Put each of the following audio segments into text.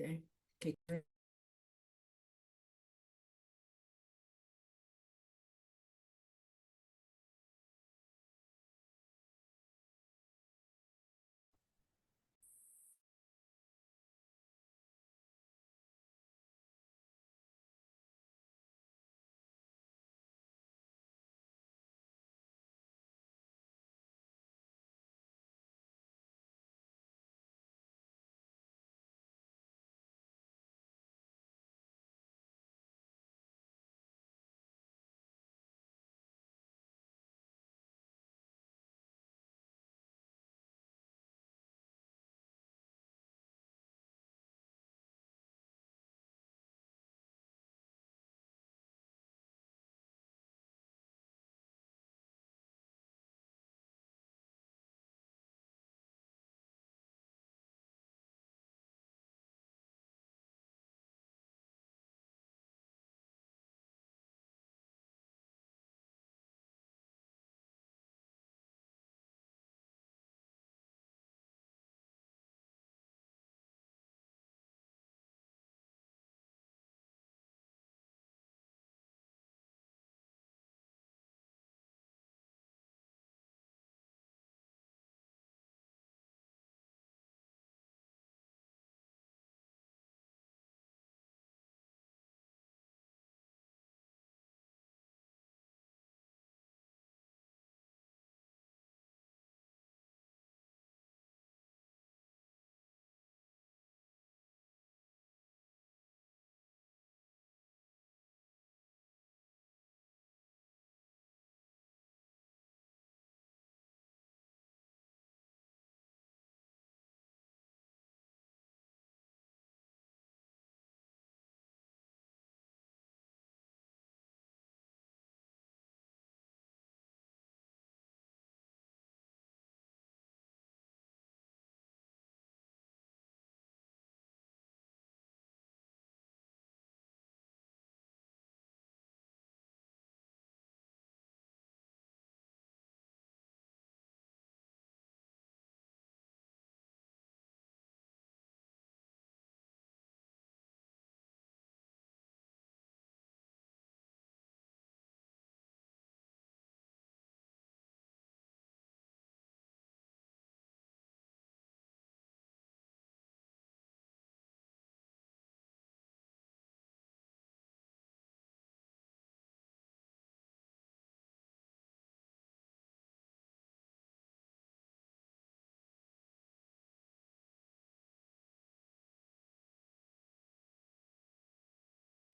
Okay. Okay.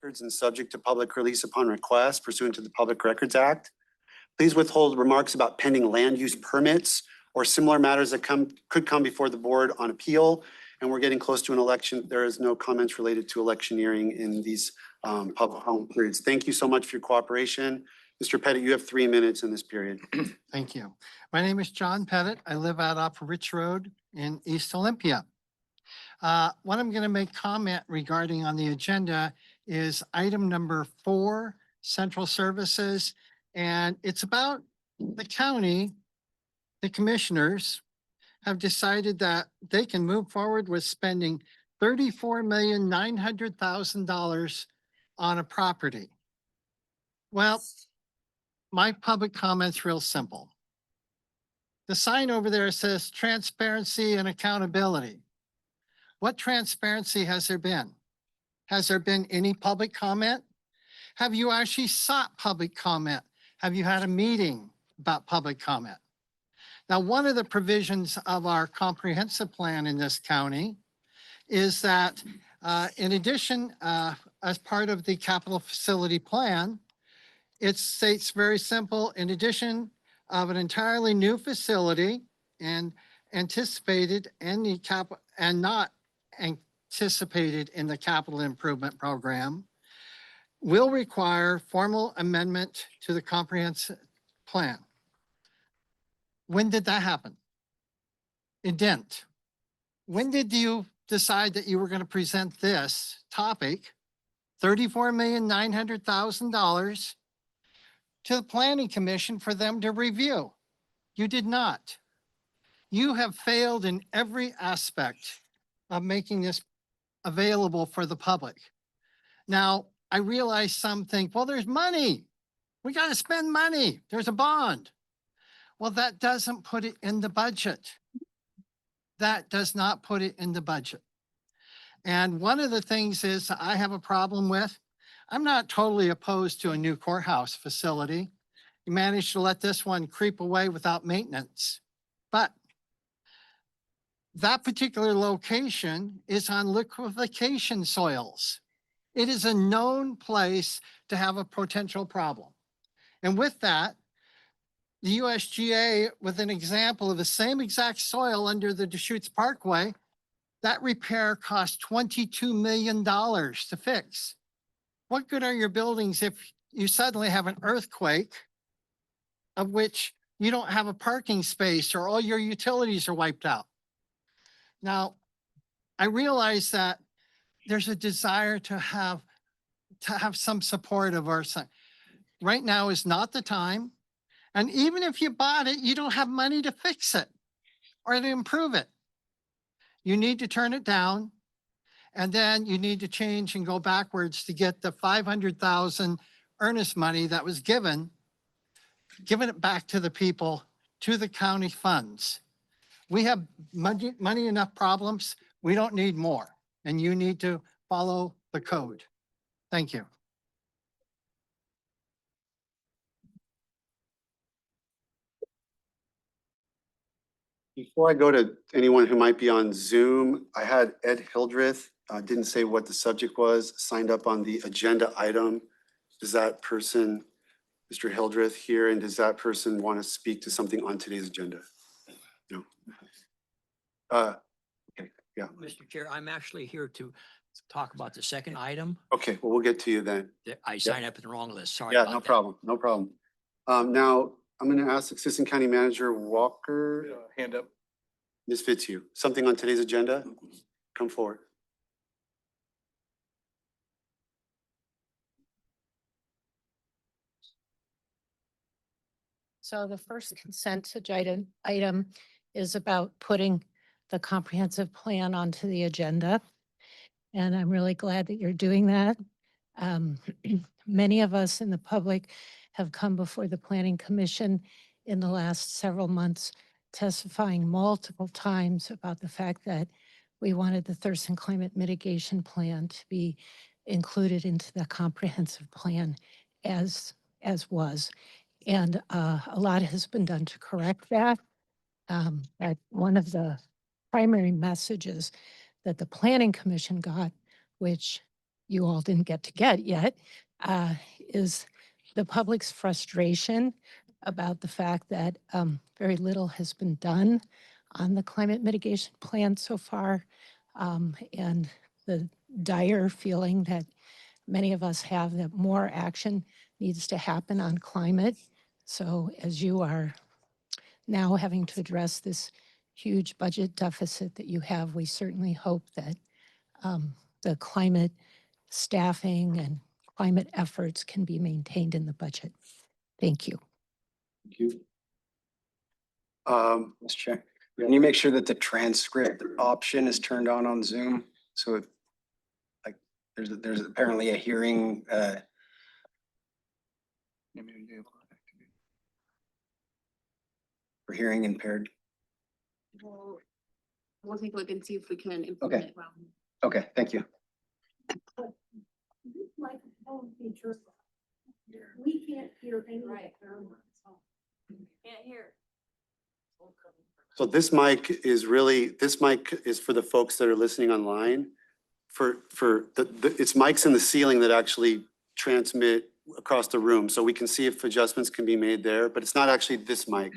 And subject to public release upon request pursuant to the Public Records Act. Please withhold remarks about pending land use permits or similar matters that could come before the board on appeal. And we're getting close to an election. There is no comments related to electioneering in these public comment periods. Thank you so much for your cooperation. Mr. Pettit, you have 3 minutes in this period. Thank you. My name is John Pettit. I live out off Rich Road in East Olympia. What I'm going to make comment regarding on the agenda is item number 4, Central Services. And it's about the county, the commissioners have decided that they can move forward with spending $34,900,000 on a property. Well, my public comment's real simple. The sign over there says transparency and accountability. What transparency has there been? Has there been any public comment? Have you actually sought public comment? Have you had a meeting about public comment? Now, one of the provisions of our comprehensive plan in this county is that in addition, as part of the capital facility plan, it states very simple, in addition of an entirely new facility and anticipated in the and not anticipated in the capital improvement program, will require formal amendment to the comprehensive plan. When did that happen? It didn't. When did you decide that you were going to present this topic, $34,900,000, to the Planning Commission for them to review? You did not. You have failed in every aspect of making this available for the public. Now, I realize some think, well, there's money. We got to spend money. There's a bond. Well, that doesn't put it in the budget. That does not put it in the budget. And one of the things is I have a problem with, I'm not totally opposed to a new courthouse facility. You managed to let this one creep away without maintenance. But that particular location is on liquefaction soils. It is a known place to have a potential problem. And with that, the USGA, with an example of the same exact soil under the Deschutes Parkway, that repair cost $22 million to fix. What good are your buildings if you suddenly have an earthquake of which you don't have a parking space or all your utilities are wiped out? Now, I realize that there's a desire to have some support of our son. Right now is not the time. And even if you bought it, you don't have money to fix it or to improve it. You need to turn it down. And then you need to change and go backwards to get the 500,000 earnest money that was given it back to the people, to the county funds. We have money enough problems. We don't need more. And you need to follow the code. Thank you. Before I go to anyone who might be on Zoom, I had Ed Hildreth, didn't say what the subject was, signed up on the agenda item. Is that person, Mr. Hildreth, here, and does that person want to speak to something on today's agenda? No. Okay, yeah. Mr. Chair, I'm actually here to talk about the second item. Okay, well, we'll get to you then. I signed up in the wrong list. Sorry Yeah, about no that. problem, no problem. Now, I'm going to ask Assistant County Manager Walker, Hand up. Ms. Fitzhugh, something on today's agenda? Come forward. So the first consent item is about putting the comprehensive plan onto the agenda. And I'm really glad that you're doing that. Many of us in the public have come before the Planning Commission in the last several months testifying multiple times about the fact that we wanted the Thurston Climate Mitigation Plan to be included into the comprehensive plan as was. And a lot has been done to correct that. But one of the primary messages that the Planning Commission got, which you all didn't get to get yet, is the public's frustration about the fact that very little has been done on the climate mitigation plan so far, and the dire feeling that many of us have that more action needs to happen on climate. So as you are now having to address this huge budget deficit that you have, we certainly hope that the climate staffing and climate efforts can be maintained in the budget. Thank you. Thank you. Mr. Chair, can you make sure that the transcript option is turned on Zoom? So if, like, there's apparently a hearing, for hearing impaired. We'll take a look and see if we can implement it. Well. Okay, thank you. We can't hear any. Right. Can't hear. So this mic is for the folks that are listening online. It's mics in the ceiling that actually transmit across the room. So we can see if adjustments can be made there, but it's not actually this mic.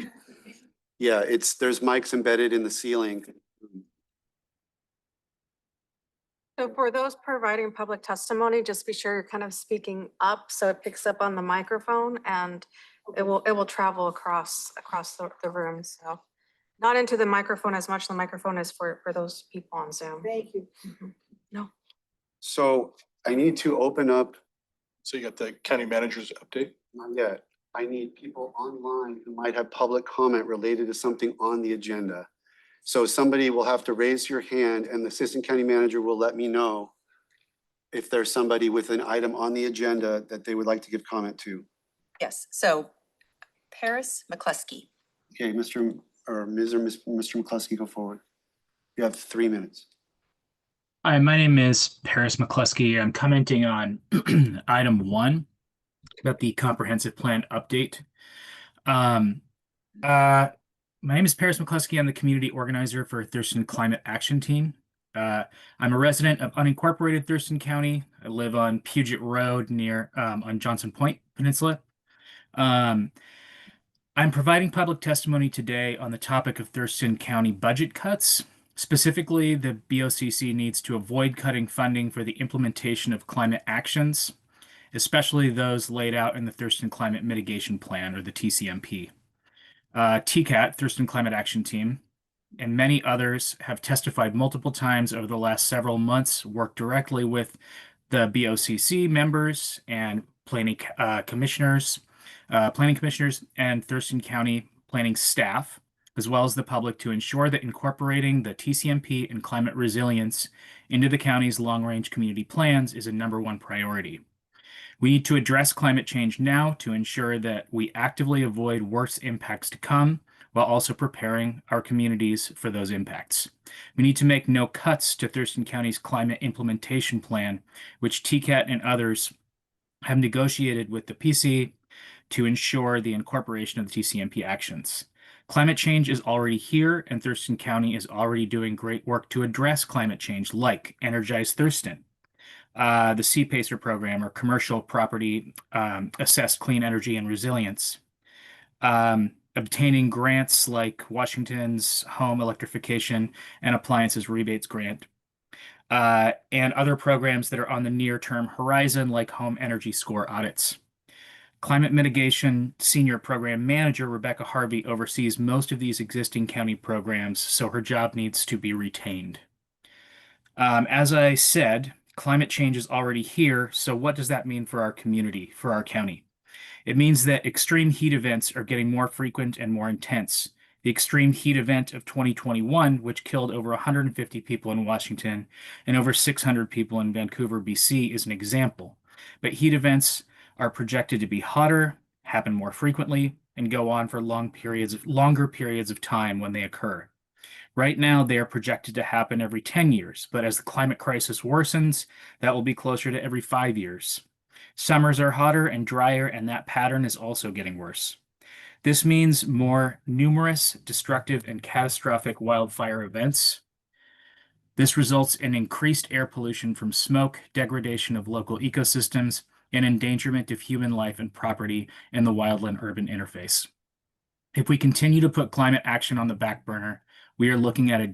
Yeah, there's mics embedded in the ceiling. So for those providing public testimony, just be sure you're kind of speaking up so it picks up on the microphone and it will travel across the room. So not into the microphone as much. The microphone is for those people on Zoom. Thank you. No. So I need to open up, So you got the county manager's update? not yet. I need people online who might have public comment related to something on the agenda. So somebody will have to raise your hand and the assistant county manager will let me know if there's somebody with an item on the agenda that they would like to give comment to. Yes, so Paris McCluskey. Okay, Mr. or Ms. or Mr. McCluskey, go forward. You have 3 minutes. Hi, my name is Paris McCluskey. I'm commenting on item 1 about the comprehensive plan update. My name is Paris McCluskey. I'm the community organizer for Thurston Climate Action Team. I'm a resident of unincorporated Thurston County. I live on Puget Road near on Johnson Point Peninsula. I'm providing public testimony today on the topic of Thurston County budget cuts. Specifically, the BOCC needs to avoid cutting funding for the implementation of climate actions, especially those laid out in the Thurston Climate Mitigation Plan, or the TCMP. TCAT, Thurston Climate Action Team, and many others have testified multiple times over the last several months, worked directly with the BOCC members and planning commissioners and Thurston County planning staff, as well as the public, to ensure that incorporating the TCMP and climate resilience into the county's long-range community plans is a #1 priority. We need to address climate change now to ensure that we actively avoid worse impacts to come, while also preparing our communities for those impacts. We need to make no cuts to Thurston County's climate implementation plan, which TCAT and others have negotiated with the PC to ensure the incorporation of the TCMP actions. Climate change is already here, and Thurston County is already doing great work to address climate change, like Energize Thurston, the CPACER program, or Commercial Property Assessed Clean Energy and Resilience, obtaining grants like Washington's Home Electrification and Appliances Rebates Grant, and other programs that are on the near-term horizon, like home energy score audits. Climate Mitigation Senior Program Manager Rebecca Harvey oversees most of these existing county programs, so her job needs to be retained. As I said, climate change is already here, so what does that mean for our community, for our county? It means that extreme heat events are getting more frequent and more intense. The extreme heat event of 2021, which killed over 150 people in Washington and over 600 people in Vancouver, BC, is an example. But heat events are projected to be hotter, happen more frequently, and go on for longer periods of time when they occur. Right now, they are projected to happen every 10 years, but as the climate crisis worsens, that will be closer to every 5 years. Summers are hotter and drier, and that pattern is also getting worse. This means more numerous, destructive, and catastrophic wildfire events. This results in increased air pollution from smoke, degradation of local ecosystems, and endangerment of human life and property in the wildland-urban interface. If we continue to put climate action on the back burner, we are looking at a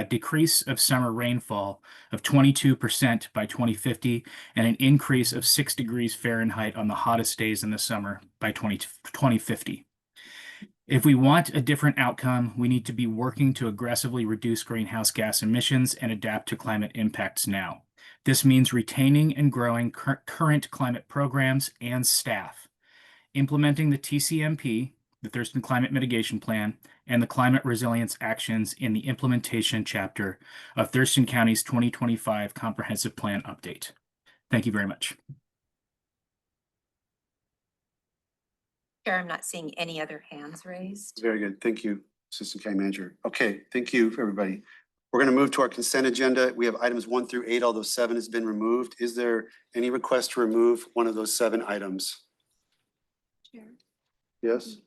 decrease of summer rainfall of 22% by 2050 and an increase of 6 degrees Fahrenheit on the hottest days in the summer by 2050. If we want a different outcome, we need to be working to aggressively reduce greenhouse gas emissions and adapt to climate impacts now. This means retaining and growing current climate programs and staff, implementing the TCMP, the Thurston Climate Mitigation Plan, and the climate resilience actions in the implementation chapter of Thurston County's 2025 Comprehensive Plan Update. Thank you very much. Chair, I'm not seeing any other hands raised. Very good. Thank you, Assistant County Manager. Okay, thank you, everybody. We're going to move to our consent agenda. We have items 1 through 8, although 7 has been removed. Is there any request to remove one of those 7 items? Chair, Yes?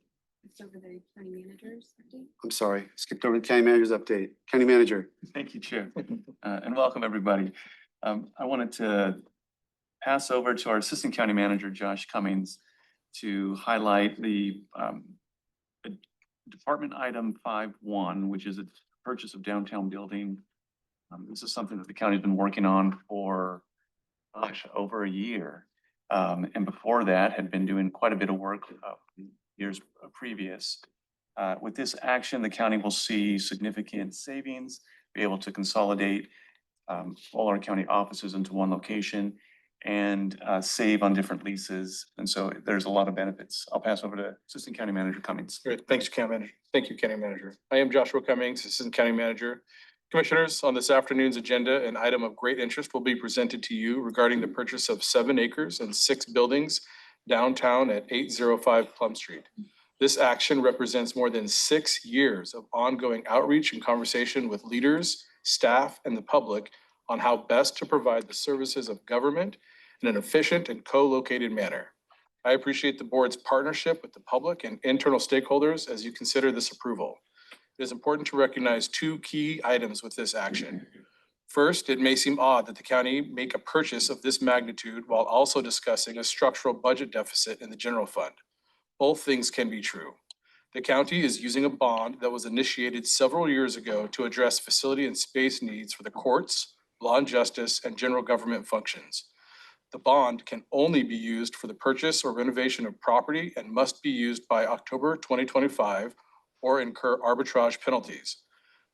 it's over the county managers update. I'm sorry, skipped over the County Manager's update. County Manager. Thank you, Chair, and welcome, everybody. I wanted to pass over to our Assistant County Manager, Josh Cummings, to highlight the Department Item 5.1, which is a purchase of downtown building. This is something that the county's been working on for, over a year. And before that, had been doing quite a bit of work years previous. With this action, the county will see significant savings, be able to consolidate all our county offices into one location, and save on different leases. And so there's a lot of benefits. I'll pass over to Assistant County Manager Cummings. Great, thanks, County Manager. Thank you, County Manager. I am Joshua Cummings, Assistant County Manager. Commissioners, on this afternoon's agenda, an item of great interest will be presented to you regarding the purchase of 7 acres and 6 buildings downtown at 805 Plum Street. This action represents more than 6 years of ongoing outreach and conversation with leaders, staff, and the public on how best to provide the services of government in an efficient and co-located manner. I appreciate the board's partnership with the public and internal stakeholders as you consider this approval. It is important to recognize 2 key items with this action. First, it may seem odd that the county make a purchase of this magnitude while also discussing a structural budget deficit in the general fund. Both things can be true. The county is using a bond that was initiated several years ago to address facility and space needs for the courts, law and justice, and general government functions. The bond can only be used for the purchase or renovation of property and must be used by October 2025 or incur arbitrage penalties.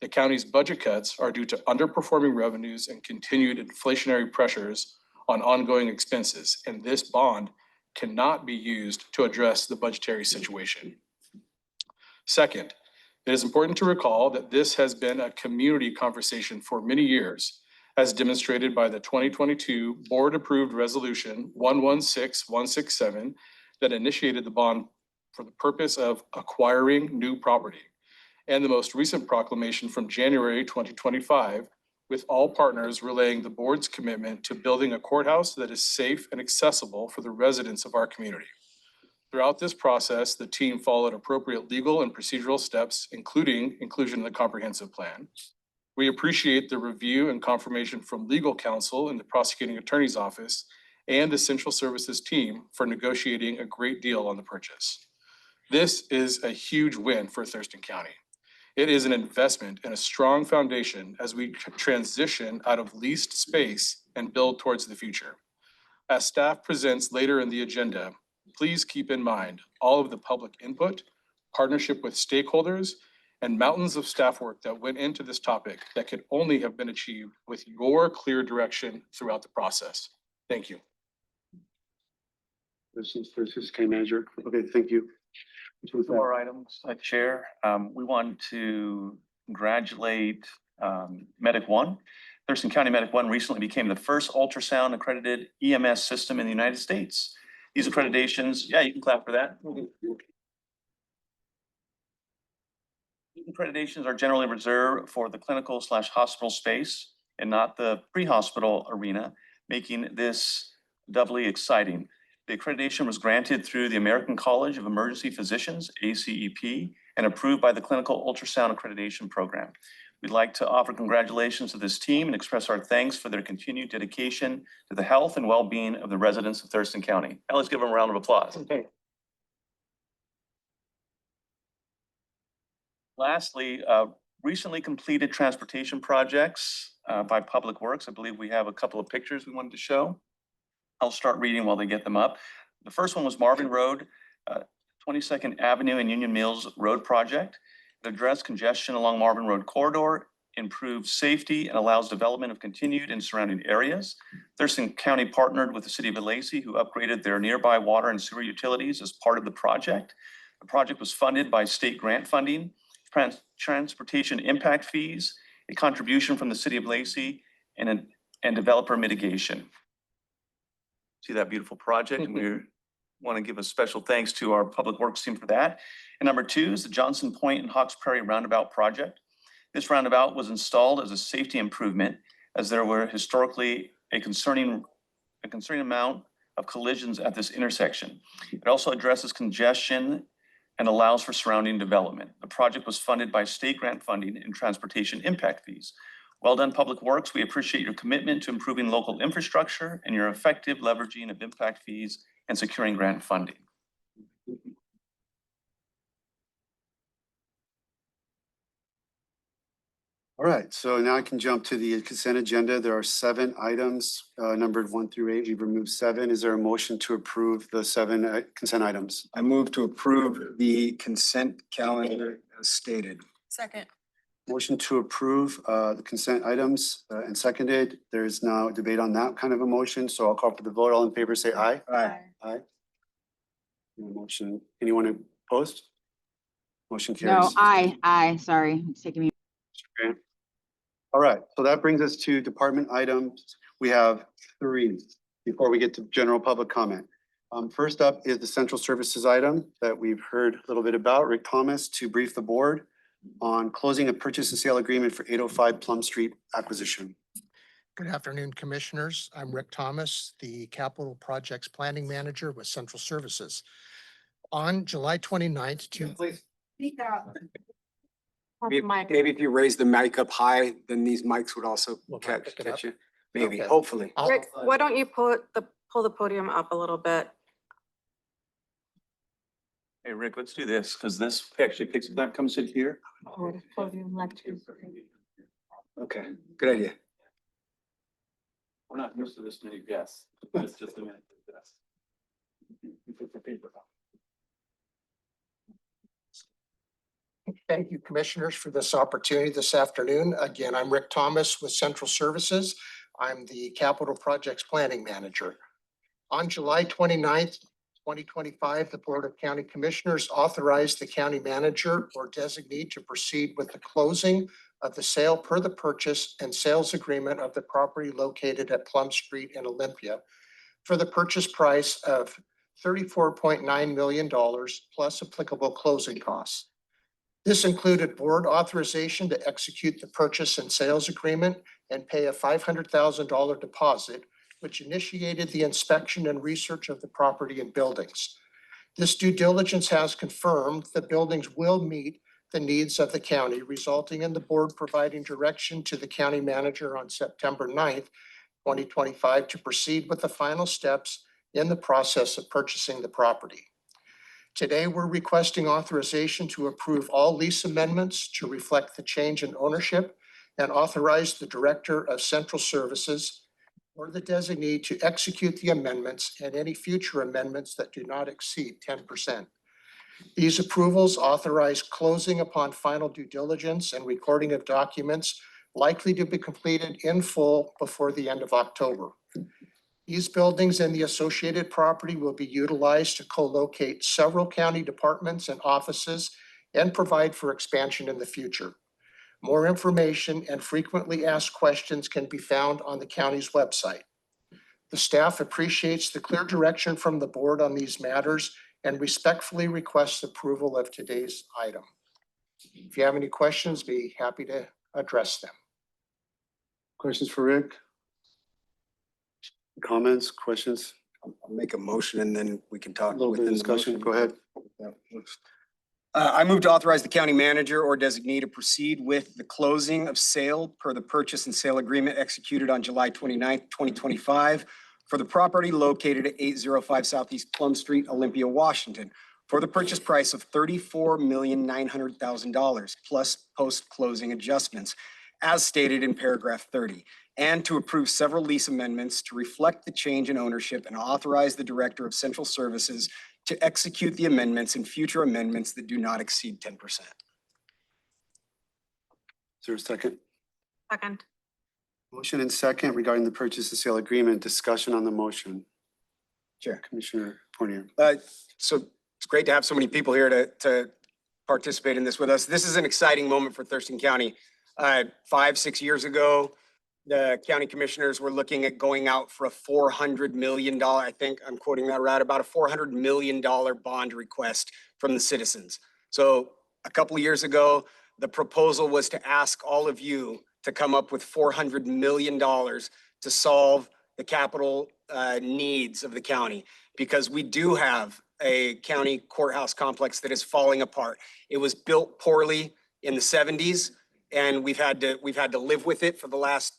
The county's budget cuts are due to underperforming revenues and continued inflationary pressures on ongoing expenses, and this bond cannot be used to address the budgetary situation. Second, it is important to recall that this has been a community conversation for many years, as demonstrated by the 2022 board-approved resolution 116167 that initiated the bond for the purpose of acquiring new property, and the most recent proclamation from January 2025, with all partners relaying the board's commitment to building a courthouse that is safe and accessible for the residents of our community. Throughout this process, the team followed appropriate legal and procedural steps, including inclusion in the comprehensive plan. We appreciate the review and confirmation from legal counsel in the prosecuting attorney's office and the central services team for negotiating a great deal on the purchase. This is a huge win for Thurston County. It is an investment and a strong foundation as we transition out of leased space and build towards the future. As staff presents later in the agenda, please keep in mind all of the public input, partnership with stakeholders, and mountains of staff work that went into this topic that could only have been achieved with your clear direction throughout the process. Thank you. This is County Manager. Okay, thank you. Two more items, Chair. We want to congratulate Medic One. Thurston County Medic One recently became the first ultrasound accredited EMS system in the United States. These accreditations, yeah, you can clap for that. Accreditations are generally reserved for the clinical/hospital space and not the pre-hospital arena, making this doubly exciting. The accreditation was granted through the American College of Emergency Physicians, ACEP, and approved by the Clinical Ultrasound Accreditation Program. We'd like to offer congratulations to this team and express our thanks for their continued dedication to the health and well-being of the residents of Thurston County. Now let's give them a round of applause. Okay. Lastly, recently completed transportation projects by Public Works. I believe we have a couple of pictures we wanted to show. I'll start reading while they get them up. The first one was Marvin Road, 22nd Avenue and Union Mills Road Project. It addressed congestion along Marvin Road corridor, improves safety, and allows development of continued and surrounding areas. Thurston County partnered with the city of Lacey, who upgraded their nearby water and sewer utilities as part of the project. The project was funded by state grant funding, transportation impact fees, a contribution from the city of Lacey, and developer mitigation. See that beautiful project, and we want to give a special thanks to our public works team for that. And number 2 is the Johnson Point and Hawks Prairie Roundabout project. This roundabout was installed as a safety improvement, as there were historically a concerning amount of collisions at this intersection. It also addresses congestion and allows for surrounding development. The project was funded by state grant funding and transportation impact fees. Well done, Public Works. We appreciate your commitment to improving local infrastructure and your effective leveraging of impact fees and securing grant funding. All right, so now I can jump to the consent agenda. There are 7 items numbered 1 through 8. We've removed 7. Is there a motion to approve the 7 consent items? I move to approve the consent calendar as stated. Second. Motion to approve the consent items and seconded. There is now debate on that kind of a motion, so I'll call for the vote. All in favor, say aye. Aye. Aye. Motion, anyone opposed? Motion No, carries. sorry, it's taking me. All right, so that brings us to department items. We have 3 before we get to general public comment. First up is the central services item that we've heard a little bit about. Rick Thomas to brief the board on closing a purchase and sale agreement for 805 Plum Street acquisition. Good afternoon, Commissioners. I'm Rick Thomas, the Capital Projects Planning Manager with Central Services. On July 29th, Please. Mic. Maybe if you raise the mic up high, then these mics would also Will mine pick it up? catch you. Maybe, Okay. hopefully. I'll- Rick, why don't you pull the podium up a little bit? Hey, Rick, let's do this, because this actually picks, that comes in here. Okay, good idea. We're not used to this many guests. It's just a minute. Thank you, Commissioners, for this opportunity this afternoon. Again, I'm Rick Thomas with Central Services. I'm the Capital Projects Planning Manager. On July 29th, 2025, the Board of County Commissioners authorized the county manager or designee to proceed with the closing of the sale per the purchase and sales agreement of the property located at Plum Street in Olympia for the purchase price of $34.9 million plus applicable closing costs. This included board authorization to execute the purchase and sales agreement and pay a $500,000 deposit, which initiated the inspection and research of the property and buildings. This due diligence has confirmed the buildings will meet the needs of the county, resulting in the board providing direction to the county manager on September 9th, 2025, to proceed with the final steps in the process of purchasing the property. Today, we're requesting authorization to approve all lease amendments to reflect the change in ownership and authorize the Director of Central Services or the designee to execute the amendments and any future amendments that do not exceed 10%. These approvals authorize closing upon final due diligence and recording of documents likely to be completed in full before the end of October. These buildings and the associated property will be utilized to co-locate several county departments and offices and provide for expansion in the future. More information and frequently asked questions can be found on the county's website. The staff appreciates the clear direction from the board on these matters and respectfully requests approval of today's item. If you have any questions, be happy to address them. Questions for Rick? Comments, questions? I'll make a motion and then we can A talk. little bit of within the discussion. motion. Go ahead. I move to authorize the county manager or designee to proceed with the closing of sale per the purchase and sale agreement executed on July 29th, 2025 for the property located at 805 Southeast Plum Street, Olympia, Washington, for the purchase price of $34,900,000 plus post-closing adjustments, as stated in paragraph 30, and to approve several lease amendments to reflect the change in ownership and authorize the Director of Central Services to execute the amendments and future amendments that do not exceed 10%. Is there a second? Second. Motion and second regarding the purchase and sale agreement. Discussion on the motion. Chair. Commissioner Fournier. So it's great to have so many people here to participate in this with us. This is an exciting moment for Thurston County. 5-6 years ago, the county commissioners were looking at going out for a $400 million, I think I'm quoting that right, about a $400 million bond request from the citizens. So a couple of years ago, the proposal was to ask all of you to come up with $400 million to solve the capital needs of the county, because we do have a county courthouse complex that is falling apart. It was built poorly in the 70s, and we've had to live with it for the last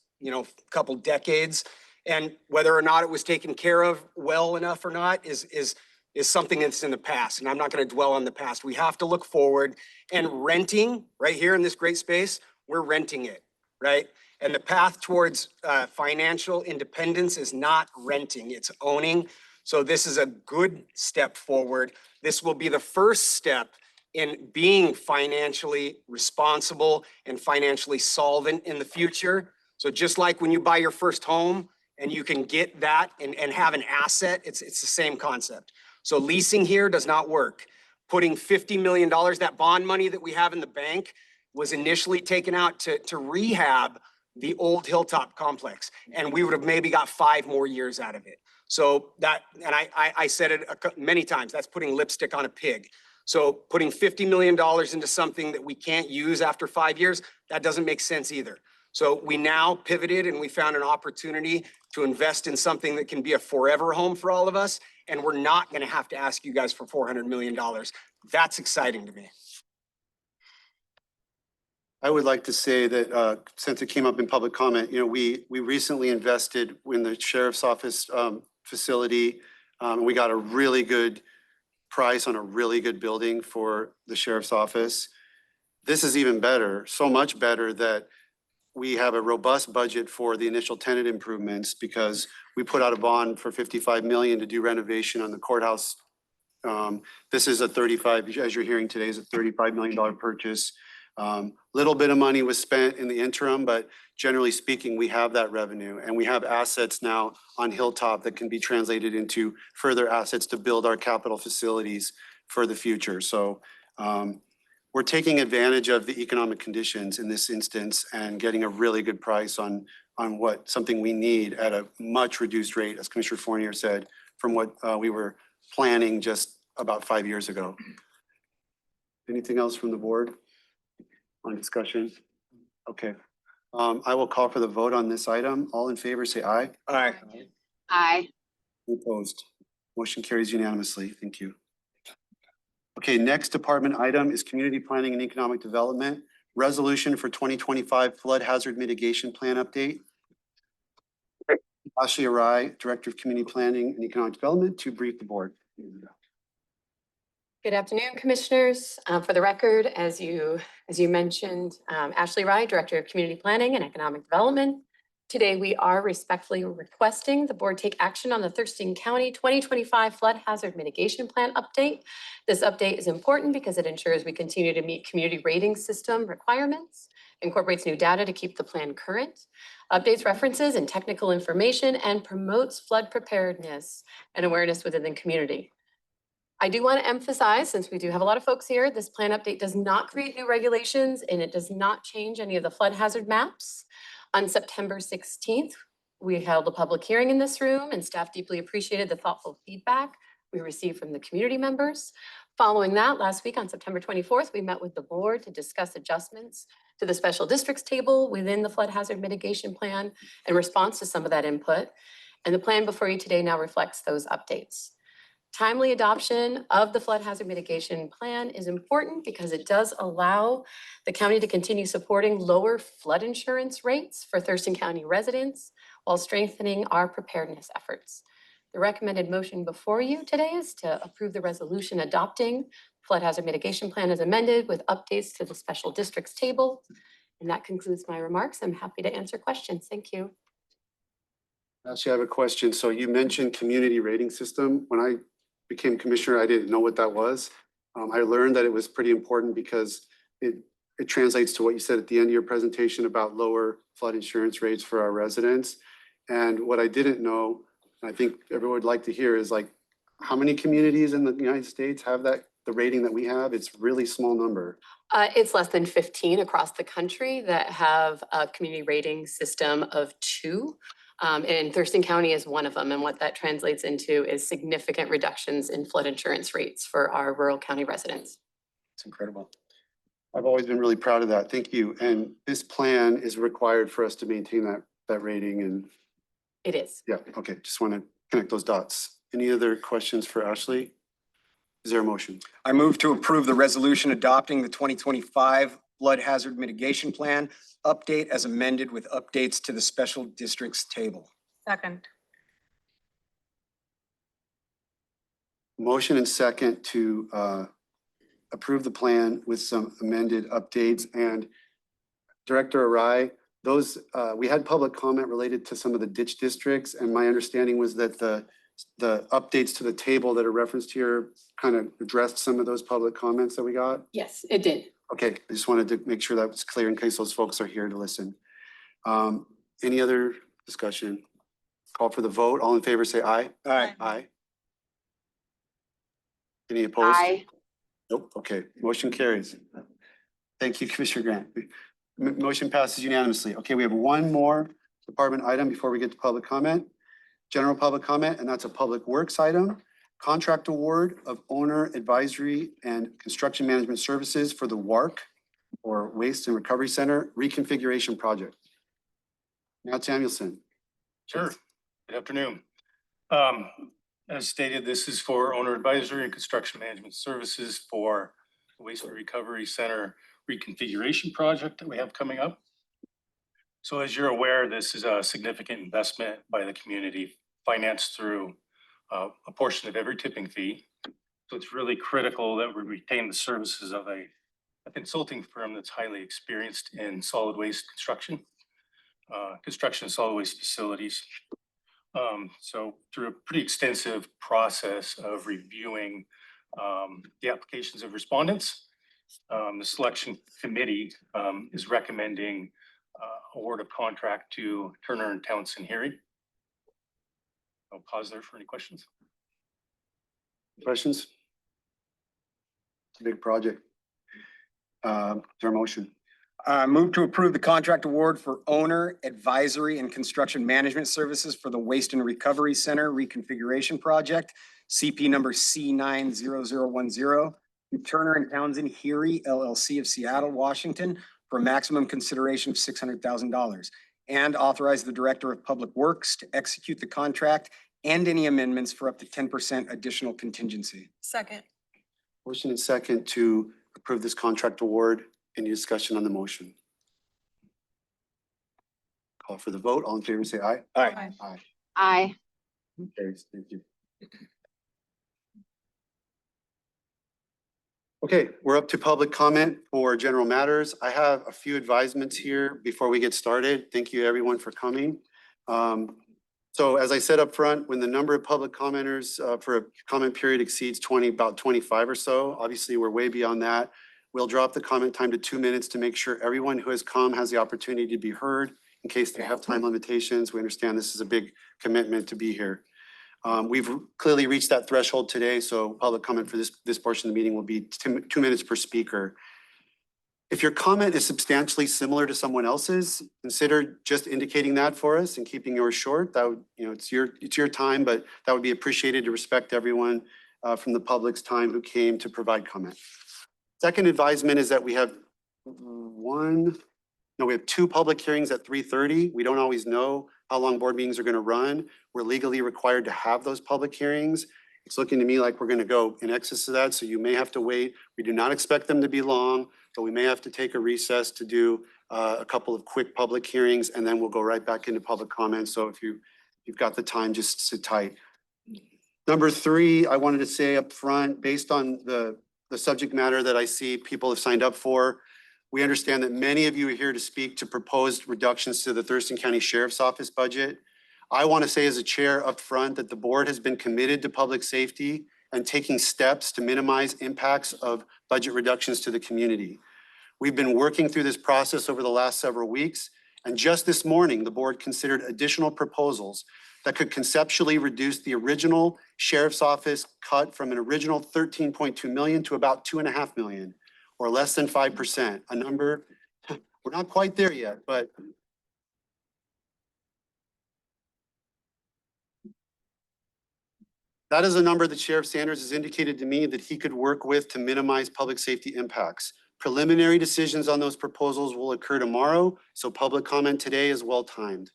couple decades. And whether or not it was taken care of well enough or not is something that's in the past. And I'm not going to dwell on the past. We have to look forward, and renting right here in this great space, we're renting it, right? And the path towards financial independence is not renting, it's owning. So this is a good step forward. This will be the first step in being financially responsible and financially solvent in the future. So just like when you buy your first home and you can get that and have an asset, it's the same concept. So leasing here does not work. Putting $50 million, that bond money that we have in the bank was initially taken out to rehab the old Hilltop complex. And we would have maybe got 5 more years out of it. So that, and I said it many times, that's putting lipstick on a pig. So putting $50 million into something that we can't use after 5 years, that doesn't make sense either. So we now pivoted and we found an opportunity to invest in something that can be a forever home for all of us. And we're not gonna have to ask you guys for $400 million. That's exciting to me. I would like to say that since it came up in public comment, we recently invested in the sheriff's office facility. We got a really good price on a really good building for the sheriff's office. This is even better, so much better that we have a robust budget for the initial tenant improvements because we put out a bond for $55 million to do renovation on the courthouse. This is as you're hearing today, is a $35 million purchase. Little bit of money was spent in the interim, but generally speaking, we have that revenue and we have assets now on Hilltop that can be translated into further assets to build our capital facilities for the future. So we're taking advantage of the economic conditions in this instance and getting a really good price on something we need at a much reduced rate, as Commissioner Fournier said, from what we were planning just about 5 years ago. Anything else from the board on discussion? Okay. I will call for the vote on this item. All in favor, say aye. Aye. Aye. Opposed? Motion carries unanimously. Thank you. Okay, next department item is Community Planning and Economic Development, Resolution for 2025 Flood Hazard Mitigation Plan Update. Ashley Arai, Director of Community Planning and Economic Development, to brief the board. Good afternoon, Commissioners. For the record, as you mentioned, Ashley Rye, Director of Community Planning and Economic Development. Today, we are respectfully requesting the board take action on the Thurston County 2025 Flood Hazard Mitigation Plan update. This update is important because it ensures we continue to meet community rating system requirements, incorporates new data to keep the plan current, updates references and technical information, and promotes flood preparedness and awareness within the community. I do want to emphasize, since we do have a lot of folks here, this plan update does not create new regulations and it does not change any of the flood hazard maps. On September 16th, we held a public hearing in this room and staff deeply appreciated the thoughtful feedback we received from the community members. Following that, last week on September 24th, we met with the board to discuss adjustments to the special districts table within the flood hazard mitigation plan in response to some of that input. And the plan before you today now reflects those updates. Timely adoption of the flood hazard mitigation plan is important because it does allow the county to continue supporting lower flood insurance rates for Thurston County residents while strengthening our preparedness efforts. The recommended motion before you today is to approve the resolution adopting flood hazard mitigation plan as amended with updates to the special districts table. And that concludes my remarks. I'm happy to answer questions. Thank you. Actually, I have a question. So you mentioned community rating system. When I became commissioner, I didn't know what that was. I learned that it was pretty important because it translates to what you said at the end of your presentation about lower flood insurance rates for our residents. And what I didn't know, I think everyone would like to hear, is like how many communities in the United States have the rating that we have? It's a really small number. It's less than 15 across the country that have a community rating system of 2. And Thurston County is one of them. And what that translates into is significant reductions in flood insurance rates for our rural county residents. It's incredible. I've always been really proud of that. Thank you. And this plan is required for us to maintain that rating. And it is. Yeah, okay. Just want to connect those dots. Any other questions for Ashley? Is there a motion? I move to approve the resolution adopting the 2025 Flood Hazard Mitigation Plan update as amended with updates to the special districts table. Second. Motion and second to approve the plan with some amended updates. And Director Arai, those we had public comment related to some of the ditch districts, and my understanding was that the the updates to the table that are referenced here kind of addressed some of those public comments that we got? Yes, it did. Okay, I just wanted to make sure that was clear in case those folks are here to listen. Any other discussion? Call for the vote. All in favor, say aye. Aye. Aye. Any opposed? Nope. Okay, motion carries. Thank you, Commissioner Grant. Motion passes unanimously. Okay, we have one more department item before we get to public comment. General public comment, and that's a public works item. Contract award of owner advisory and construction management services for the WARC, or Waste and Recovery Center reconfiguration project. Now Samuelson. Sure. Good afternoon. As stated, this is for owner advisory and construction management services for the Waste and Recovery Center reconfiguration project that we have coming up. So as you're aware, this is a significant investment by the community, financed through a portion of every tipping fee. So it's really critical that we retain the services of a consulting firm that's highly experienced in solid waste construction, construction of solid waste facilities. So through a pretty extensive process of reviewing the applications of respondents, the selection committee is recommending award of contract to Turner and Townsend Hearing. I'll pause there for any questions. Questions? It's a big project. Is there a motion? Move to approve the contract award for owner advisory and construction management services for the Waste and Recovery Center reconfiguration project, CP number C90010, to Turner and Townsend Heary LLC of Seattle, Washington, for a maximum consideration of $600,000, and authorize the Director of Public Works to execute the contract and any amendments for up to 10% additional contingency. Second. Motion and second to approve this contract award. Any discussion on the motion? Call for the vote. All in favor, say aye. Aye. Aye. Aye. Carries. Thank you. Okay, we're up to public comment for general matters. I have a few advisements here before we get started. Thank you everyone for coming. So as I said up front, when the number of public commenters for a comment period exceeds about 25 or so, obviously we're way beyond that. We'll drop the comment time to 2 minutes to make sure everyone who has come has the opportunity to be heard in case they have time limitations. We understand this is a big commitment to be here. We've clearly reached that threshold today, so public comment for this portion of the meeting will be 2 minutes per speaker. If your comment is substantially similar to someone else's, consider just indicating that for us and keeping yours short. That would, it's your time, but that would be appreciated to respect everyone from the public's time who came to provide comment. Second advisement is that we have two public hearings at 3:30. We don't always know how long board meetings are going to run. We're legally required to have those public hearings. It's looking to me like we're going to go in excess of that, so you may have to wait. We do not expect them to be long, but we may have to take a recess to do a couple of quick public hearings, and then we'll go right back into public comments. So if you've got the time, just sit tight. Number 3, I wanted to say up front, based on the subject matter that I see people have signed up for, we understand that many of you are here to speak to proposed reductions to the Thurston County Sheriff's Office budget. I want to say as a chair up front that the board has been committed to public safety and taking steps to minimize impacts of budget reductions to the community. We've been working through this process over the last several weeks, and just this morning, the board considered additional proposals that could conceptually reduce the original Sheriff's Office cut from an original 13.2 million to about 2.5 million, or less than 5%, a number, we're not quite there yet, but that is a number that Sheriff Sanders has indicated to me that he could work with to minimize public safety impacts. Preliminary decisions on those proposals will occur tomorrow, so public comment today is well timed.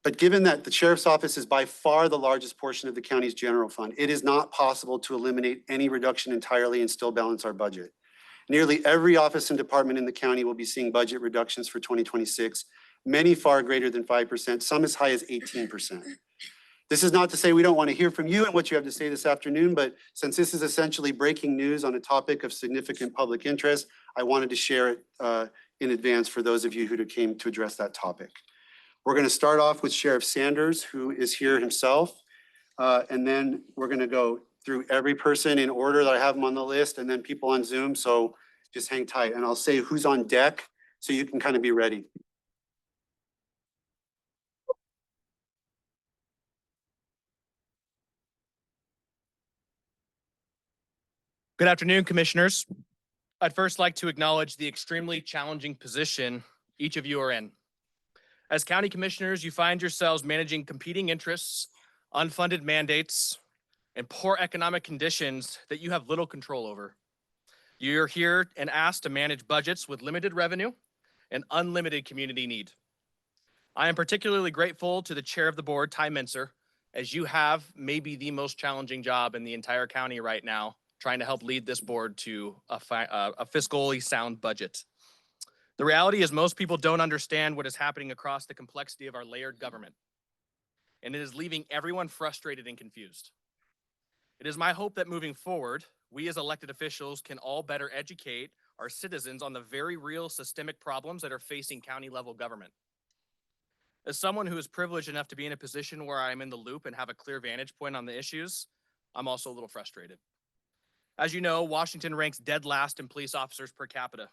But given that the Sheriff's Office is by far the largest portion of the county's general fund, it is not possible to eliminate any reduction entirely and still balance our budget. Nearly every office and department in the county will be seeing budget reductions for 2026, many far greater than 5%, some as high as 18%. This is not to say we don't want to hear from you and what you have to say this afternoon, but since this is essentially breaking news on a topic of significant public interest, I wanted to share it in advance for those of you who came to address that topic. We're going to start off with Sheriff Sanders, who is here himself. And then we're gonna go through every person in order that I have them on the list and then people on Zoom. So just hang tight and I'll say who's on deck so you can kind of be ready. Good afternoon, Commissioners. I'd first like to acknowledge the extremely challenging position each of you are in. As County Commissioners, you find yourselves managing competing interests, unfunded mandates, and poor economic conditions that you have little control over. You're here and asked to manage budgets with limited revenue and unlimited community need. I am particularly grateful to the Chair of the Board, Ty Menser, as you have maybe the most challenging job in the entire county right now, trying to help lead this board to a fiscally sound budget. The reality is most people don't understand what is happening across the complexity of our layered government, and it is leaving everyone frustrated and confused. It is my hope that moving forward, we as elected officials can all better educate our citizens on the very real systemic problems that are facing county level government. As someone who is privileged enough to be in a position where I'm in the loop and have a clear vantage point on the issues, I'm also a little frustrated. As you know, Washington ranks dead last in police officers per capita.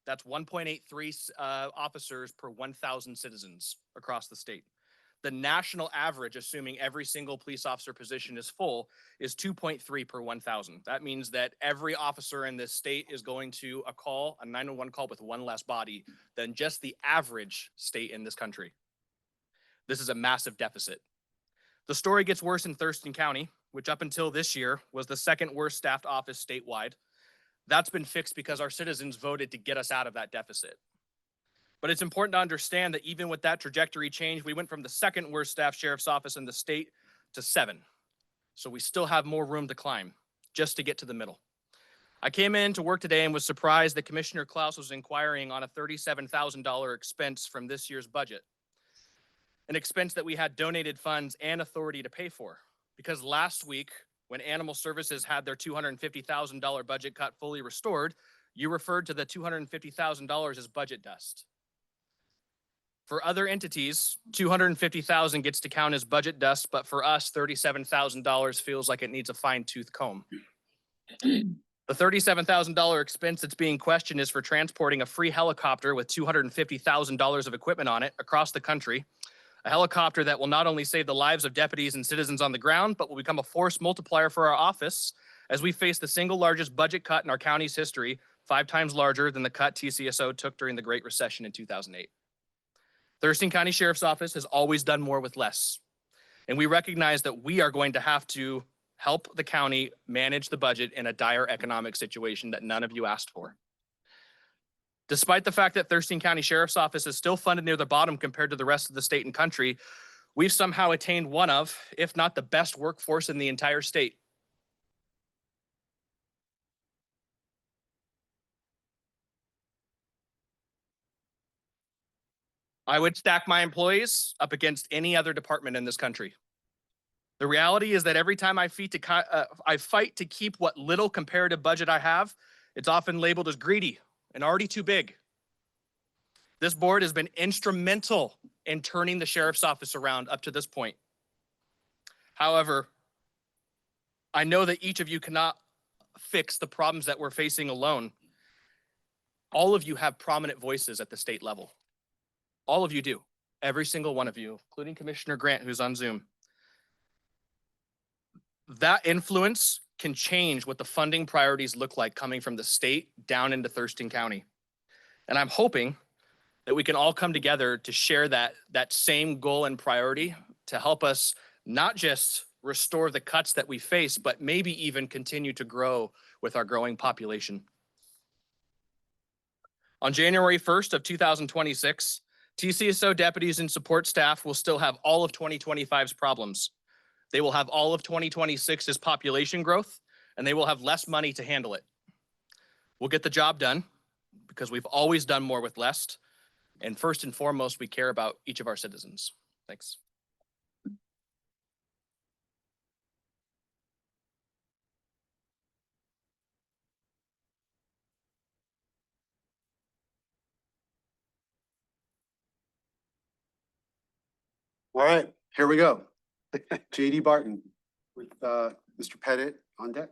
That's 1.83 officers per 1,000 citizens across the state. The national average, assuming every single police officer position is full, is 2.3 per 1,000. That means that every officer in this state is going to a 911 call with one less body than just the average state in this country. This is a massive deficit. The story gets worse in Thurston County, which up until this year was the second worst staffed office statewide. That's been fixed because our citizens voted to get us out of that deficit. But it's important to understand that even with that trajectory change, we went from the second worst staffed sheriff's office in the state to 7. So we still have more room to climb just to get to the middle. I came in to work today and was surprised that Commissioner Klaus was inquiring on a $37,000 expense from this year's budget. An expense that we had donated funds and authority to pay for. Because last week, when Animal Services had their $250,000 budget cut fully restored, you referred to the $250,000 as budget dust. For other entities, $250,000 gets to count as budget dust, but for us, $37,000 feels like it needs a fine-tooth comb. The $37,000 expense that's being questioned is for transporting a free helicopter with $250,000 of equipment on it across the country. A helicopter that will not only save the lives of deputies and citizens on the ground, but will become a force multiplier for our office as we face the single largest budget cut in our county's history, 5 times larger than the cut TCSO took during the Great Recession in 2008. Thurston County Sheriff's Office has always done more with less. And we recognize that we are going to have to help the county manage the budget in a dire economic situation that none of you asked for. Despite the fact that Thurston County Sheriff's Office is still funded near the bottom compared to the rest of the state and country, we've somehow attained one of, if not the best workforce in the entire state. I would stack my employees up against any other department in this country. The reality is that every time I fight to keep what little comparative budget I have, it's often labeled as greedy and already too big. This board has been instrumental in turning the sheriff's office around up to this point. However, I know that each of you cannot fix the problems that we're facing alone. All of you have prominent voices at the state level. All of you do. Every single one of you, including Commissioner Grant, who's on Zoom. That influence can change what the funding priorities look like coming from the state down into Thurston County. And I'm hoping that we can all come together to share that same goal and priority to help us not just restore the cuts that we face, but maybe even continue to grow with our growing population. On January 1st of 2026, TCSO deputies and support staff will still have all of 2025's problems. They will have all of 2026's population growth, and they will have less money to handle it. We'll get the job done because we've always done more with less. And first and foremost, we care about each of our citizens. Thanks. All right, here we go. JD Barton. with Mr. Pettit on deck.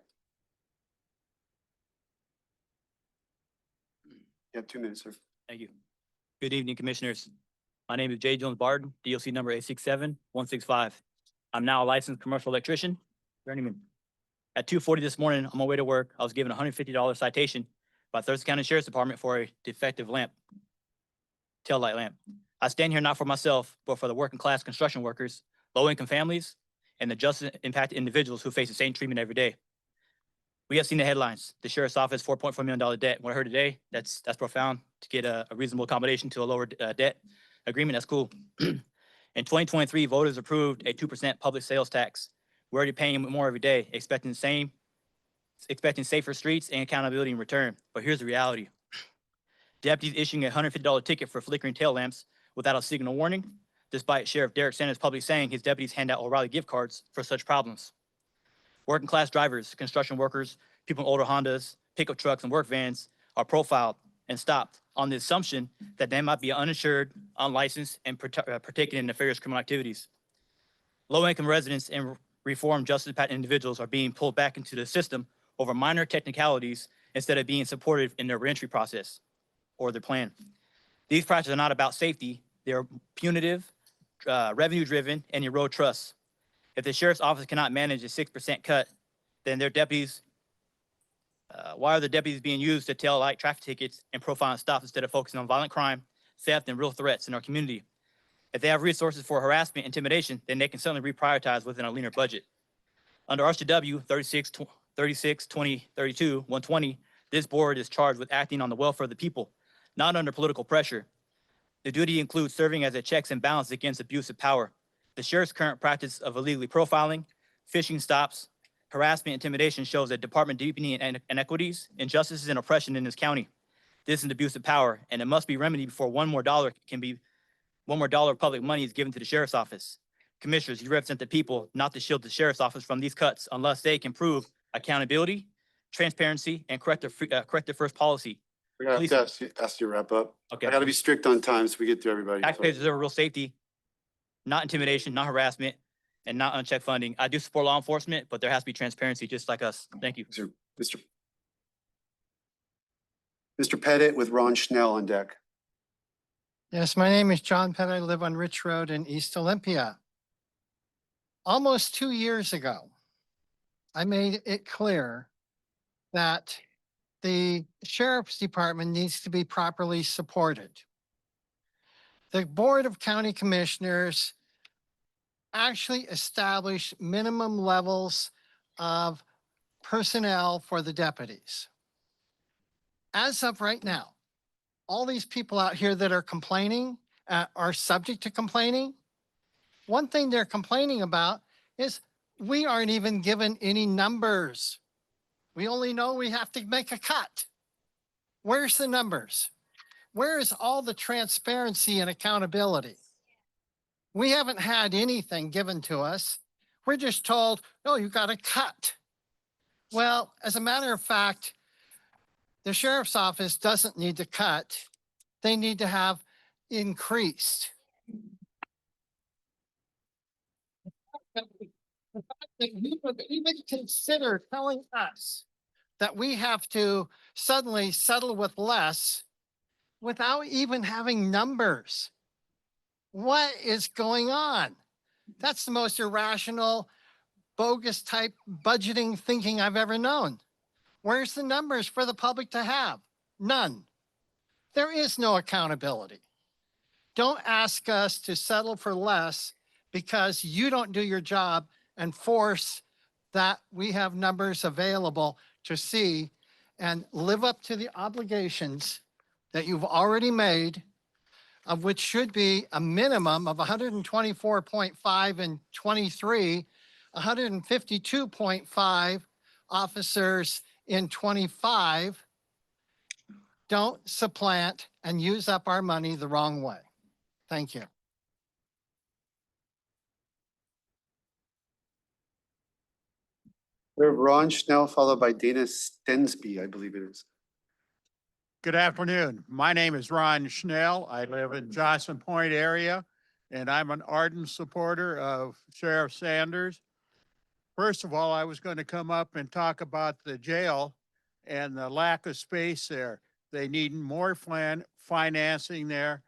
You have 2 minutes, sir. Thank you. Good evening, Commissioners. My name is Jay Jones Barden, DOC number 867165. I'm now a licensed commercial electrician, journeyman. At 2:40 this morning, on my way to work, I was given a $150 citation by Thurston County Sheriff's Department for a defective lamp, tail light lamp. I stand here not for myself, but for the working class construction workers, low-income families, and the justice impacted individuals who face the same treatment every day. We have seen the headlines. The sheriff's office, $4.4 million debt. What I heard today, that's profound. To get a reasonable accommodation to a lower debt agreement, that's cool. In 2023, voters approved a 2% public sales tax. We're already paying more every day, expecting safer streets and accountability in return. But here's the reality. Deputies issuing a $150 ticket for flickering tail lamps without a signal warning, despite Sheriff Derek Sanders publicly saying his deputies hand out O'Reilly gift cards for such problems. Working class drivers, construction workers, people in older Hondas, pickup trucks, and work vans are profiled and stopped on the assumption that they might be uninsured, unlicensed, and partaking in nefarious criminal activities. Low-income residents and reformed justice-impacted individuals are being pulled back into the system over minor technicalities instead of being supported in their reentry process or their plan. These practices are not about safety. They are punitive, revenue-driven, and erode trust. If the sheriff's office cannot manage a 6% cut, then their deputies, why are the deputies being used to tail light traffic tickets and profiling stops instead of focusing on violent crime, theft, and real threats in our community? If they have resources for harassment, intimidation, then they can certainly reprioritize within a leaner budget. Under RCW 36-2032-120, this board is charged with acting on the welfare of the people, not under political pressure. The duty includes serving as a checks and balances against abuse of power. The sheriff's current practice of illegally profiling, phishing stops, harassment, intimidation shows that department deepening inequities, injustices, and oppression in this county. This is an abuse of power, and it must be remedied before one more dollar of public money is given to the sheriff's office. Commissioners, you represent the people, not to shield the sheriff's office from these cuts unless they can prove accountability, transparency, and correct their first policy. We're gonna have to ask you to wrap up. Okay. I gotta be strict on time so we get through everybody. Taxpayers deserve real safety, not intimidation, not harassment, and not unchecked funding. I do support law enforcement, but there has to be transparency just like us. Thank you. Mr. Pettit with Ron Schnell on deck. Yes, my name is John Pettit. I live on Rich Road in East Olympia. Almost 2 years ago, I made it clear that the sheriff's department needs to be properly supported. The Board of County Commissioners actually established minimum levels of personnel for the deputies. As of right now, all these people out here that are complaining, are subject to complaining. One thing they're complaining about is we aren't even given any numbers. We only know we have to make a cut. Where's the numbers? Where is all the transparency and accountability? We haven't had anything given to us. We're just told, no, you got to cut. Well, as a matter of fact, the sheriff's office doesn't need to cut. They need to have increased. You would even consider telling us that we have to suddenly settle with less without even having numbers. What is going on? That's the most irrational, bogus type budgeting thinking I've ever known. Where's the numbers for the public to have? None. There is no accountability. Don't ask us to settle for less because you don't do your job and force that we have numbers available to see and live up to the obligations that you've already made, of which should be a minimum of 124.5 in 23, 152.5 officers in 25. Don't supplant and use up our money the wrong way. Thank you. We have Ron Schnell followed by Dana Stensby, I believe it is. Good afternoon. My name is Ron Schnell. I live in Johnson Point area, and I'm an ardent supporter of Sheriff Sanders. First of all, I was going to come up and talk about the jail and the lack of space there. They need more financing there.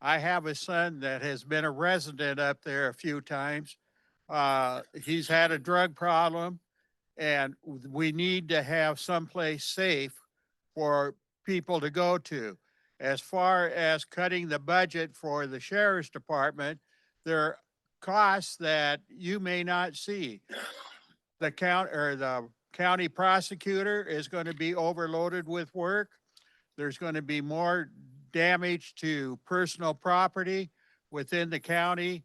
I have a son that has been a resident up there a few times. He's had a drug problem, and we need to have someplace safe for people to go to. As far as cutting the budget for the sheriff's department, there are costs that you may not see. The county prosecutor is going to be overloaded with work. There's going to be more damage to personal property within the county.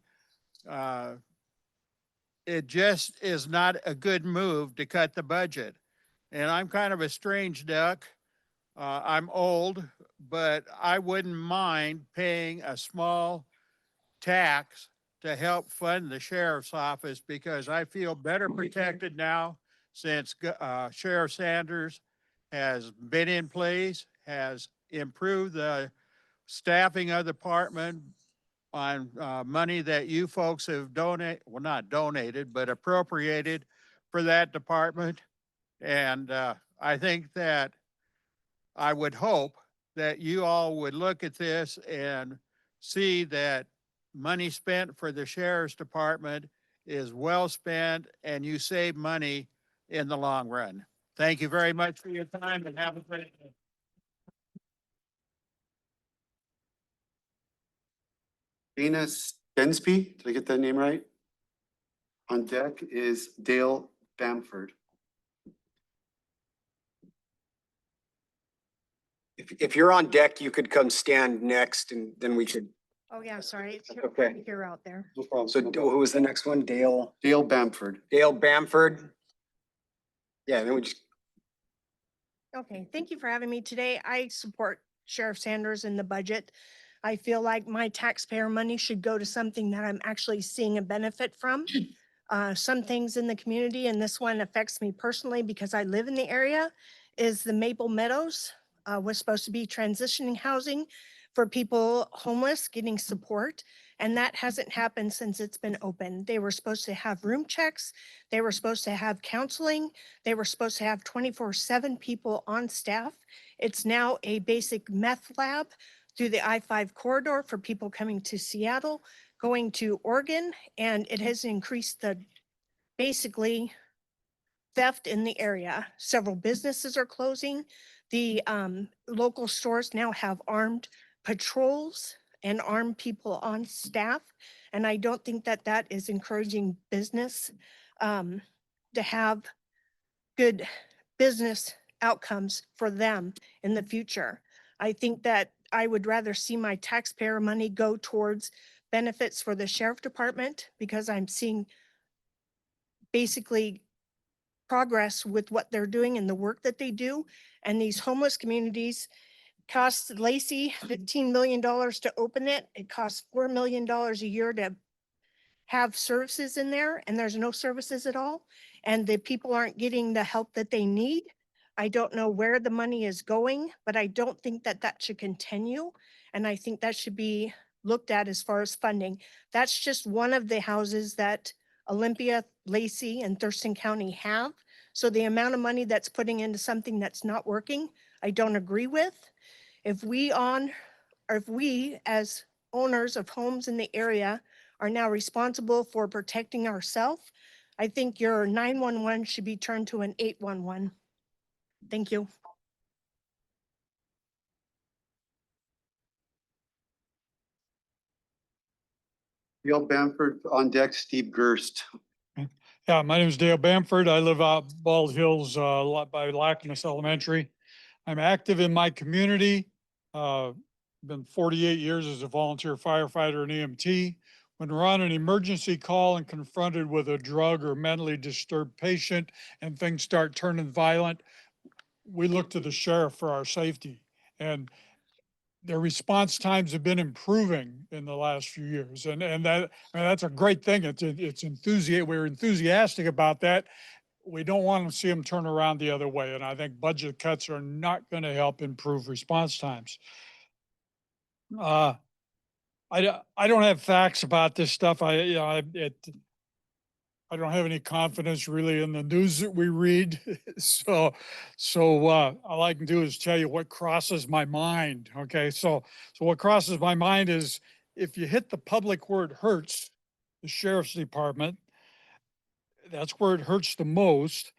It just is not a good move to cut the budget. And I'm kind of a strange duck. I'm old, but I wouldn't mind paying a small tax to help fund the sheriff's office because I feel better protected now since Sheriff Sanders has been in place, has improved the staffing of the department on money that you folks have donated, well, not donated, but appropriated for that department. And I think that I would hope that you all would look at this and see that money spent for the sheriff's department is well spent and you save money in the long run. Thank you very much for your time and have a great day. Dana Stensby, did I get that name right? On deck is Dale Bamford. If you're on deck, you could come stand next and then we could. Oh, yeah, sorry. It's Okay. Here out there. No problem. So who was the next one? Dale Bamford. Dale Bamford. Yeah, then we just. Okay, thank you for having me today. I support Sheriff Sanders in the budget. I feel like my taxpayer money should go to something that I'm actually seeing a benefit from. Some things in the community, and this one affects me personally because I live in the area, is the Maple Meadows was supposed to be transitioning housing for people homeless, getting support. And that hasn't happened since it's been open. They were supposed to have room checks. They were supposed to have counseling. They were supposed to have 24/7 people on staff. It's now a basic meth lab through the I-5 corridor for people coming to Seattle, going to Oregon, and it has increased the basically theft in the area. Several businesses are closing. The local stores now have armed patrols and armed people on staff. And I don't think that that is encouraging business to have good business outcomes for them in the future. I think that I would rather see my taxpayer money go towards benefits for the sheriff department because I'm seeing basically progress with what they're doing and the work that they do. And these homeless communities cost Lacey $15 million to open it. It costs $4 million a year to have services in there, and there's no services at all. And the people aren't getting the help that they need. I don't know where the money is going, but I don't think that that should continue. And I think that should be looked at as far as funding. That's just one of the houses that Olympia, Lacey, and Thurston County have. So the amount of money that's putting into something that's not working, I don't agree with. If we as owners of homes in the area are now responsible for protecting ourselves, I think your 911 should be turned to an 811. Thank you. Dale Bamford on deck, Steve Gerst. Yeah, my name is Dale Bamford. I live out Bald Hills by Lackness Elementary. I'm active in my community. Been 48 years as a volunteer firefighter and EMT. When we're on an emergency call and confronted with a drug or mentally disturbed patient and things start turning violent, we look to the sheriff for our safety. And their response times have been improving in the last few years. And that's a great thing. We're enthusiastic about that. We don't want to see them turn around the other way. And I think budget cuts are not going to help improve response times. I don't have facts about this stuff. I don't have any confidence really in the news that we read. So, all I can do is tell you what crosses my mind. Okay, so what crosses my mind is if you hit the public where it hurts, the sheriff's department, that's where it hurts the most,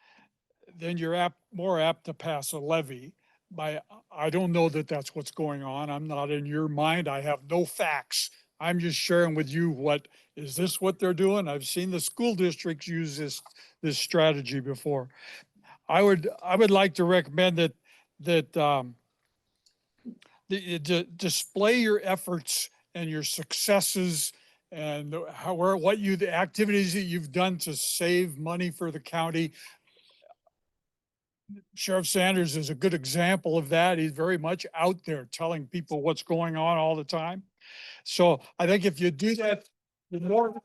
then you're more apt to pass a levy. I don't know that that's what's going on. I'm not in your mind. I have no facts. I'm just sharing with you is this what they're doing? I've seen the school districts use this strategy before. I would like to recommend that you display your efforts and your successes and the activities that you've done to save money for the county. Sheriff Sanders is a good example of that. He's very much out there telling people what's going on all the time. So I think if you do that, you're more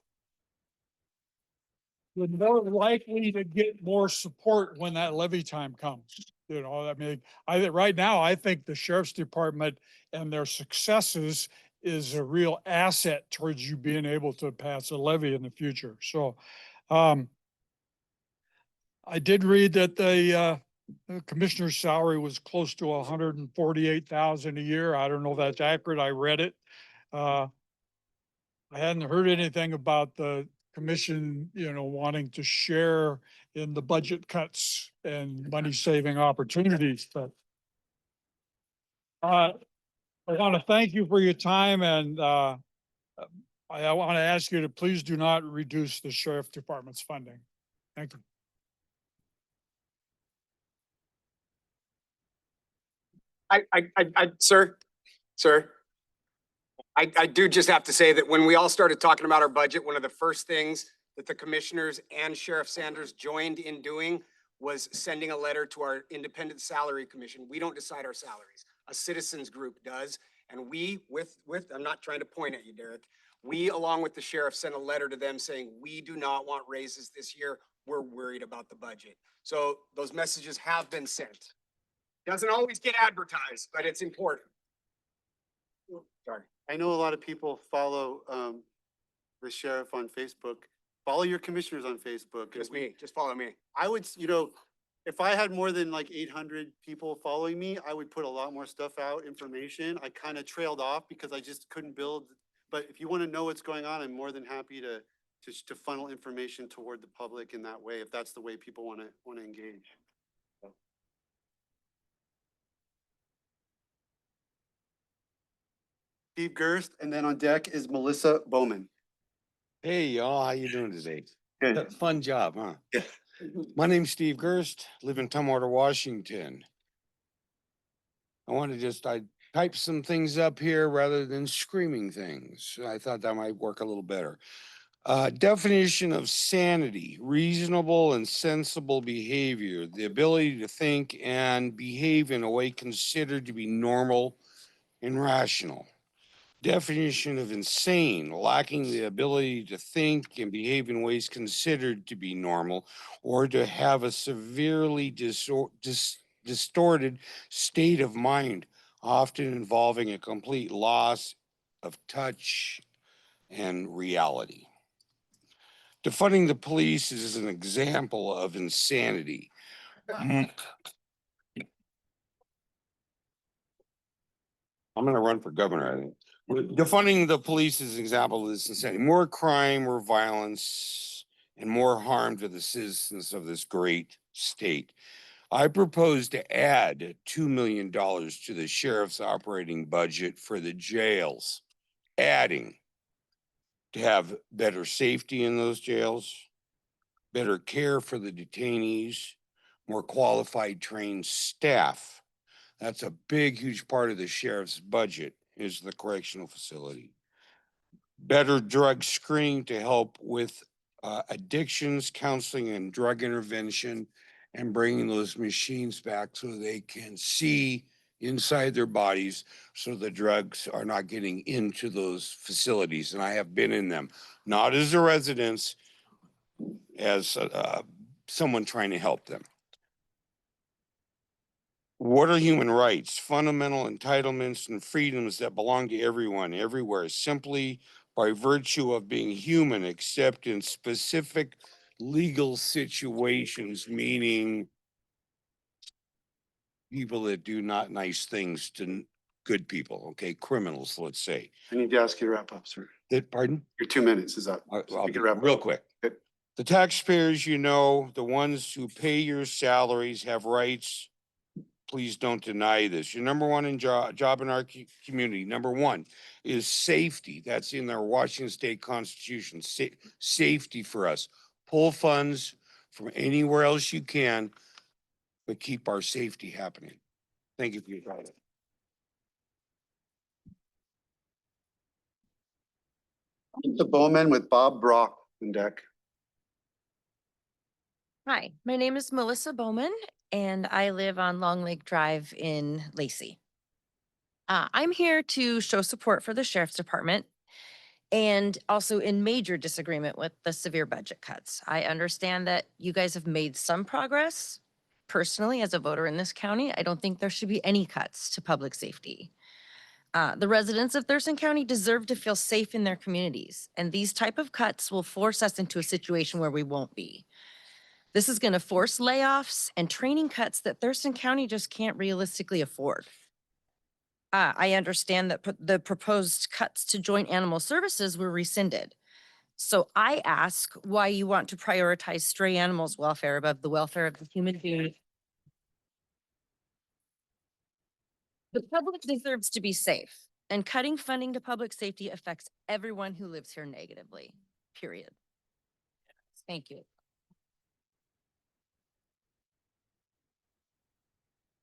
likely to get more support when that levy time comes. You know, I mean, right now, I think the sheriff's department and their successes is a real asset towards you being able to pass a levy in the future. So, I did read that the commissioner's salary was close to 148,000 a year. I don't know if that's accurate. I read it. I hadn't heard anything about the commission, wanting to share in the budget cuts and money saving opportunities, but I want to thank you for your time, and I want to ask you to please do not reduce the sheriff department's funding. Thank you. Sir, I do just have to say that when we all started talking about our budget, one of the first things that the commissioners and Sheriff Sanders joined in doing was sending a letter to our independent salary commission. We don't decide our salaries. A citizens group does. And we, I'm not trying to point at you, Derek. We, along with the sheriff, sent a letter to them saying, we do not want raises this year. We're worried about the budget. So those messages have been sent. Doesn't always get advertised, but it's important. Sorry. I know a lot of people follow the sheriff on Facebook. Follow your commissioners on Facebook. Just me, just follow me. I would, if I had more than like 800 people following me, I would put a lot more stuff out, information. I kind of trailed off because I just couldn't build. But if you want to know what's going on, I'm more than happy to funnel information toward the public in that way, if that's the way people want to engage. Steve Gerst, and then on deck is Melissa Bowman. Hey, y'all, how you doing today? Good. Fun job, huh? Yeah. My name's Steve Gerst, live in Tumwater, Washington. I typed some things up here rather than screaming things. I thought that might work a little better. Definition of sanity: reasonable and sensible behavior, the ability to think and behave in a way considered to be normal and rational. Definition of insane: lacking the ability to think and behave in ways considered to be normal or to have a severely distorted state of mind, often involving a complete loss of touch and reality. Defunding the police is an example of insanity. I'm going to run for governor, I think. Defunding the police is an example of this insanity. More crime, more violence, and more harm to the citizens of this great state. I propose to add $2 million to the sheriff's operating budget for the jails, adding to have better safety in those jails, better care for the detainees, more qualified trained staff. That's a big, huge part of the sheriff's budget is the correctional facility. Better drug screening to help with addictions, counseling, and drug intervention, and bringing those machines back so they can see inside their bodies so the drugs are not getting into those facilities. And I have been in them, not as a resident, as someone trying to help them. What are human rights? Fundamental entitlements and freedoms that belong to everyone, everywhere, simply by virtue of being human, except in specific legal situations, meaning people that do not nice things to good people, okay, criminals, let's say. I need to ask you to wrap up, sir. That, pardon? Your 2 minutes is up. I'll You be can wrap real up. quick. Good. The taxpayers, you know, the ones who pay your salaries have rights. Please don't deny this. Your number one in job in our community, number one, is safety. That's in our Washington State Constitution. Safety for us. Pull funds from anywhere else you can, but keep our safety happening. Thank you for your time. The Bowman with Bob Brock on deck. Hi, my name is Melissa Bowman and I live on Long Lake Drive in Lacey. I'm here to show support for the Sheriff's Department and also in major disagreement with the severe budget cuts. I understand that you guys have made some progress. Personally, as a voter in this county, I don't think there should be any cuts to public safety. The residents of Thurston County deserve to feel safe in their communities, and these type of cuts will force us into a situation where we won't be. This is going to force layoffs and training cuts that Thurston County just can't realistically afford. I understand that the proposed cuts to joint animal services were rescinded. So I ask why you want to prioritize stray animals' welfare above the welfare of the human being. The public deserves to be safe, and cutting funding to public safety affects everyone who lives here negatively, period. Thank you.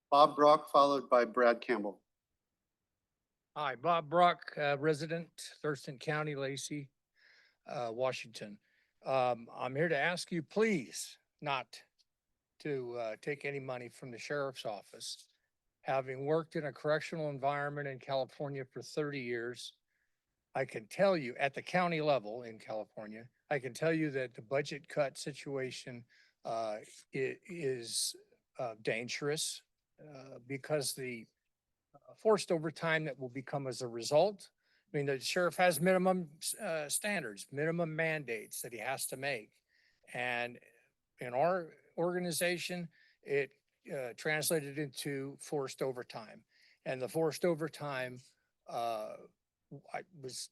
Bob Brock, followed by Brad Campbell. Hi, Bob Brock, resident, Thurston County, Lacey, Washington. I'm here to ask you, please, not to take any money from the sheriff's office. Having worked in a correctional environment in California for 30 years, I can tell you at the county level in California, I can tell you that the budget cut situation is dangerous because the forced overtime that will become as a result. I mean, the sheriff has minimum standards, minimum mandates that he has to make. And in our organization, it translated into forced overtime. And the forced overtime was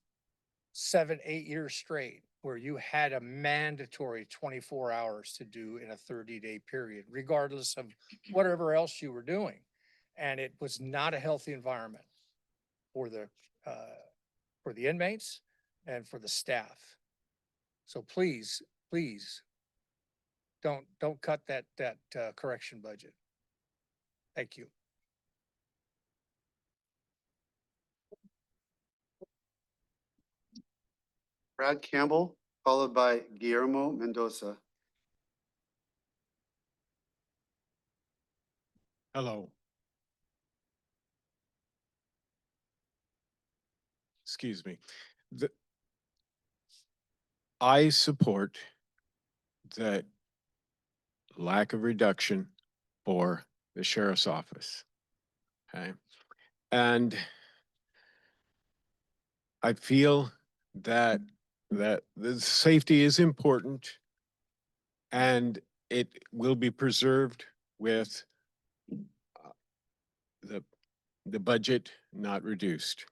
7, 8 years straight where you had a mandatory 24 hours to do in a 30-day period, regardless of whatever else you were doing. And it was not a healthy environment for the inmates and for the staff. So please, please don't cut that correction budget. Thank you. Brad Campbell, followed by Guillermo Mendoza. Hello. Excuse me. I support the lack of reduction for the sheriff's office. Okay. And I feel that the safety is important and it will be preserved with the budget not reduced.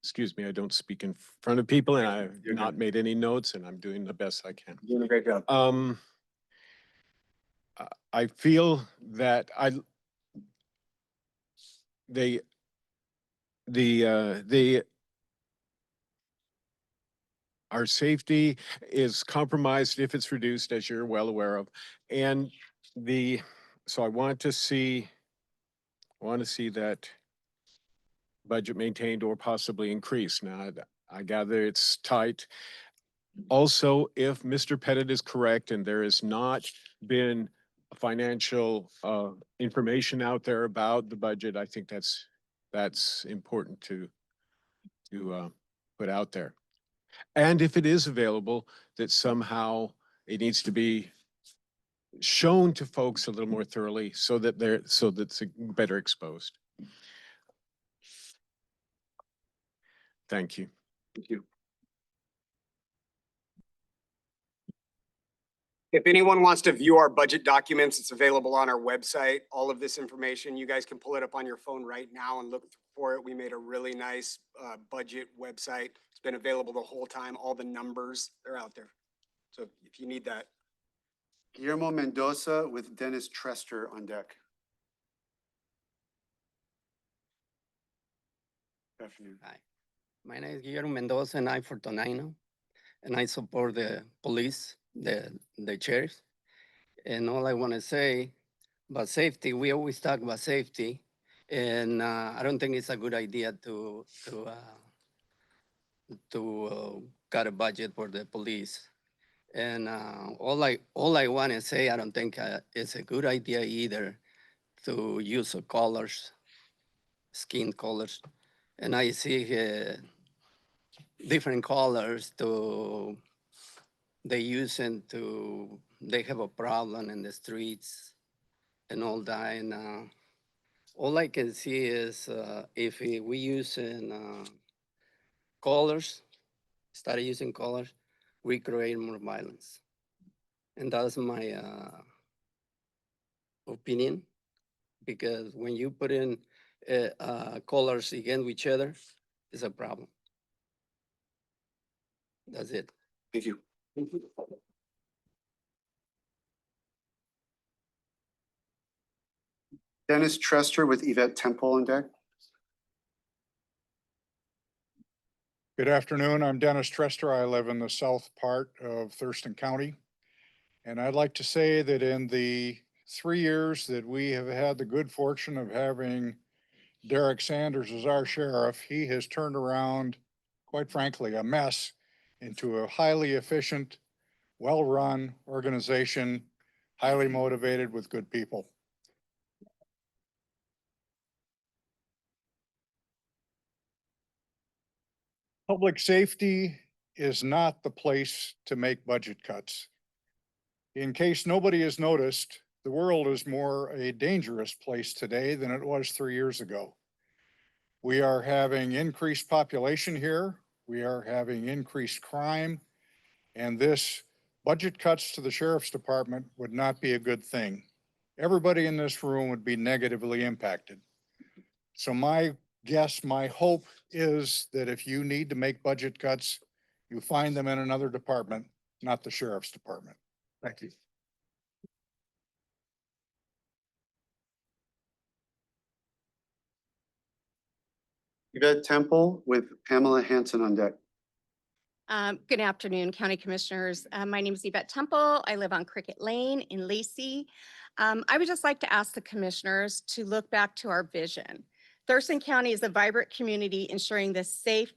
Excuse me, I don't speak in front of people and I've not made any notes and I'm doing the best I can. Doing a great job. I feel that our safety is compromised if it's reduced, as you're well aware of. And so I want to see that budget maintained or possibly increased. Now, I gather it's tight. Also, if Mr. Pettit is correct and there has not been financial information out there about the budget, I think that's important to put out there. And if it is available, that somehow it needs to be shown to folks a little more thoroughly so that it's better exposed. Thank you. Thank you. If anyone wants to view our budget documents, it's available on our website. All of this information, you guys can pull it up on your phone right now and look for it. We made a really nice budget website. It's been available the whole time. All the numbers, they're out there. So if you need that. Guillermo Mendoza with Dennis Trester on deck. Good afternoon. Hi, my name is Guillermo Mendoza and I'm for Tonino. And I support the police, the sheriff. And all I want to say about safety, we always talk about safety. And I don't think it's a good idea to cut a budget for the police. And all I want to say, I don't think it's a good idea either to use colors, skin colors. And I see different colors they have a problem in the streets and all that. And all I can see is if we use colors, start using colors, we create more violence. And that's my opinion, because when you put in colors against each other, it's a problem. That's it. Thank you. Dennis Trester with Yvette Temple on deck. Good afternoon. I'm Dennis Trester. I live in the south part of Thurston County. And I'd like to say that in the 3 years that we have had the good fortune of having Derek Sanders as our sheriff, he has turned around, quite frankly, a mess into a highly efficient, well-run organization, highly motivated with good people. Public safety is not the place to make budget cuts. In case nobody has noticed, the world is more a dangerous place today than it was 3 years ago. We are having increased population here. We are having increased crime. And this budget cuts to the sheriff's department would not be a good thing. Everybody in this room would be negatively impacted. So my guess, my hope is that if you need to make budget cuts, you find them in another department, not the sheriff's department. Thank you. Yvette Temple with Pamela Hanson on deck. Good afternoon, County Commissioners. My name is Yvette Temple. I live on Cricket Lane in Lacey. I would just like to ask the commissioners to look back to our vision. Thurston County is a vibrant community ensuring safety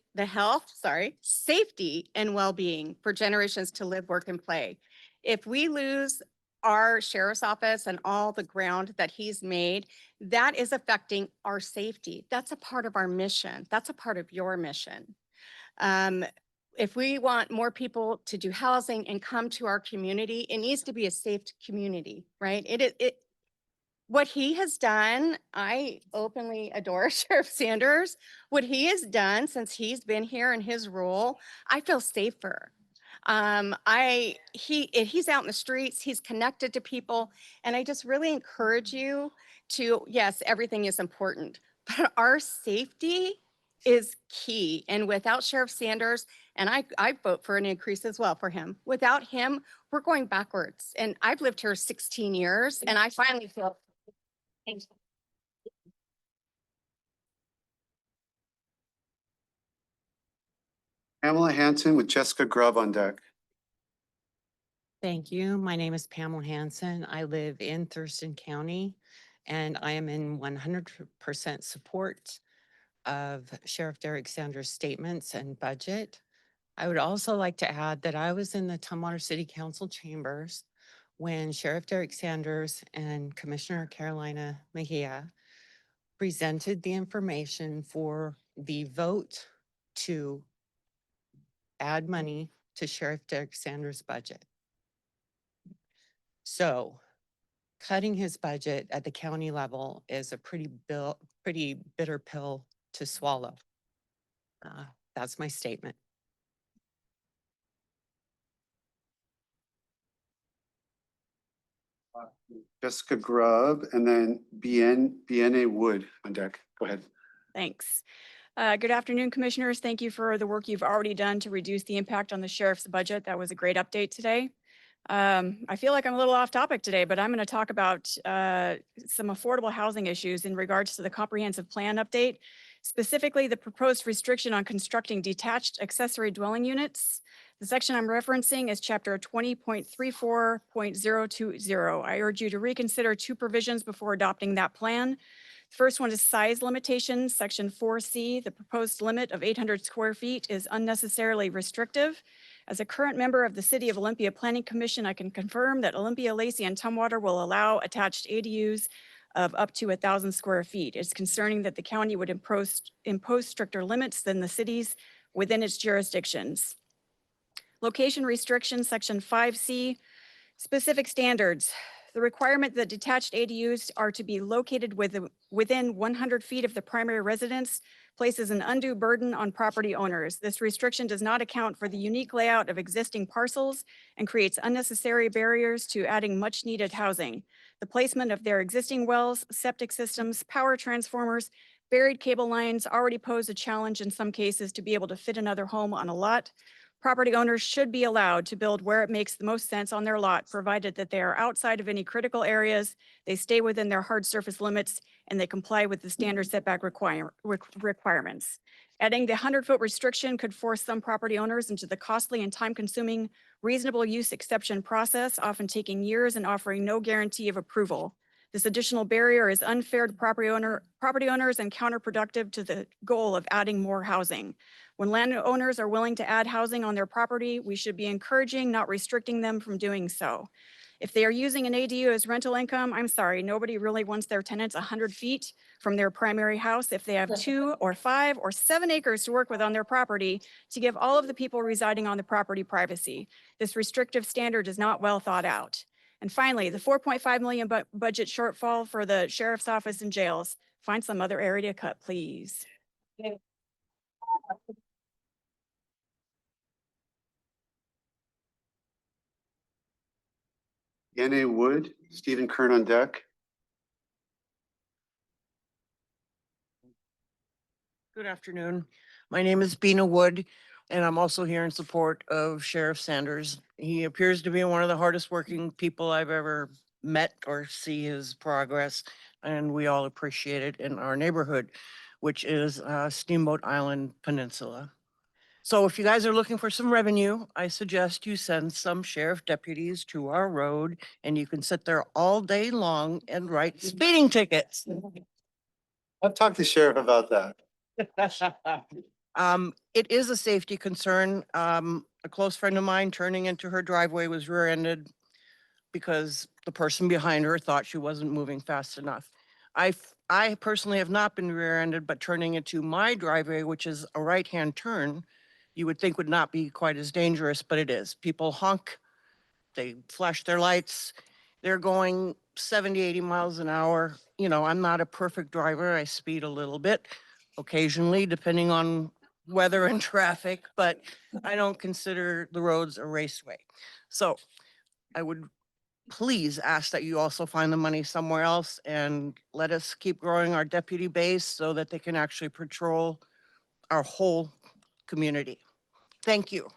and well-being for generations to live, work, and play. If we lose our sheriff's office and all the ground that he's made, that is affecting our safety. That's a part of our mission. That's a part of your mission. If we want more people to do housing and come to our community, it needs to be a safe community, right? What he has done, I openly adore Sheriff Sanders. What he has done since he's been here in his role, I feel safer. He's out in the streets, he's connected to people, and I just really encourage you to, yes, everything is important, but our safety is key. And without Sheriff Sanders, and I vote for an increase as well for him. Without him, we're going backwards. And I've lived here 16 years and I finally feel. Thanks. Pamela Hanson with Jessica Grubb on deck. Thank you. My name is Pamela Hanson. I live in Thurston County and I am in 100% support of Sheriff Derek Sanders' statements and budget. I would also like to add that I was in the Tumwater City Council chambers when Sheriff Derek Sanders and Commissioner Carolina Mejia presented the information for the vote to add money to Sheriff Derek Sanders' budget. So cutting his budget at the county level is a pretty bitter pill to swallow. That's my statement. Jessica Grubb, and then BNA Wood on deck. Go ahead. Thanks. Good afternoon, Commissioners. Thank you for the work you've already done to reduce the impact on the sheriff's budget. That was a great update today. I feel like I'm a little off topic today, but I'm going to talk about some affordable housing issues in regards to the comprehensive plan update, specifically the proposed restriction on constructing detached accessory dwelling units. The section I'm referencing is chapter 20.34.020. I urge you to reconsider two provisions before adopting that plan. First one is size limitations, section 4C. The proposed limit of 800 square feet is unnecessarily restrictive. As a current member of the City of Olympia Planning Commission, I can confirm that Olympia, Lacey, and Tumwater will allow attached ADUs of up to 1,000 square feet. It's concerning that the county would impose stricter limits than the cities within its jurisdictions. Location restrictions, section 5C, specific standards. The requirement that detached ADUs are to be located within 100 feet of the primary residence places an undue burden on property owners. This restriction does not account for the unique layout of existing parcels and creates unnecessary barriers to adding much needed housing. The placement of their existing wells, septic systems, power transformers, buried cable lines already pose a challenge in some cases to be able to fit another home on a lot. Property owners should be allowed to build where it makes the most sense on their lot, provided that they are outside of any critical areas, they stay within their hard surface limits, and they comply with the standard setback requirements. Adding the 100-foot restriction could force some property owners into the costly and time-consuming reasonable use exception process, often taking years and offering no guarantee of approval. This additional barrier is unfair to property owners and counterproductive to the goal of adding more housing. When landowners are willing to add housing on their property, we should be encouraging, not restricting them from doing so. If they are using an ADU as rental income, I'm sorry, nobody really wants their tenants 100 feet from their primary house if they have 2 or 5 or 7 acres to work with on their property to give all of the people residing on the property privacy. This restrictive standard is not well thought out. And finally, the 4.5 million budget shortfall for the sheriff's office and jails. Find some other area to cut, please. BNA Wood, Stephen Kern on deck. Good afternoon. My name is Bina Wood, and I'm also here in support of Sheriff Sanders. He appears to be one of the hardest working people I've ever met or see his progress, and we all appreciate it in our neighborhood, which is Steamboat Island Peninsula. So if you guys are looking for some revenue, I suggest you send some sheriff deputies to our road, and you can sit there all day long and write speeding tickets. I've talked to Sheriff about that. It is a safety concern. A close friend of mine turning into her driveway was rear-ended because the person behind her thought she wasn't moving fast enough. I personally have not been rear-ended, but turning into my driveway, which is a right-hand turn, you would think would not be quite as dangerous, but it is. People honk, they flash their lights, they're going 70, 80 miles an hour. You know, I'm not a perfect driver. I speed a little bit occasionally, depending on weather and traffic, but I don't consider the roads a raceway. So I would please ask that you also find the money somewhere else and let us keep growing our deputy base so that they can actually patrol our whole community. Thank you.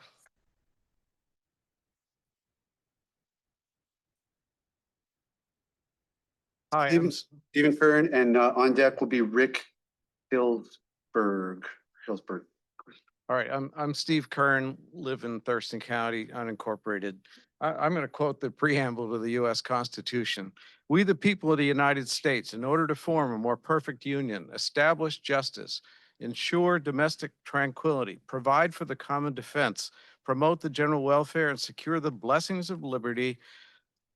Hi, Stephen Kern, and on deck will be Rick Hillsberg. All right, I'm Steve Kern, live in Thurston County, unincorporated. I'm going to quote the preamble to the U.S. Constitution. We, the people of the United States, in order to form a more perfect union, establish justice, ensure domestic tranquility, provide for the common defense, promote the general welfare, and secure the blessings of liberty,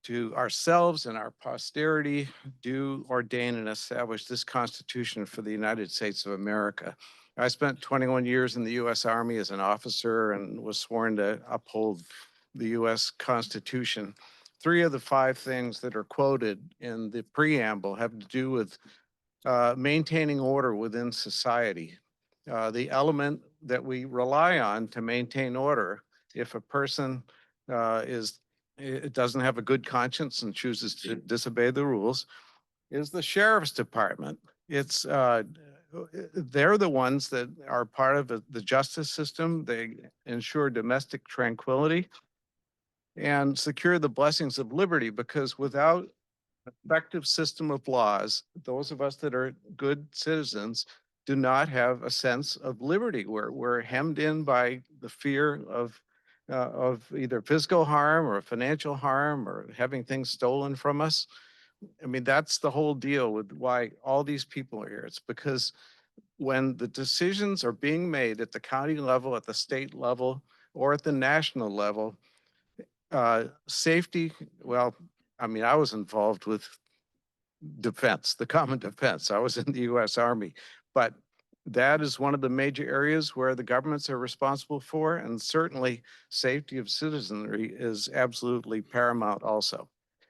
to ourselves and our posterity do ordain and establish this Constitution for the United States of America. I spent 21 years in the U.S. Army as an officer and was sworn to uphold the U.S. Constitution. 3 of the 5 things that are quoted in the preamble have to do with maintaining order within society. The element that we rely on to maintain order, if a person is it doesn't have a good conscience and chooses to disobey the rules is the sheriff's department. It's, they're the ones that are part of the justice system. They ensure domestic tranquility and secure the blessings of liberty, because without an effective system of laws, those of us that are good citizens do not have a sense of liberty. We're hemmed in by the fear of either physical harm or financial harm or having things stolen from us. I mean, that's the whole deal with why all these people are here. It's because when the decisions are being made at the county level, at the state level, or at the national level, safety, well, I mean, I was involved with defense, the common defense. I was in the US Army, but that is one of the major areas where the governments are responsible for, and certainly safety of citizenry is absolutely paramount also.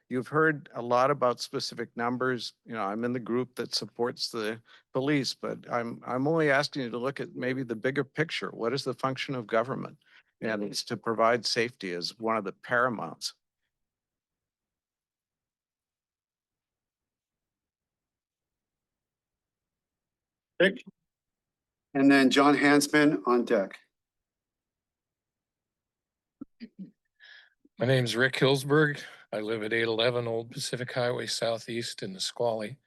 You've heard a lot about specific numbers. You know, I'm in the group that supports the police, but I'm only asking you to look at maybe the bigger picture. What is the function of government? And it's to provide safety as one of the paramounts. Rick? And then John Hansman on deck. My name's Rick Hillsberg. I live at 811 Old Pacific Highway Southeast in Nisqually.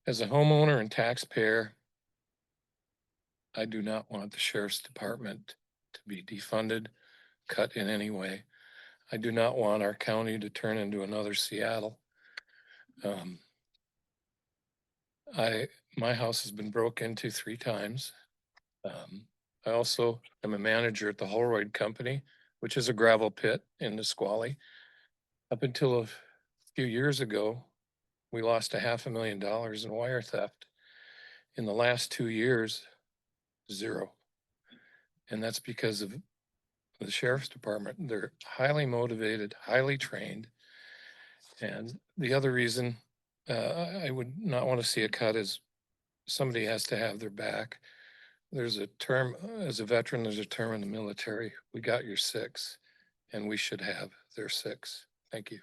As a homeowner and taxpayer, I do not want the sheriff's department to be defunded, cut in any way. I do not want our county to turn into another Seattle. My house has been broke into 3 times. I also am a manager at the Holroyd Company, which is a gravel pit in Nisqually. Up until a few years ago, we lost $500,000 in wire theft. In the last 2 years, 0. And that's because of the sheriff's department. They're highly motivated, highly trained. And the other reason I would not want to see a cut is somebody has to have their back. There's a term, as a veteran, there's a term in the military, we got your 6, and we should have their 6. Thank you.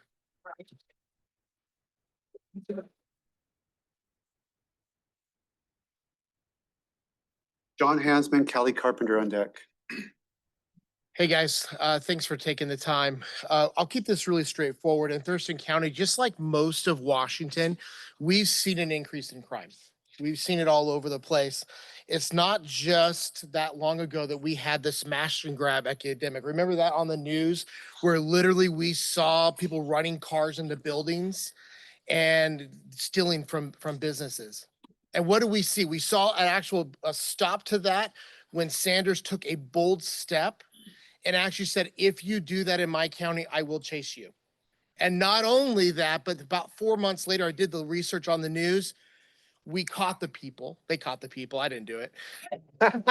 John Hansman, Kelly Carpenter on deck. Hey, guys, thanks for taking the time. I'll keep this really straightforward. In Thurston County, just like most of Washington, we've seen an increase in crime. We've seen it all over the place. It's not just that long ago that we had the smash and grab epidemic. Remember that on the news, where literally we saw people running cars into buildings and stealing from businesses. And what do we see? We saw an actual stop to that when Sanders took a bold step and actually said, if you do that in my county, I will chase you. And not only that, but about 4 months later, I did the research on the news. We caught the people. They caught the people. I didn't do it. And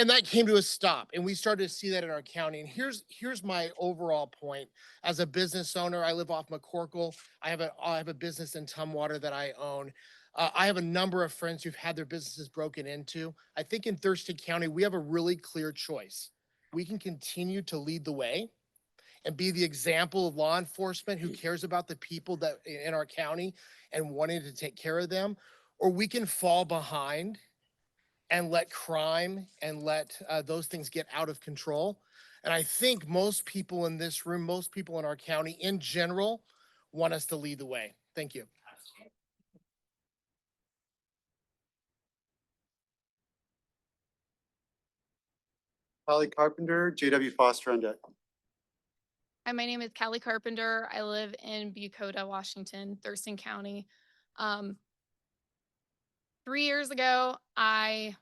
that came to a stop. And we started to see that in our county. And here's my overall point. As a business owner, I live off McCorkle. I have a business in Tumwater that I own. I have a number of friends who've had their businesses broken into. I think in Thurston County, we have a really clear choice. We can continue to lead the way and be the example of law enforcement who cares about the people that in our county and wanting to take care of them, or we can fall behind and let crime and let those things get out of control. And I think most people in this room, most people in our county in general, want us to lead the way. Thank you. Kelly Carpenter, JW Foster on deck. Hi, my name is Callie Carpenter. I live in Bucota, Washington, Thurston County. 3 years ago, I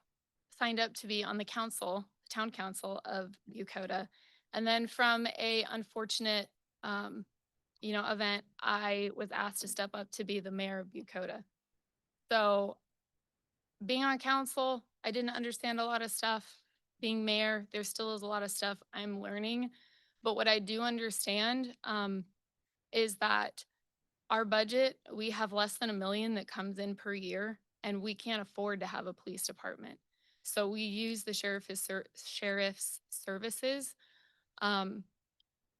signed up to be on the council, town council of Bucota. And then from a unfortunate, event, I was asked to step up to be the mayor of Bucota. So being on council, I didn't understand a lot of stuff. Being mayor, there still is a lot of stuff I'm learning. But what I do understand is that our budget, we have less than $1 million that comes in per year, and we can't afford to have a police department. So we use the sheriff's services.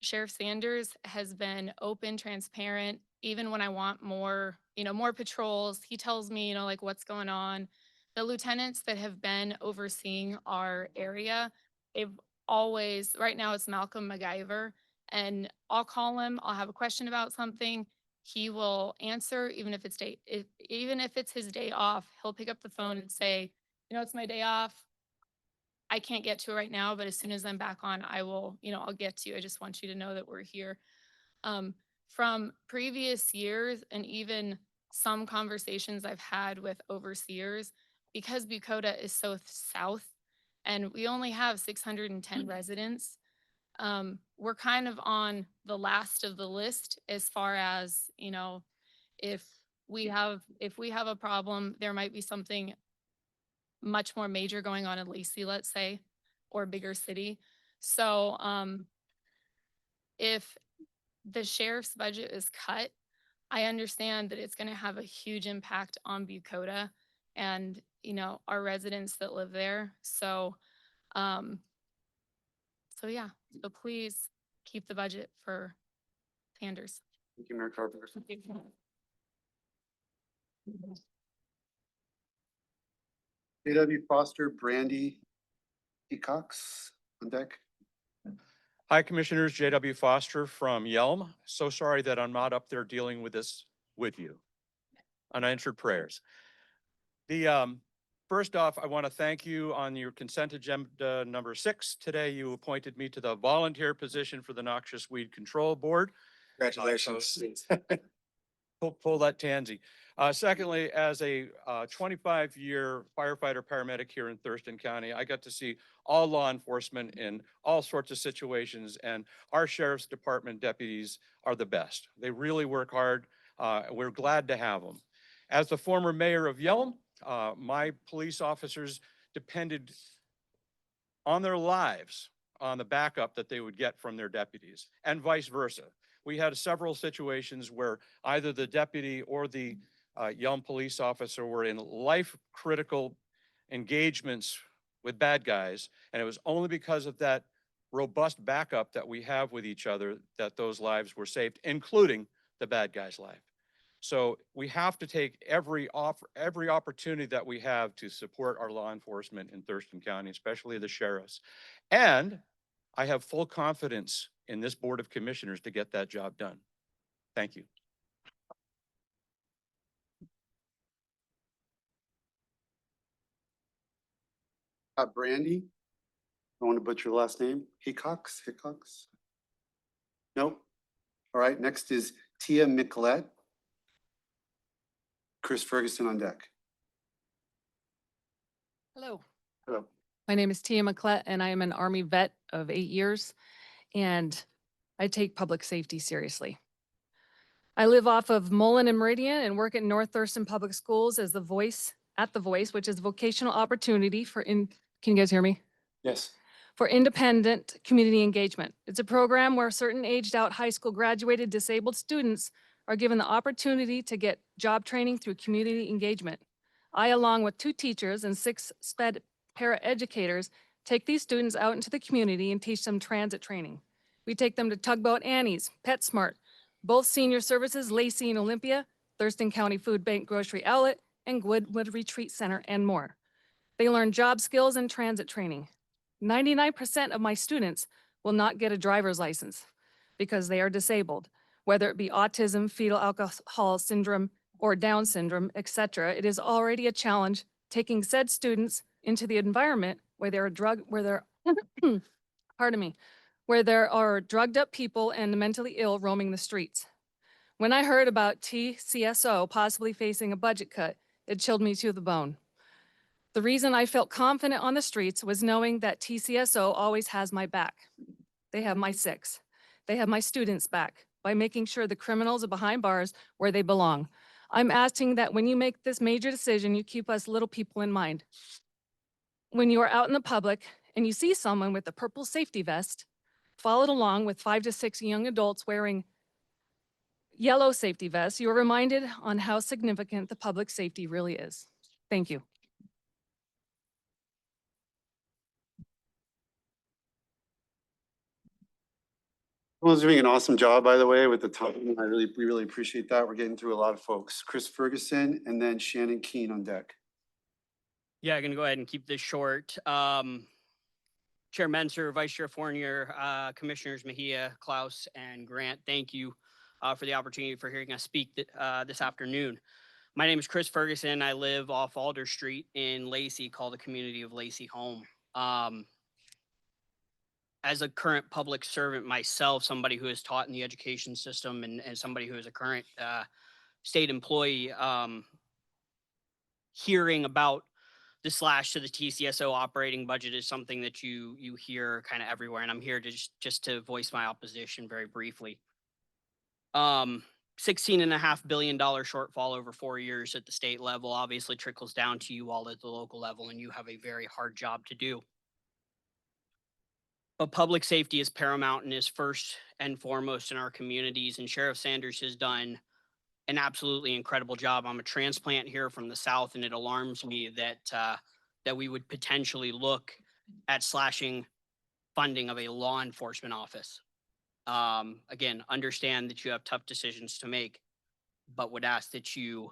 Sheriff Sanders has been open, transparent, even when I want more, more patrols. He tells me, like what's going on. The lieutenants that have been overseeing our area, they've always, right now it's Malcolm MacGyver, and I'll call him, I'll have a question about something. He will answer, even if even if it's his day off, he'll pick up the phone and say, it's my day off. I can't get to it right now, but as soon as I'm back on, I will, I'll get to you. I just want you to know that we're here. From previous years and even some conversations I've had with overseers, because Bucota is so south and we only have 610 residents, we're kind of on the last of the list as far as, if we have a problem, there might be something much more major going on in Lacey, let's say, or a bigger city. So if the sheriff's budget is cut, I understand that it's going to have a huge impact on Bucota and, our residents that live there. So, yeah, so please keep the budget for Sanders. Thank you, Mayor Carpenter. JW Foster, Brandy Cox on deck. Hi, Commissioners. JW Foster from Yelm. So sorry that I'm not up there dealing with this with you. Unanswered prayers. First off, I want to thank you on your consent agenda number 6. Today, you appointed me to the volunteer position for the Noxious Weed Control Board. Congratulations. Pull that tansy. Secondly, as a 25-year firefighter paramedic here in Thurston County, I got to see all law enforcement in all sorts of situations, and our sheriff's department deputies are the best. They really work hard. We're glad to have them. As the former mayor of Yelm, my police officers depended on their lives on the backup that they would get from their deputies, and vice versa. We had several situations where either the deputy or the Yelm police officer were in life-critical engagements with bad guys, and it was only because of that robust backup that we have with each other that those lives were saved, including the bad guy's life. So we have to take every opportunity that we have to support our law enforcement in Thurston County, especially the sheriffs. And I have full confidence in this Board of Commissioners to get that job done. Thank you. Brandy, I want to butcher your last name. Hickox? Nope. All right, next is Tia Michelet. Chris Ferguson on deck. Hello, Hello. my name is Tia McClett and I am an Army vet of 8 years and I take public safety seriously. I live off of Mullen and Meridian and work at North Thurston Public Schools as the voice, which is vocational opportunity for can you guys hear me? Yes. For independent community engagement. It's a program where certain aged out high school graduated disabled students are given the opportunity to get job training through community engagement. I, along with 2 teachers and 6 sped paraeducators, take these students out into the community and teach them transit training. We take them to Tugboat Annie's, PetSmart, both senior services, Lacey and Olympia, Thurston County Food Bank Grocery Outlet, and Goodwood Retreat Center, and more. They learn job skills and transit training. 99% of my students will not get a driver's license because they are disabled, whether it be autism, fetal alcohol syndrome, or Down syndrome, etc. It is already a challenge taking said students into the environment where there are drugged up people and mentally ill roaming the streets. When I heard about TCSO possibly facing a budget cut, it chilled me to the bone. The reason I felt confident on the streets was knowing that TCSO always has my back. They have my 6. They have my students' back by making sure the criminals are behind bars where they belong. I'm asking that when you make this major decision, you keep us little people in mind. When you are out in the public and you see someone with a purple safety vest, followed along with 5 to 6 young adults wearing yellow safety vests, you are reminded on how significant the public safety really is. Thank you. Everyone's doing an awesome job, by the way, with the time. We really appreciate that. We're getting through a lot of folks. Chris Ferguson and then Shannon Keene on deck. Yeah, I'm gonna go ahead and keep this short. Chair Menser, Vice Chair Fournier, Commissioners Mejia, Klaus, and Grant, thank you for the opportunity for hearing us speak this afternoon. My name is Chris Ferguson. I live off Alder Street in Lacey, call the community of Lacey home. As a current public servant myself, somebody who has taught in the education system and somebody who is a current state employee, hearing about the slash to the TCSO operating budget is something that you hear kind of everywhere, and I'm here to just to voice my opposition very briefly. $16.5 billion shortfall over 4 years at the state level obviously trickles down to you all at the local level, and you have a very hard job to do. But public safety is paramount and is first and foremost in our communities, and Sheriff Sanders has done an absolutely incredible job. I'm a transplant here from the South, and it alarms me that we would potentially look at slashing funding of a law enforcement office. Again, understand that you have tough decisions to make, but would ask that you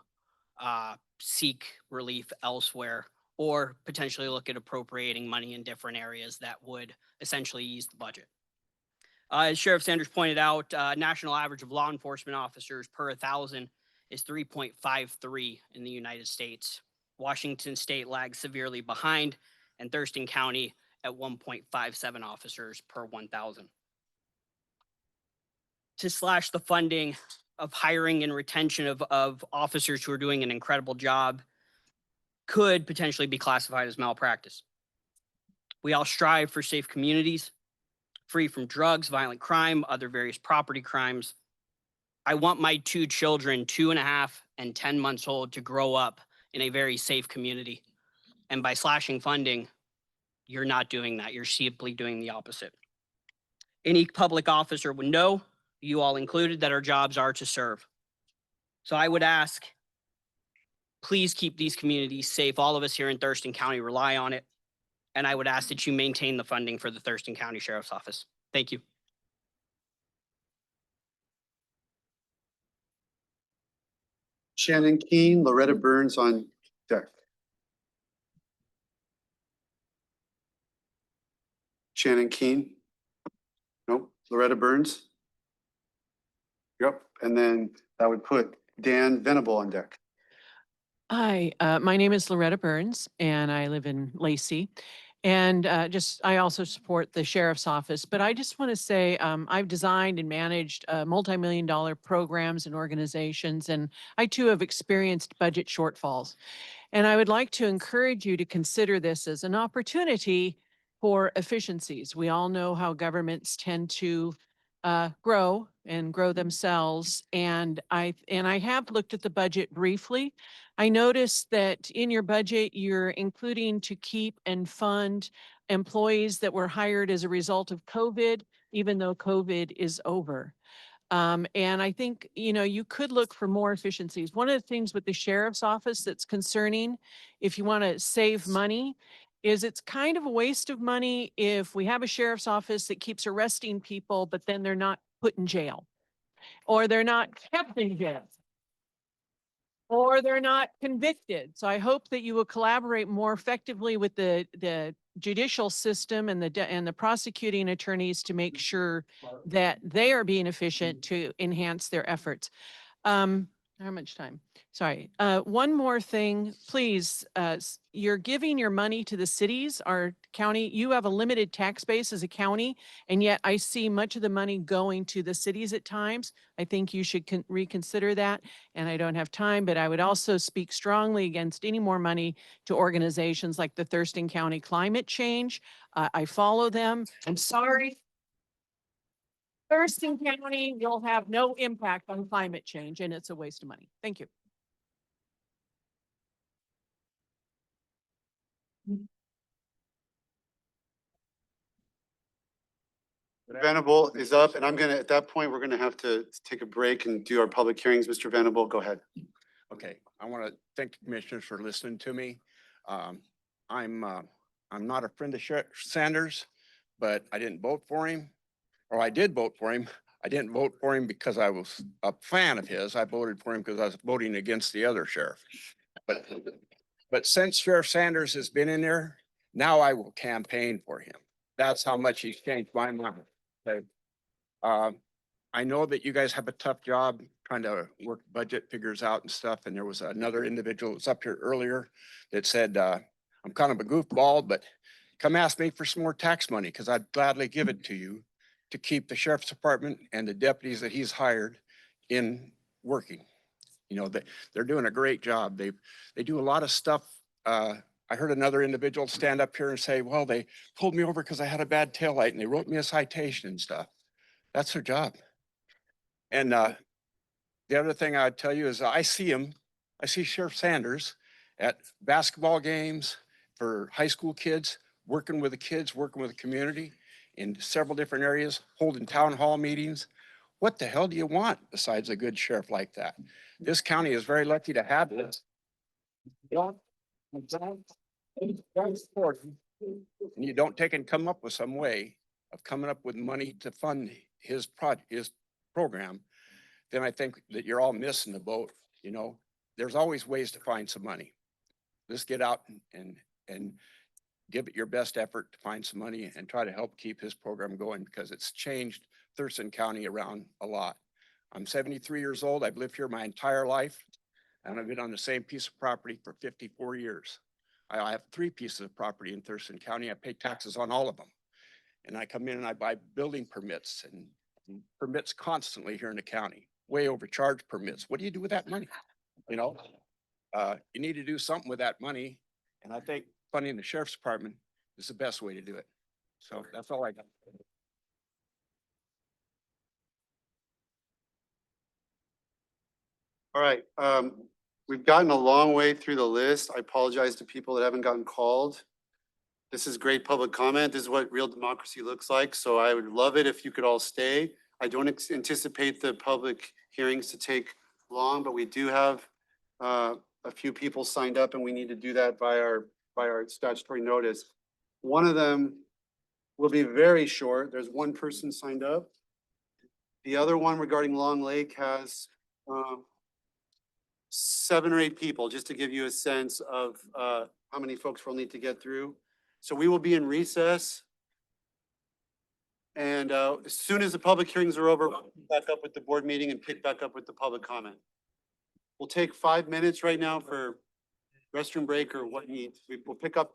seek relief elsewhere or potentially look at appropriating money in different areas that would essentially ease the budget. As Sheriff Sanders pointed out, national average of law enforcement officers per 1,000 is 3.53 in the United States. Washington State lags severely behind, and Thurston County at 1.57 officers per 1,000. To slash the funding of hiring and retention of officers who are doing an incredible job could potentially be classified as malpractice. We all strive for safe communities, free from drugs, violent crime, other various property crimes. I want my 2 children, 2.5 and 10 months old, to grow up in a very safe community. And by slashing funding, you're not doing that. You're simply doing the opposite. Any public officer would know, you all included, that our jobs are to serve. So I would ask, please keep these communities safe. All of us here in Thurston County rely on it. And I would ask that you maintain the funding for the Thurston County Sheriff's Office. Thank you. Shannon Keene, Loretta Burns on deck. Shannon Keene? Nope. Loretta Burns? Yep. And then that would put Dan Venable on deck. Hi, my name is Loretta Burns, and I live in Lacey. And I also support the sheriff's office, but I just want to say I've designed and managed multi-million-dollar programs and organizations, and I too have experienced budget shortfalls. And I would like to encourage you to consider this as an opportunity for efficiencies. We all know how governments tend to grow themselves. And I have looked at the budget briefly. I noticed that in your budget, you're including to keep and fund employees that were hired as a result of COVID, even though COVID is over. And I think, you could look for more efficiencies. One of the things with the sheriff's office that's concerning, if you want to save money, is it's kind of a waste of money if we have a sheriff's office that keeps arresting people, but then they're not put in jail, or they're not kept in jail, or they're not convicted. So I hope that you will collaborate more effectively with the judicial system and the prosecuting attorneys to make sure that they are being efficient to enhance their efforts. How much time? Sorry. One more thing, please. You're giving your money to the cities, our county. You have a limited tax base as a county, and yet I see much of the money going to the cities at times. I think you should reconsider that. And I don't have time, but I would also speak strongly against any more money to organizations like the Thurston County Climate Change. I follow them. I'm sorry. Thurston County will have no impact on climate change, and it's a waste of money. Thank you. Venable is up, and at that point, we're gonna have to take a break and do our public hearings. Mr. Venable, go ahead. Okay, I want to thank the commissioners for listening to me. I'm not a friend of Sheriff Sanders, but I didn't vote for him. or I did vote for him. I didn't vote for him because I was a fan of his. I voted for him because I was voting against the other sheriff. But since Sheriff Sanders has been in there, now I will campaign for him. That's how much he's changed my mind. Okay. I know that you guys have a tough job trying to work budget figures out and stuff. And there was another individual that was up here earlier that said, I'm kind of a goofball, but come ask me for some more tax money because I'd gladly give it to you to keep the sheriff's department and the deputies that he's hired in working. You know, they're doing a great job. They do a lot of stuff. I heard another individual stand up here and say, well, they pulled me over because I had a bad taillight and they wrote me a citation and stuff. That's their job. And the other thing I'd tell you is I see Sheriff Sanders at basketball games for high school kids, working with the kids, working with the community in several different areas, holding town hall meetings. What the hell do you want besides a good sheriff like that? This county is very lucky to have this. And you don't take and come up with some way of coming up with money to fund his program, then I think that you're all missing the boat. You know, there's always ways to find some money. Just get out and give it your best effort to find some money and try to help keep his program going because it's changed Thurston County around a lot. I'm 73 years old. I've lived here my entire life and I've been on the same piece of property for 54 years. I have 3 pieces of property in Thurston County. I pay taxes on all of them. And I come in and I buy building permits and permits constantly here in the county, way overcharged permits. What do you do with that money? You know, you need to do something with that money. And I think funding the sheriff's department is the best way to do it. So that's all I got. All right, we've gotten a long way through the list. I apologize to people that haven't gotten called. This is great public comment. This is what real democracy looks like. So I would love it if you could all stay. I don't anticipate the public hearings to take long, but we do have a few people signed up and we need to do that by our statutory notice. One of them will be very short. There's one person signed up. The other one regarding Long Lake has 7 or 8 people, just to give you a sense of how many folks we'll need to get through. So we will be in recess. And as soon as the public hearings are over, we'll pick back up with the board meeting and pick back up with the public comment. We'll take 5 minutes right now for restroom break or what needs. We'll pick up.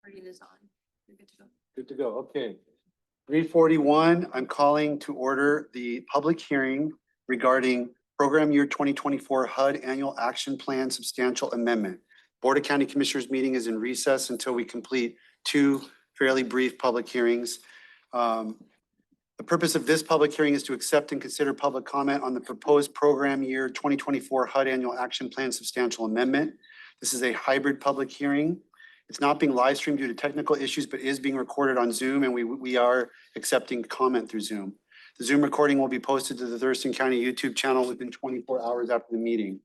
Recording is on. You're good to go. Good to go. Okay. 3:41, I'm calling to order the public hearing regarding program year 2024 HUD Annual Action Plan Substantial Amendment. Board of County Commissioners meeting is in recess until we complete 2 fairly brief public hearings. The purpose of this public hearing is to accept and consider public comment on the proposed program year 2024 HUD Annual Action Plan Substantial Amendment. This is a hybrid public hearing. It's not being live streamed due to technical issues, but is being recorded on Zoom, and we are accepting comment through Zoom. The Zoom recording will be posted to the Thurston County YouTube channel within 24 hours after the meeting.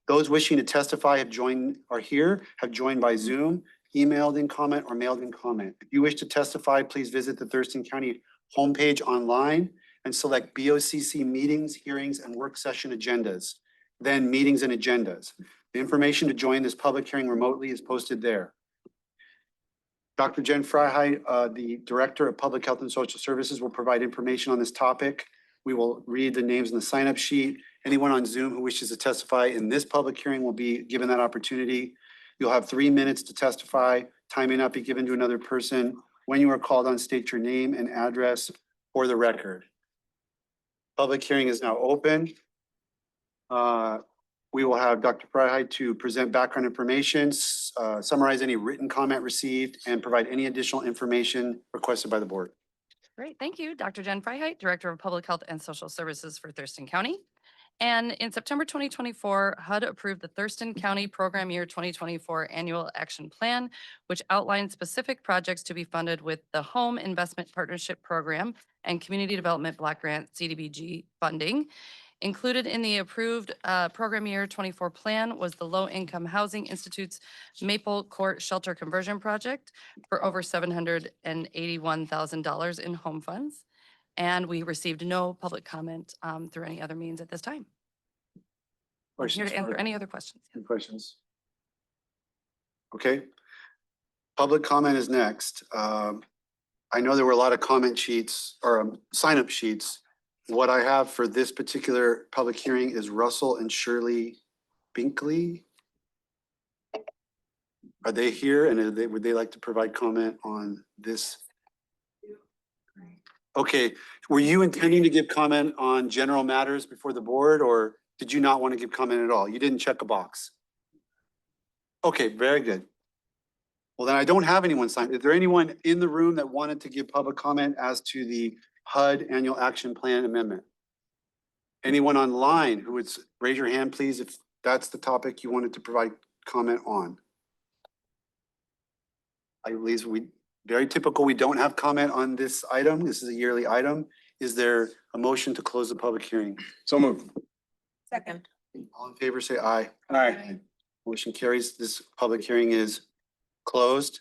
Those wishing to testify have joined by Zoom, emailed in comment, or mailed in comment. If you wish to testify, please visit the Thurston County homepage online and select BOCC meetings, hearings, and work session agendas, then meetings and agendas. The information to join this public hearing remotely is posted there. Dr. Jen Fryhei, the Director of Public Health and Social Services, will provide information on this topic. We will read the names in the sign-up sheet. Anyone on Zoom who wishes to testify in this public hearing will be given that opportunity. You'll have 3 minutes to testify. Time may not be given to another person. When you are called on, state your name and address for the record. Public hearing is now open. We will have Dr. Fryhei to present background information, summarize any written comment received, and provide any additional information requested by the board. Great, thank you. Dr. Jen Fryhei, Director of Public Health and Social Services for Thurston County. And in September 2024, HUD approved the Thurston County Program Year 2024 Annual Action Plan, which outlines specific projects to be funded with the Home Investment Partnership Program and Community Development Block Grant CDBG funding. Included in the approved Program Year 24 plan was the Low Income Housing Institute's Maple Court Shelter Conversion Project for over $781,000 in home funds. And we received no public comment through any other means at this time. I'm here to answer any other questions. Any questions? Okay. Public comment is next. I know there were a lot of comment sheets or sign-up sheets. What I have for this particular public hearing is Russell and Shirley Binkley. Are they here and would they like to provide comment on this? Okay, were you intending to give comment on general matters before the board, or did you not want to give comment at all? You didn't check a box? Okay, very good. Well, then I don't have anyone signed. Is there anyone in the room that wanted to give public comment as to the HUD Annual Action Plan Amendment? Anyone online who would raise your hand, please, if that's the topic you wanted to provide comment on? At least very typical, we don't have comment on this item. This is a yearly item. Is there a motion to close the public hearing? So moved. Second. All in favor, say aye. Aye. Motion carries. This public hearing is closed.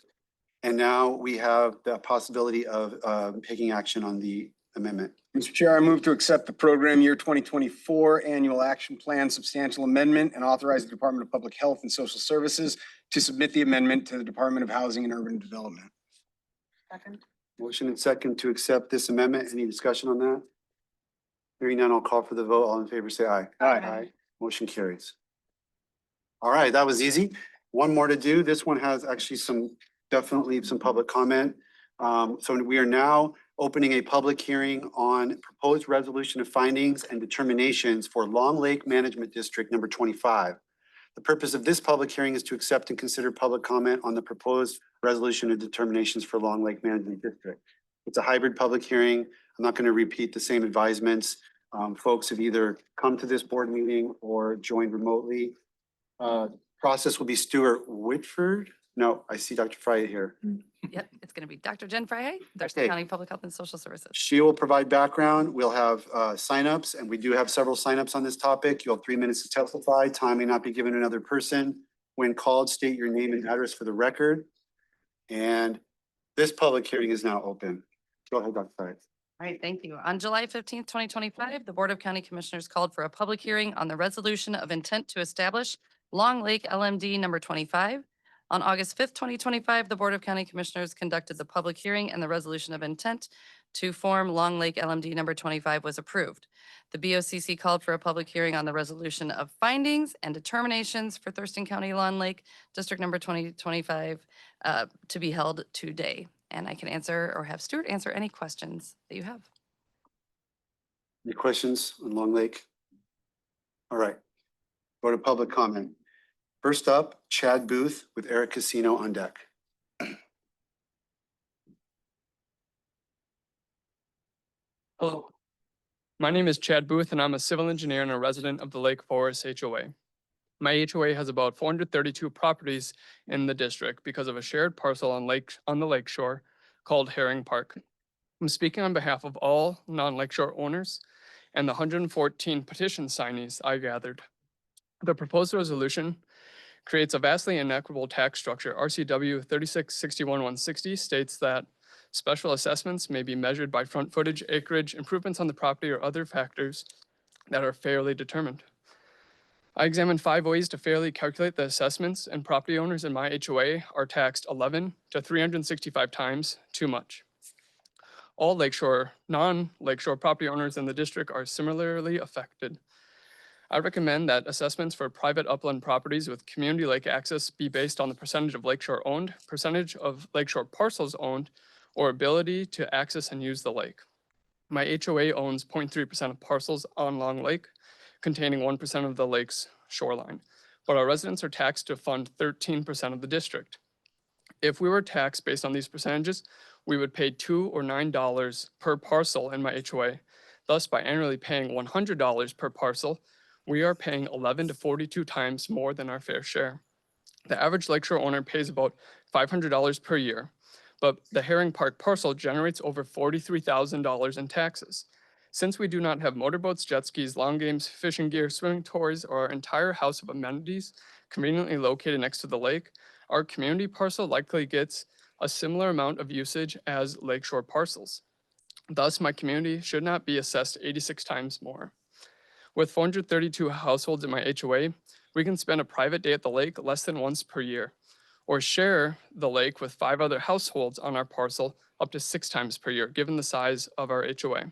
And now we have the possibility of taking action on the amendment. Mr. Chair, I move to accept the Program Year 2024 Annual Action Plan Substantial Amendment and authorize the Department of Public Health and Social Services to submit the amendment to the Department of Housing and Urban Development. Second. Motion and second to accept this amendment. Any discussion on that? Hearing none, I'll call for the vote. All in favor, say aye. Aye. Motion carries. All right, that was easy. One more to do. This one has actually definitely some public comment. So we are now opening a public hearing on proposed resolution of findings and determinations for Long Lake Management District number 25. The purpose of this public hearing is to accept and consider public comment on the proposed resolution of determinations for Long Lake Management District. It's a hybrid public hearing. I'm not going to repeat the same advisements. Folks have either come to this board meeting or joined remotely. Process will be Stuart Whitford. No, I see Dr. Fryhei here. Yep, it's going to be Dr. Jen Fryhei, Thurston Okay. County Public Health and Social Services. She will provide background. We'll have signups, and we do have several signups on this topic. You'll have 3 minutes to testify. Time may not be given to another person. When called, state your name and address for the record. And this public hearing is now open. Go ahead, Dr. Fryhei. All right, thank you. On July 15th, 2025, the Board of County Commissioners called for a public hearing on the resolution of intent to establish Long Lake LMD number 25. On August 5th, 2025, the Board of County Commissioners conducted the public hearing and the resolution of intent to form Long Lake LMD number 25 was approved. The BOCC called for a public hearing on the resolution of findings and determinations for Thurston County Long Lake District number 2025 to be held today. And I can answer or have Stuart answer any questions that you have. Any questions on Long Lake? All right. Go to public comment. First up, Chad Booth with Eric Casino on deck. Hello, my name is Chad Booth and I'm a civil engineer and a resident of the Lake Forest HOA. My HOA has about 432 properties in the district because of a shared parcel on the lakeshore called Herring Park. I'm speaking on behalf of all non-lakeshore owners and the 114 petition signees I gathered. The proposed resolution creates a vastly inequitable tax structure. RCW 3661-160 states that special assessments may be measured by front footage, acreage, improvements on the property, or other factors that are fairly determined. I examined 5 ways to fairly calculate the assessments, and property owners in my HOA are taxed 11 to 365 times too much. All lakeshore, non-lakeshore property owners in the district are similarly affected. I recommend that assessments for private upland properties with community lake access be based on the percentage of lakeshore owned, percentage of lakeshore parcels owned, or ability to access and use the lake. My HOA owns 0.3% of parcels on Long Lake, containing 1% of the lake's shoreline, but our residents are taxed to fund 13% of the district. If we were taxed based on these percentages, we would pay $2 or $9 per parcel in my HOA. Thus, by annually paying $100 per parcel, we are paying 11 to 42 times more than our fair share. The average lakeshore owner pays about $500 per year, but the Herring Park parcel generates over $43,000 in taxes. Since we do not have motorboats, jet skis, lawn games, fishing gear, swimming toys, or our entire house of amenities conveniently located next to the lake, our community parcel likely gets a similar amount of usage as lakeshore parcels. Thus, my community should not be assessed 86 times more. With 432 households in my HOA, we can spend a private day at the lake less than once per year, or share the lake with 5 other households on our parcel up to 6 times per year, given the size of our HOA.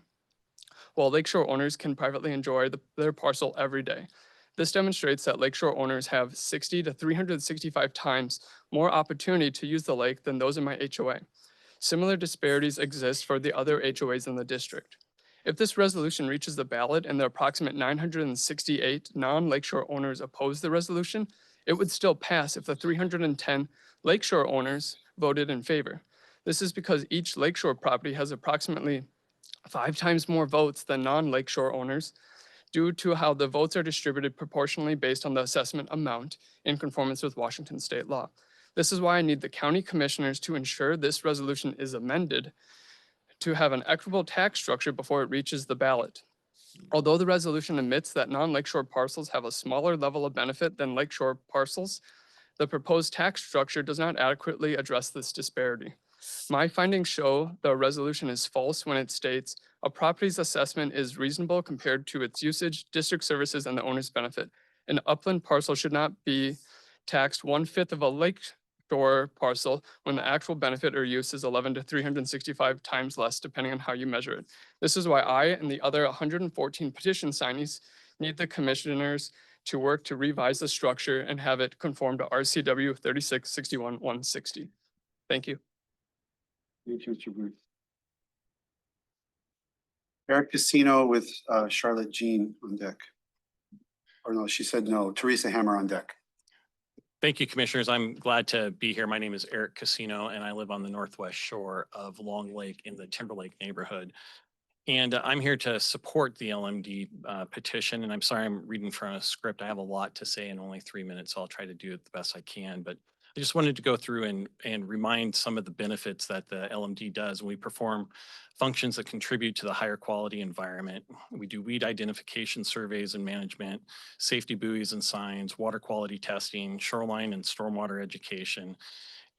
While lakeshore owners can privately enjoy their parcel every day. This demonstrates that lakeshore owners have 60 to 365 times more opportunity to use the lake than those in my HOA. Similar disparities exist for the other HOAs in the district. If this resolution reaches the ballot and the approximate 968 non-lakeshore owners oppose the resolution, it would still pass if the 310 lakeshore owners voted in favor. This is because each lakeshore property has approximately 5 times more votes than non-lakeshore owners due to how the votes are distributed proportionally based on the assessment amount in conformance with Washington state law. This is why I need the county commissioners to ensure this resolution is amended to have an equitable tax structure before it reaches the ballot. Although the resolution admits that non-lakeshore parcels have a smaller level of benefit than lakeshore parcels, the proposed tax structure does not adequately address this disparity. My findings show the resolution is false when it states a property's assessment is reasonable compared to its usage, district services, and the owner's benefit. An upland parcel should not be taxed 1/5 of a lakeshore parcel when the actual benefit or use is 11 to 365 times less, depending on how you measure it. This is why I and the other 114 petition signees need the commissioners to work to revise the structure and have it conform to RCW 3661-160. Thank you. Thank you, Mr. Booth. Eric Casino with Charlotte Jean on deck. Or no, she said no. Teresa Hammer on deck. Thank you, Commissioners. I'm glad to be here. My name is Eric Casino, and I live on the northwest shore of Long Lake in the Timberlake neighborhood. And I'm here to support the LMD petition. And I'm sorry I'm reading from a script. I have a lot to say in only 3 minutes, so I'll try to do it the best I can. But I just wanted to go through and remind some of the benefits that the LMD does. We perform functions that contribute to the higher quality environment. We do weed identification surveys and management, safety buoys and signs, water quality testing, shoreline and stormwater education.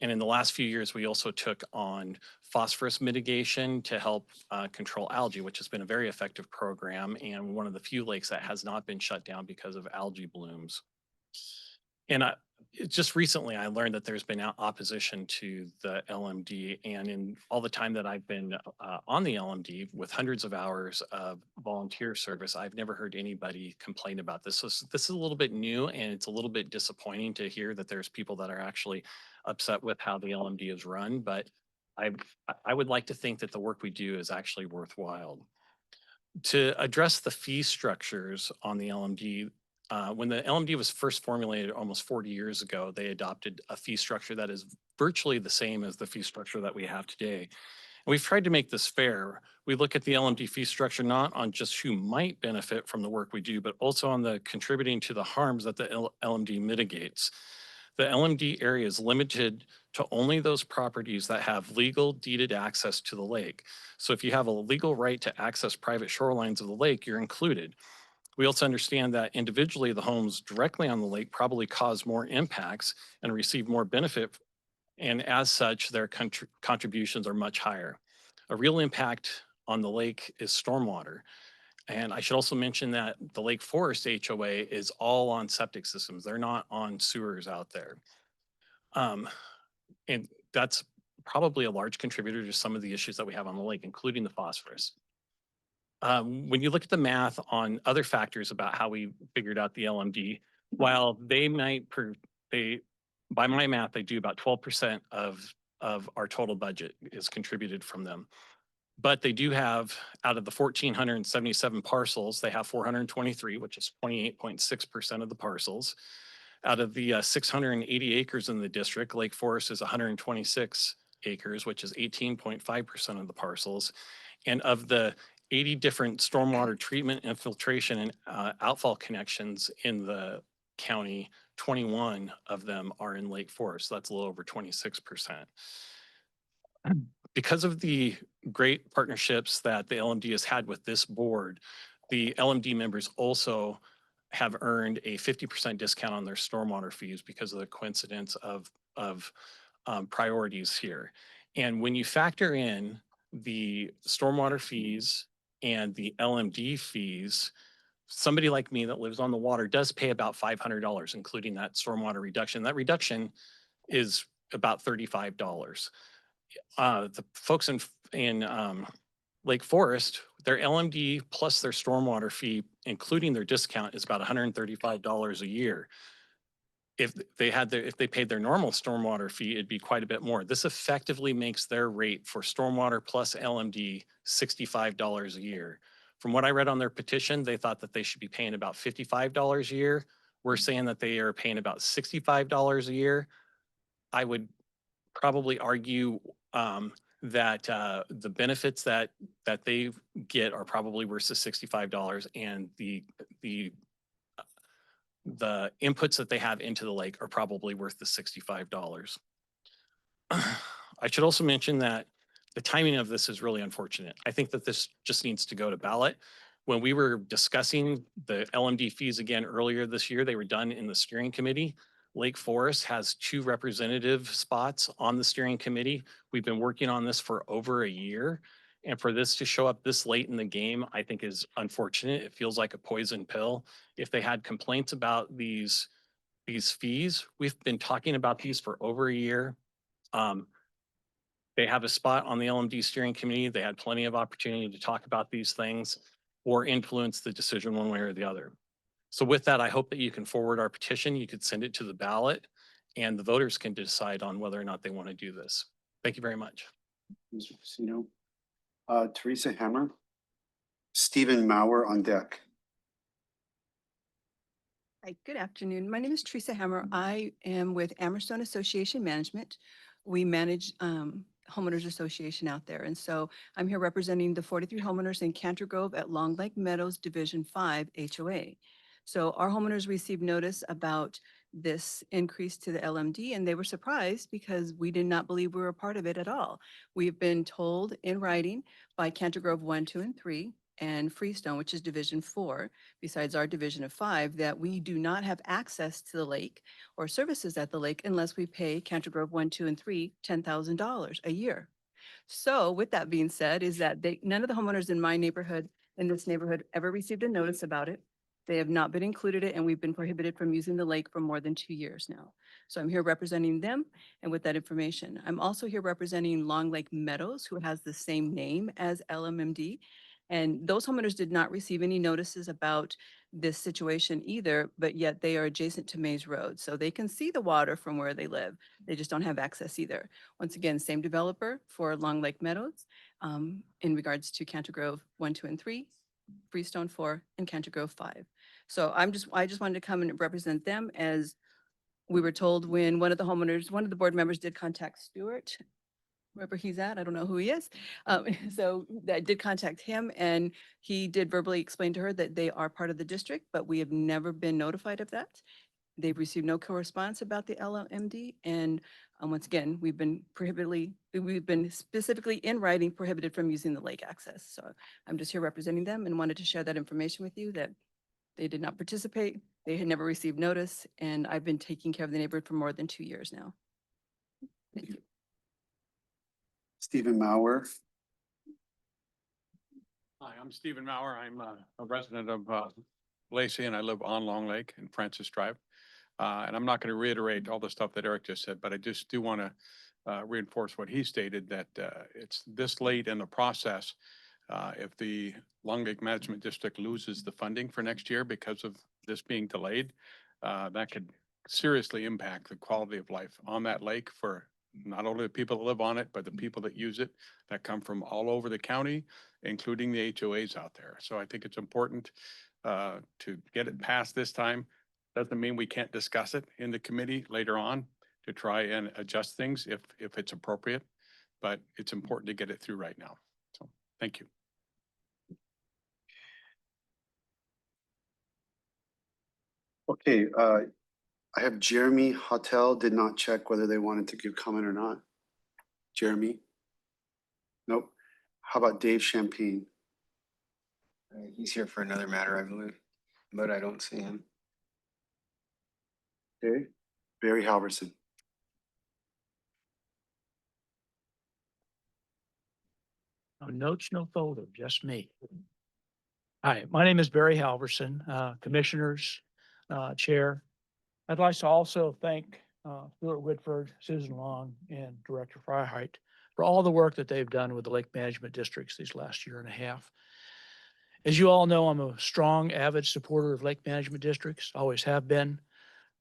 And in the last few years, we also took on phosphorus mitigation to help control algae, which has been a very effective program and one of the few lakes that has not been shut down because of algae blooms. And just recently, I learned that there's been opposition to the LMD. And in all the time that I've been on the LMD with hundreds of hours of volunteer service, I've never heard anybody complain about this. So this is a little bit new, and it's a little bit disappointing to hear that there's people that are actually upset with how the LMD is run. But I would like to think that the work we do is actually worthwhile. To address the fee structures on the LMD, when the LMD was first formulated almost 40 years ago, they adopted a fee structure that is virtually the same as the fee structure that we have today. And we've tried to make this fair. We look at the LMD fee structure not on just who might benefit from the work we do, but also on the contributing to the harms that the LMD mitigates. The LMD area is limited to only those properties that have legal deeded access to the lake. So if you have a legal right to access private shorelines of the lake, you're included. We also understand that individually, the homes directly on the lake probably cause more impacts and receive more benefit. And as such, their contributions are much higher. A real impact on the lake is stormwater. And I should also mention that the Lake Forest HOA is all on septic systems. They're not on sewers out there. And that's probably a large contributor to some of the issues that we have on the lake, including the phosphorus. When you look at the math on other factors about how we figured out the LMD, while they might, by my math, they do about 12% of our total budget is contributed from them. But they do have, out of the 1,477 parcels, they have 423, which is 28.6% of the parcels. Out of the 680 acres in the district, Lake Forest is 126 acres, which is 18.5% of the parcels. And of the 80 different stormwater treatment, infiltration, and outfall connections in the county, 21 of them are in Lake Forest. That's a little over 26%. Because of the great partnerships that the LMD has had with this board, the LMD members also have earned a 50% discount on their stormwater fees because of the coincidence of priorities here. And when you factor in the stormwater fees and the LMD fees, somebody like me that lives on the water does pay about $500, including that stormwater reduction. That reduction is about $35. The folks in Lake Forest, their LMD plus their stormwater fee, including their discount, is about $135 a year. If they paid their normal stormwater fee, it'd be quite a bit more. This effectively makes their rate for stormwater plus LMD $65 a year. From what I read on their petition, they thought that they should be paying about $55 a year. We're saying that they are paying about $65 a year. I would probably argue that the benefits that they get are probably worth the $65, and the inputs that they have into the lake are probably worth the $65. I should also mention that the timing of this is really unfortunate. I think that this just needs to go to ballot. When we were discussing the LMD fees again earlier this year, they were done in the steering committee. Lake Forest has 2 representative spots on the steering committee. We've been working on this for over a year. And for this to show up this late in the game, I think is unfortunate. It feels like a poison pill. If they had complaints about these fees, we've been talking about these for over a year. They have a spot on the LMD steering committee. They had plenty of opportunity to talk about these things or influence the decision one way or the other. So with that, I hope that you can forward our petition. You could send it to the ballot and the voters can decide on whether or not they want to do this. Thank you very much. Mr. Casino. Teresa Hammer. Stephen Mauer on deck. Hi, good afternoon. My name is Teresa Hammer. I am with Amerstone Association Management. We manage homeowners association out there. And so I'm here representing the 43 homeowners in Cantor Grove at Long Lake Meadows Division 5 HOA. So our homeowners received notice about this increase to the LMD, and they were surprised because we did not believe we were a part of it at all. We've been told in writing by Cantor Grove 1, 2, and 3, and Freestone, which is Division 4, besides our Division of 5, that we do not have access to the lake or services at the lake unless we pay Cantor Grove 1, 2, and 3 $10,000 a year. So with that being said, is that none of the homeowners in my neighborhood, in this neighborhood, ever received a notice about it. They have not been included it, and we've been prohibited from using the lake for more than 2 years now. So I'm here representing them and with that information. I'm also here representing Long Lake Meadows, who has the same name as LMMD. And those homeowners did not receive any notices about this situation either, but yet they are adjacent to Maze Road. So they can see the water from where they live. They just don't have access either. Once again, same developer for Long Lake Meadows in regards to Cantor Grove 1, 2, and 3, Freestone 4, and Cantor Grove 5. So I just wanted to come and represent them, as we were told when one of the board members did contact Stuart, wherever he's at, I don't know who he is. So I did contact him, and he did verbally explain to her that they are part of the district, but we have never been notified of that. They've received no correspondence about the LMD. And once again, we've been specifically in writing prohibited from using the lake access. So I'm just here representing them and wanted to share that information with you, that they did not participate. They had never received notice, and I've been taking care of the neighborhood for more than 2 years now. Thank you. Stephen Mauer. Hi, I'm Stephen Mauer. I'm a resident of Lacey and I live on Long Lake and Francis Drive. And I'm not going to reiterate all the stuff that Eric just said, but I just do want to reinforce what he stated, that it's this late in the process. If the Long Lake Management District loses the funding for next year because of this being delayed, that could seriously impact the quality of life on that lake for not only the people that live on it, but the people that use it, that come from all over the county, including the HOAs out there. So I think it's important to get it passed this time. Doesn't mean we can't discuss it in the committee later on to try and adjust things if it's appropriate, but it's important to get it through right now. So thank you. Okay, I have Jeremy Hotel did not check whether they wanted to give comment or not. Jeremy? Nope. How about Dave Champagne? He's here for another matter, I believe, but I don't see him. Okay, Barry Halverson. No notes, no photo, just me. Hi, my name is Barry Halverson, Commissioners, Chair. I'd like to also thank Stuart Whitford, Susan Long, and Director Freiheit for all the work that they've done with the Lake Management Districts these last year and a half. As you all know, I'm a strong, avid supporter of Lake Management Districts, always have been.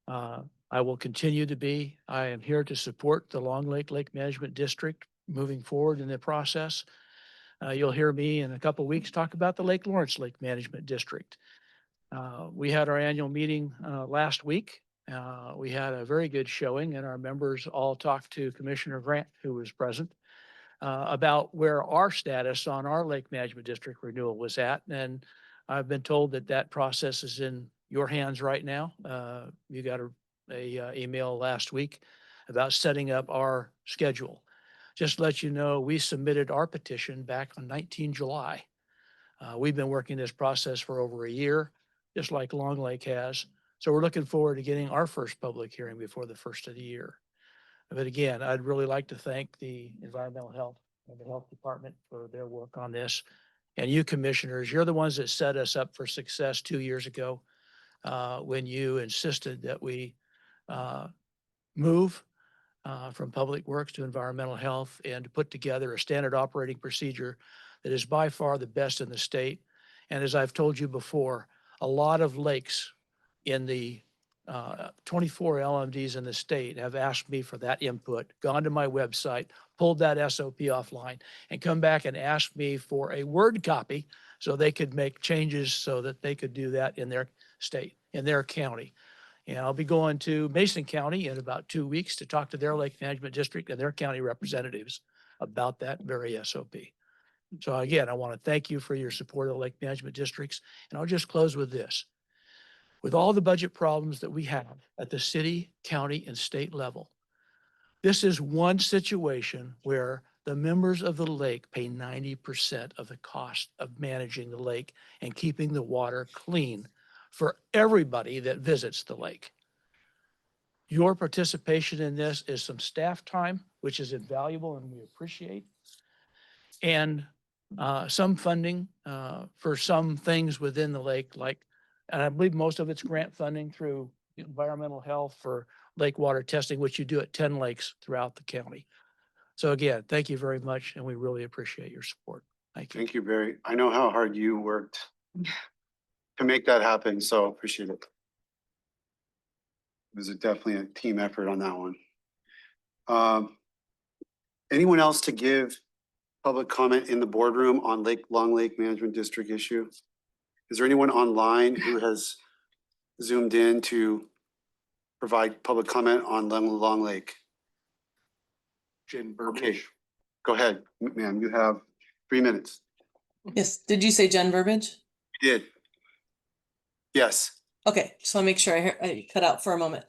I will continue to be. I am here to support the Long Lake Lake Management District moving forward in the process. You'll hear me in a couple of weeks talk about the Lake Lawrence Lake Management District. We had our annual meeting last week. We had a very good showing and our members all talked to Commissioner Grant, who was present, about where our status on our Lake Management District renewal was at. And I've been told that that process is in your hands right now. You got a email last week about setting up our schedule. Just to let you know, we submitted our petition back on 19 July. We've been working this process for over a year, just like Long Lake has. So we're looking forward to getting our first public hearing before the first of the year. But again, I'd really like to thank the Environmental Health and the Health Department for their work on this. And you commissioners, you're the ones that set us up for success 2 years ago when you insisted that we move from Public Works to Environmental Health and to put together a standard operating procedure that is by far the best in the state. And as I've told you before, a lot of lakes in the 24 LMDs in the state have asked me for that input, gone to my website, pulled that SOP offline, and come back and asked me for a Word copy so they could make changes so that they could do that in their state, in their county. And I'll be going to Mason County in about 2 weeks to talk to their Lake Management District and their county representatives about that very SOP. So again, I want to thank you for your support of the Lake Management Districts. And I'll just close with this. With all the budget problems that we have at the city, county, and state level, this is one situation where the members of the lake pay 90% of the cost of managing the lake and keeping the water clean for everybody that visits the lake. Your participation in this is some staff time, which is invaluable and we appreciate. And some funding for some things within the lake, like, and I believe most of it's grant funding through environmental health for lake water testing, which you do at 10 lakes throughout the county. So again, thank you very much, and we really appreciate your support. Thank you. Thank you, Barry. I know how hard you worked to make that happen, so appreciate it. It was definitely a team effort on that one. Anyone else to give public comment in the boardroom on Long Lake Management District issue? Is there anyone online who has zoomed in to provide public comment on Long Lake? Okay, go ahead, ma'am. You have 3 minutes. Yes, did you say Jen Burbidge? You did. Yes. Okay, just want to make sure I cut out for a moment.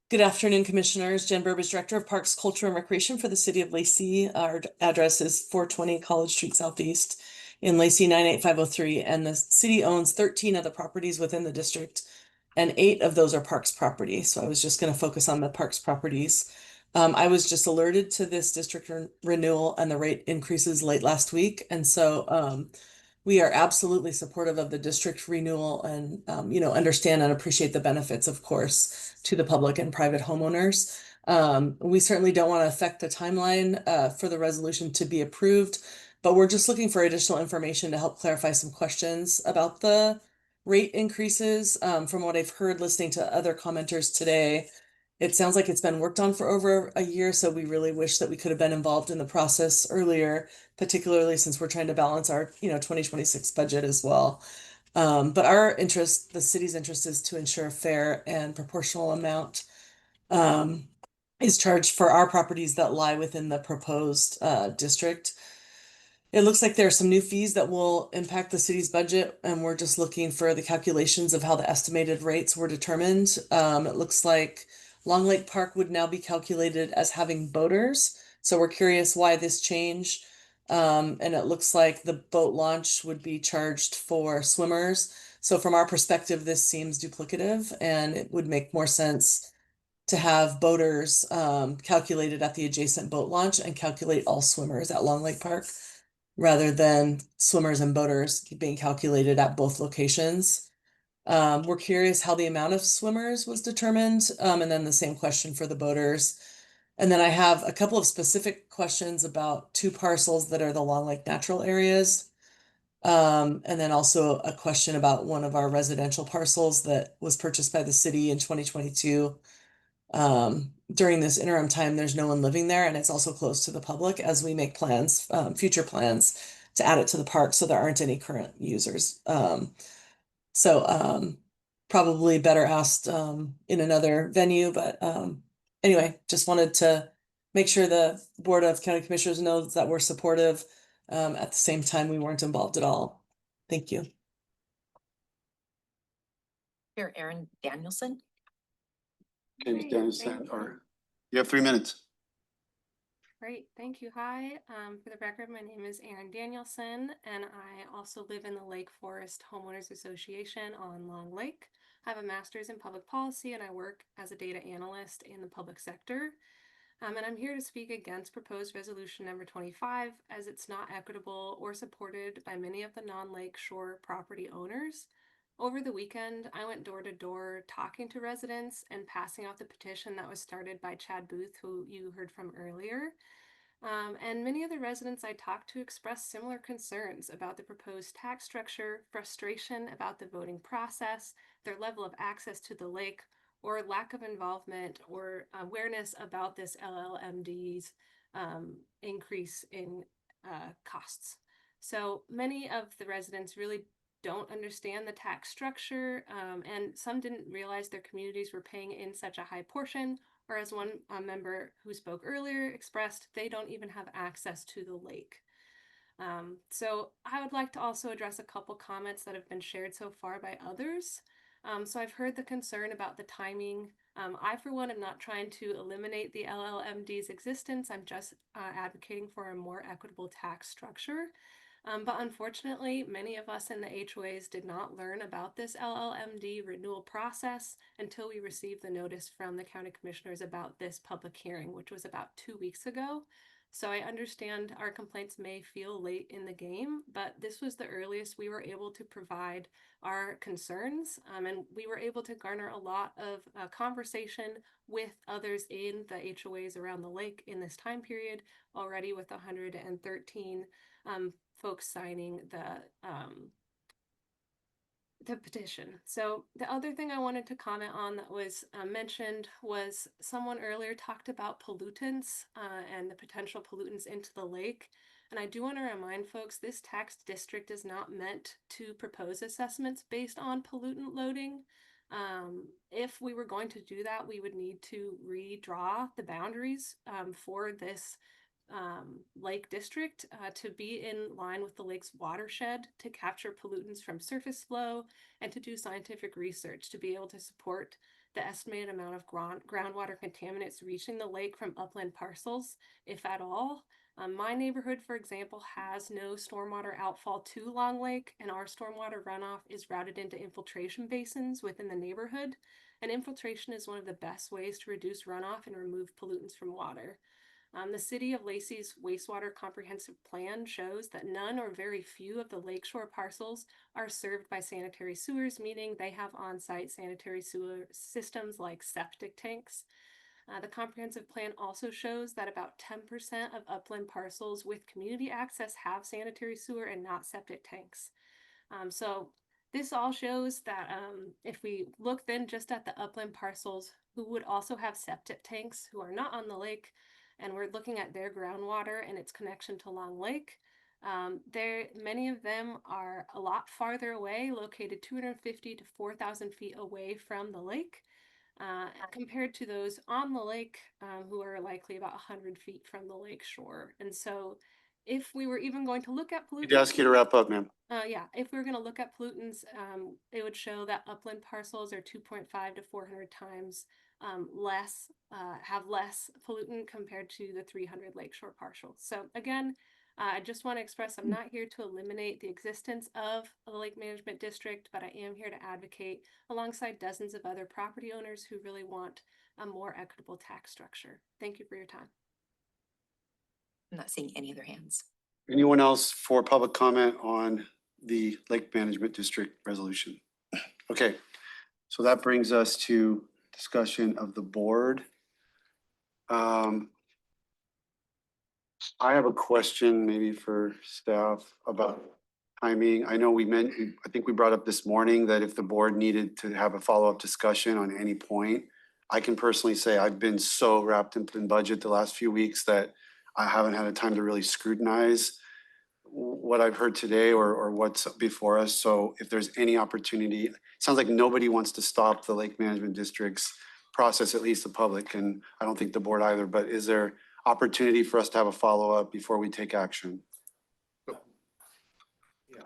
Good afternoon, Commissioners. Jen Burbidge, Director of Parks, Culture, and Recreation for the City of Lacey. Our address is 420 College Street Southeast in Lacey 98503, and the city owns 13 of the properties within the district, and 8 of those are Parks property. So I was just going to focus on the Parks properties. I was just alerted to this district renewal and the rate increases late last week, and so we are absolutely supportive of the district renewal and, understand and appreciate the benefits, of course, to the public and private homeowners. We certainly don't want to affect the timeline for the resolution to be approved, but we're just looking for additional information to help clarify some questions about the rate increases. From what I've heard listening to other commenters today, it sounds like it's been worked on for over a year, so we really wish that we could have been involved in the process earlier, particularly since we're trying to balance our, 2026 budget as well. But our interest, the city's interest, is to ensure a fair and proportional amount is charged for our properties that lie within the proposed district. It looks like there are some new fees that will impact the city's budget, and we're just looking for the calculations of how the estimated rates were determined. It looks like Long Lake Park would now be calculated as having boaters, so we're curious why this change. And it looks like the boat launch would be charged for swimmers. So from our perspective, this seems duplicative, and it would make more sense to have boaters calculated at the adjacent boat launch and calculate all swimmers at Long Lake Park, rather than swimmers and boaters being calculated at both locations. We're curious how the amount of swimmers was determined, and then the same question for the boaters. And then I have a couple of specific questions about two parcels that are the Long Lake natural areas. And then also a question about one of our residential parcels that was purchased by the city in 2022. During this interim time, there's no one living there, and it's also closed to the public as we make plans, future plans to add it to the park, so there aren't any current users. So probably better asked in another venue, but anyway, just wanted to make sure the Board of County Commissioners knows that we're supportive. At the same time, we weren't involved at all. Thank you. Here, Aaron Danielson. Okay, Ms. Great, Danielson, thank or you have 3 minutes. Great, thank you. Hi, for the record, my name is Erin Danielson, and I also live in the Lake Forest Homeowners Association on Long Lake. I have a master's in public policy, and I work as a data analyst in the public sector. And I'm here to speak against proposed resolution number 25, as it's not equitable or supported by many of the non-lake shore property owners. Over the weekend, I went door to door talking to residents and passing out the petition that was started by Chad Booth, who you heard from earlier. And many of the residents I talked to expressed similar concerns about the proposed tax structure, frustration about the voting process, their level of access to the lake, or lack of involvement or awareness about this LLMD's increase in costs. So many of the residents really don't understand the tax structure, and some didn't realize their communities were paying in such a high portion, or as one member who spoke earlier expressed, they don't even have access to the lake. So I would like to also address a couple comments that have been shared so far by others. So I've heard the concern about the timing. I, for one, am not trying to eliminate the LLMD's existence. I'm just advocating for a more equitable tax structure. But unfortunately, many of us in the HOAs did not learn about this LLMD renewal process until we received the notice from the county commissioners about this public hearing, which was about 2 weeks ago. So I understand our complaints may feel late in the game, but this was the earliest we were able to provide our concerns, and we were able to garner a lot of conversation with others in the HOAs around the lake in this time period, already with 113 folks signing the petition. So the other thing I wanted to comment on that was mentioned was someone earlier talked about pollutants and the potential pollutants into the lake. And I do want to remind folks, this tax district is not meant to propose assessments based on pollutant loading. If we were going to do that, we would need to redraw the boundaries for this lake district to be in line with the lake's watershed, to capture pollutants from surface flow, and to do scientific research to be able to support the estimated amount of groundwater contaminants reaching the lake from upland parcels, if at all. My neighborhood, for example, has no stormwater outfall to Long Lake, and our stormwater runoff is routed into infiltration basins within the neighborhood. And infiltration is one of the best ways to reduce runoff and remove pollutants from water. The City of Lacey's wastewater comprehensive plan shows that none or very few of the lakeshore parcels are served by sanitary sewers, meaning they have on-site sanitary sewer systems like septic tanks. The comprehensive plan also shows that about 10% of upland parcels with community access have sanitary sewer and not septic tanks. So this all shows that if we look then just at the upland parcels who would also have septic tanks who are not on the lake, and we're looking at their groundwater and its connection to Long Lake, many of them are a lot farther away, located 250 to 4,000 feet away from the lake, compared to those on the lake who are likely about 100 feet from the lake shore. And so if we were even going to look at pollutants— I'd ask you to wrap up, ma'am. yeah, if we were going to look at pollutants, it would show that upland parcels are 2.5 to 400 times less, have less pollutant compared to the 300 lakeshore parcels. So again, I just want to express I'm not here to eliminate the existence of the Lake Management District, but I am here to advocate alongside dozens of other property owners who really want a more equitable tax structure. Thank you for your time. I'm not seeing any other hands. Anyone else for public comment on the Lake Management District resolution? Okay, so that brings us to discussion of the board. I have a question maybe for staff about timing. I know I think we brought up this morning that if the board needed to have a follow-up discussion on any point, I can personally say I've been so wrapped up in budget the last few weeks that I haven't had a time to really scrutinize what I've heard today or what's before us. So if there's any opportunity, it sounds like nobody wants to stop the Lake Management District's process, at least the public, and I don't think the board either, but is there opportunity for us to have a follow-up before we take action? Yeah,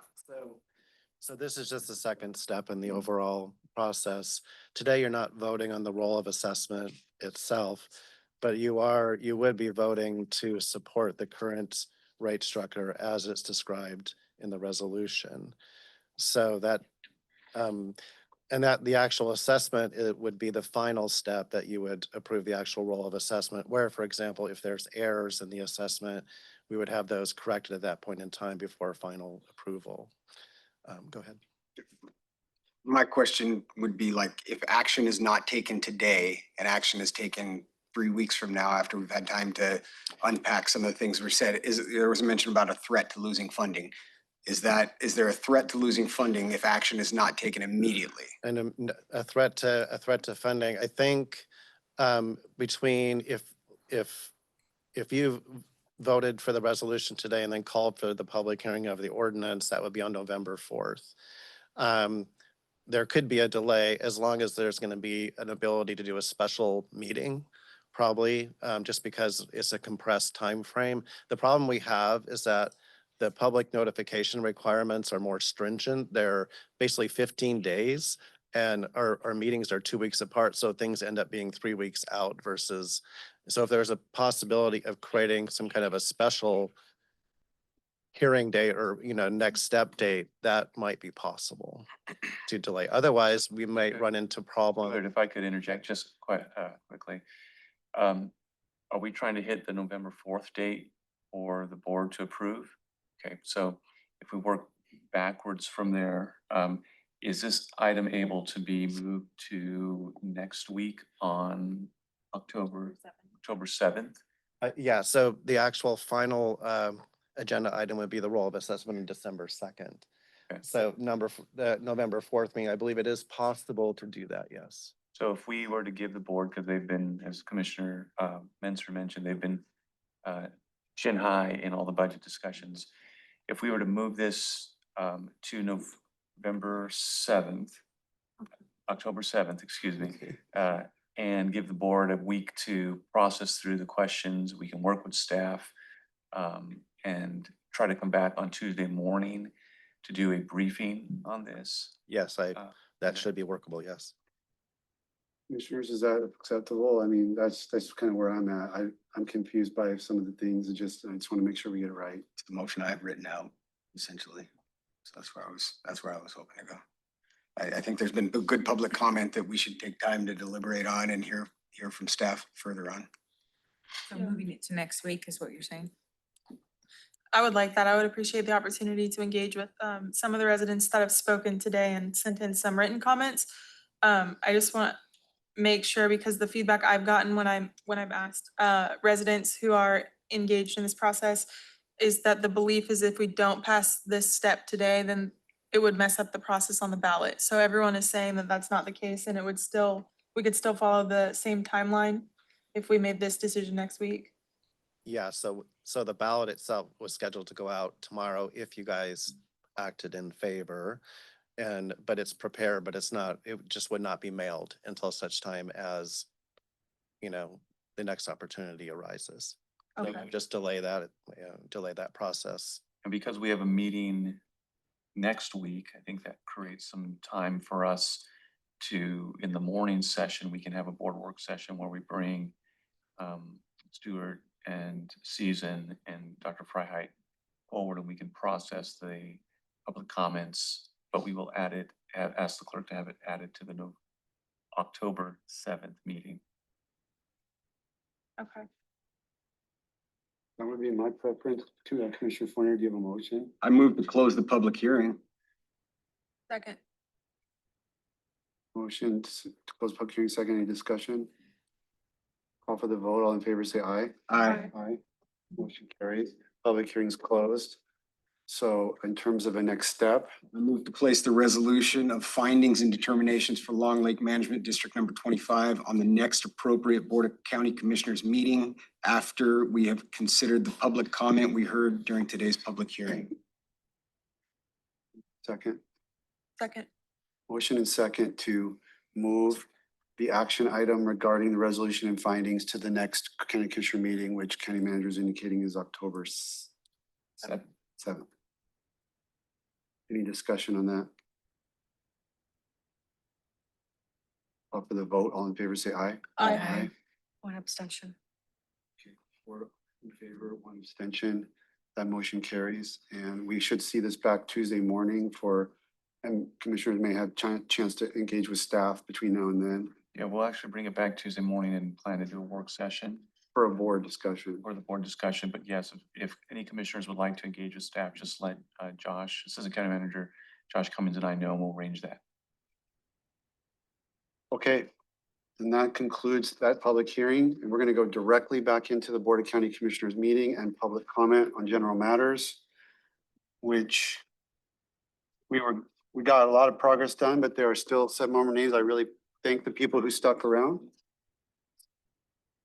so this is just the second step in the overall process. Today, you're not voting on the role of assessment itself, but you would be voting to support the current rate structure as it's described in the resolution. So that, and that the actual assessment, it would be the final step that you would approve the actual role of assessment, where, for example, if there's errors in the assessment, we would have those corrected at that point in time before final approval. Go ahead. My question would be like, if action is not taken today and action is taken 3 weeks from now after we've had time to unpack some of the things were said, there was a mention about a threat to losing funding. Is there a threat to losing funding if action is not taken immediately? And a threat to funding, I think, between if you voted for the resolution today and then called for the public hearing of the ordinance, that would be on November 4th. There could be a delay as long as there's going to be an ability to do a special meeting, probably, just because it's a compressed time frame. The problem we have is that the public notification requirements are more stringent. They're basically 15 days and our meetings are 2 weeks apart. So things end up being 3 weeks out versus, so if there's a possibility of creating some kind of a special hearing date or, next step date, that might be possible to delay. Otherwise, we might run into problems. If I could interject just quite quickly. Are we trying to hit the November 4th date for the board to approve? Okay, so if we work backwards from there, is this item able to be moved to next week on October 7th? Yeah, so the actual final agenda item would be the role of assessment on December 2nd. Okay. So the November 4th meeting, I believe it is possible to do that, yes. So if we were to give the board, because they've been, as Commissioner Menser mentioned, they've been chin high in all the budget discussions. If we were to move this to October 7th, excuse me, and give the board a week to process through the questions, we can work with staff and try to come back on Tuesday morning to do a briefing on this. Yes, that should be workable, yes. Commissioners, is that acceptable? I mean, that's kind of where I'm at. I'm confused by some of the things. I just want to make sure we get it right. It's the motion I have written out, essentially. So that's where I was hoping to go. I think there's been a good public comment that we should take time to deliberate on and hear from staff further on. So moving it to next week is what you're saying? I would like that. I would appreciate the opportunity to engage with some of the residents that have spoken today and sent in some written comments. I just want to make sure, because the feedback I've gotten when I've asked residents who are engaged in this process is that the belief is if we don't pass this step today, then it would mess up the process on the ballot. So everyone is saying that that's not the case, and we could still follow the same timeline if we made this decision next week. Yeah, so the ballot itself was scheduled to go out tomorrow if you guys acted in favor. But it's prepared, but it just would not be mailed until such time as, the next opportunity arises. So Okay. just delay that process. And because we have a meeting next week, I think that creates some time for us to, in the morning session, we can have a board work session where we bring Stuart and Susan and Dr. Freiheit forward, and we can process the public comments, but we will ask the clerk to have it added to the October 7th meeting. Okay. That would be my preference too. Commissioner Fournier, do you have a motion? I move to close the public hearing. Second. Motion to close public hearing, second, any discussion? Call for the vote. All in favor, say aye. Aye. Aye. Motion carries. Public hearing's closed. So in terms of a next step, I move to place the resolution of findings and determinations for Long Lake Management District number 25 on the next appropriate Board of County Commissioners meeting after we have considered the public comment we heard during today's public hearing. second, Second. motion and second to move the action item regarding the resolution and findings to the next county commissioner meeting, which county manager is indicating is October 7th. Any discussion on that? Call for the vote. All in favor, say aye. Aye. One abstention. Okay, 4 in favor, 1 abstention. That motion carries, and we should see this back Tuesday morning and commissioners may have chance to engage with staff between now and then Yeah, we'll actually bring it back Tuesday morning and plan to do a work session for a board discussion. for the board discussion. But yes, if any commissioners would like to engage with staff, just let Josh, Assistant County Manager, Josh Cummings and I know, and we'll arrange that. Okay, and that concludes that public hearing, and we're gonna go directly back into the Board of County Commissioners meeting and public comment on general matters, which we got a lot of progress done, but there are still 7 more names. I really thank the people who stuck around.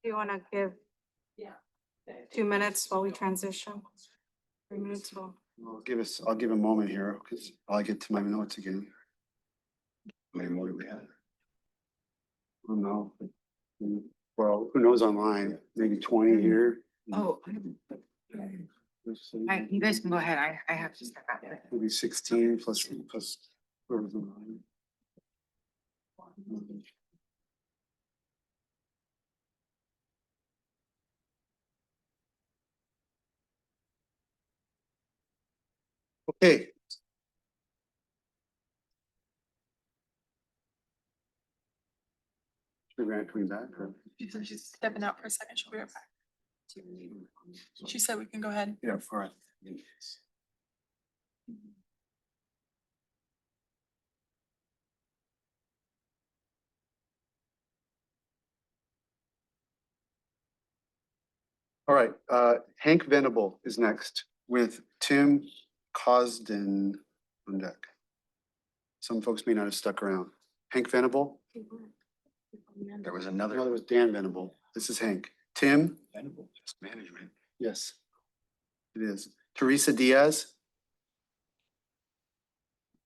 Do you want to give 2 minutes while we transition? 3 minutes while. I'll give a moment here, because I'll get to my notes again. How many more do we have? Oh, no. Well, who knows online, maybe 20 here. Oh, you guys can go ahead. I have to step out. Maybe 16 plus whoever's online. Okay. Should we coming back or? She's stepping out for a second. She'll be right back. She said we can go ahead. Yeah, all right. All right, Hank Venable is next with Tim Cosden on deck. Some folks may not have stuck around. Hank Venable? There was another. No, there was Dan Venable. This is Hank. Tim? Venable, just management. Yes, it is. Teresa Diaz?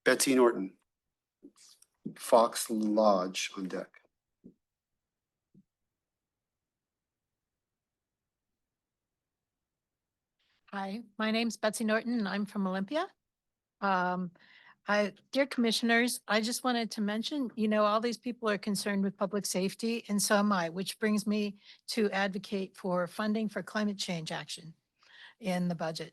Betsy Norton? Fox Lodge on deck. Hi, my name's Betsy Norton and I'm from Olympia. Dear commissioners, I just wanted to mention, all these people are concerned with public safety and so am I, which brings me to advocate for funding for climate change action in the budget.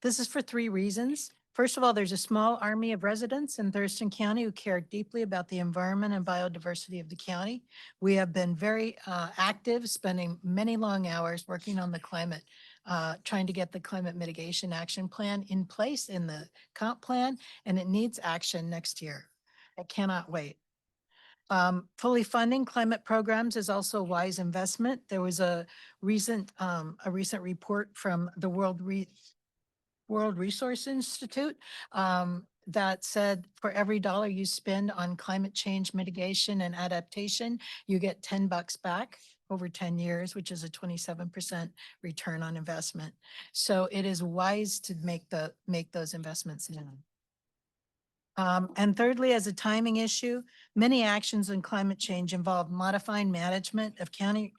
This is for 3 reasons. First of all, there's a small army of residents in Thurston County who care deeply about the environment and biodiversity of the county. We have been very active, spending many long hours working on the climate, trying to get the climate mitigation action plan in place in the comp plan, and it needs action next year. I cannot wait. Fully funding climate programs is also a wise investment. There was a recent report from the World Resource Institute that said for every dollar you spend on climate change mitigation and adaptation, you get $10 back over 10 years, which is a 27% return on investment. So it is wise to make those investments now. And thirdly, as a timing issue, many actions in climate change involve modifying management of county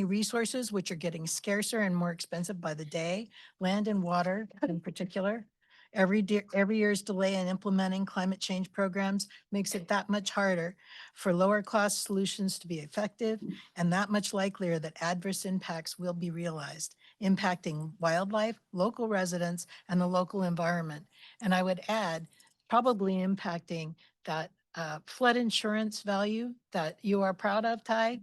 resources, which are getting scarcer and more expensive by the day, land and water in particular. Every year's delay in implementing climate change programs makes it that much harder for lower cost solutions to be effective and that much likelier that adverse impacts will be realized, impacting wildlife, local residents, and the local environment. And I would add, probably impacting that flood insurance value that you are proud of, Ty.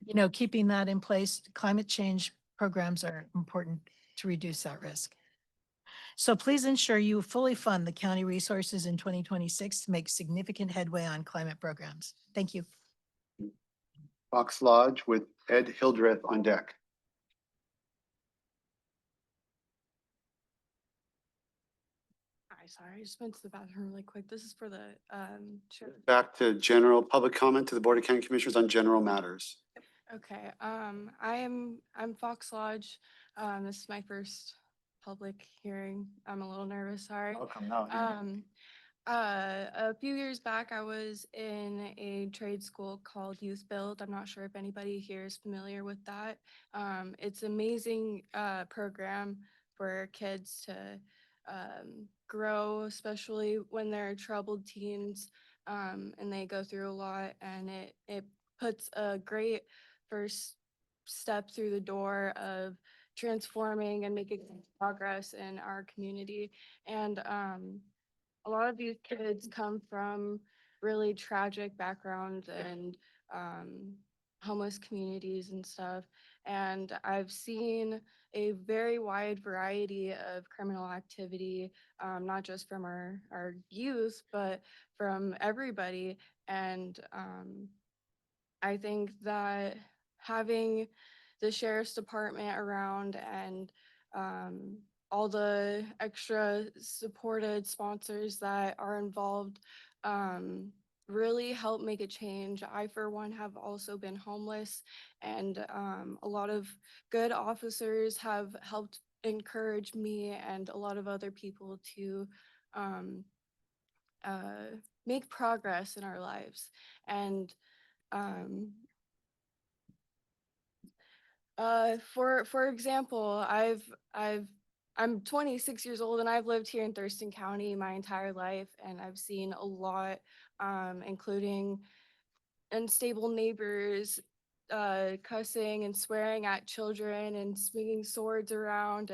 You know, keeping that in place, climate change programs are important to reduce that risk. So please ensure you fully fund the county resources in 2026 to make significant headway on climate programs. Thank you. Fox Lodge with Ed Hildreth on deck. Hi, sorry, I just went to the bathroom really quick. This is for the chair. Back to general public comment to the Board of County Commissioners on general matters. Okay, I'm Fox Lodge. This is my first public hearing. I'm a little nervous, sorry. Welcome. No, A few years back, I was in a trade school called Youth Build. I'm not sure if anybody here is familiar with that. It's an amazing program for kids to grow, especially when they're troubled teens and they go through a lot. And it puts a great first step through the door of transforming and making progress in our community. And a lot of these kids come from really tragic backgrounds and homeless communities and stuff. And I've seen a very wide variety of criminal activity, not just from our youth, but from everybody. And I think that having the sheriff's department around and all the extra supported sponsors that are involved really help make a change. I, for one, have also been homeless, and a lot of good officers have helped encourage me and a lot of other people to make progress in our lives. And for example, I'm 26 years old and I've lived here in Thurston County my entire life, and I've seen a lot, including unstable neighbors, cussing and swearing at children and swinging swords around,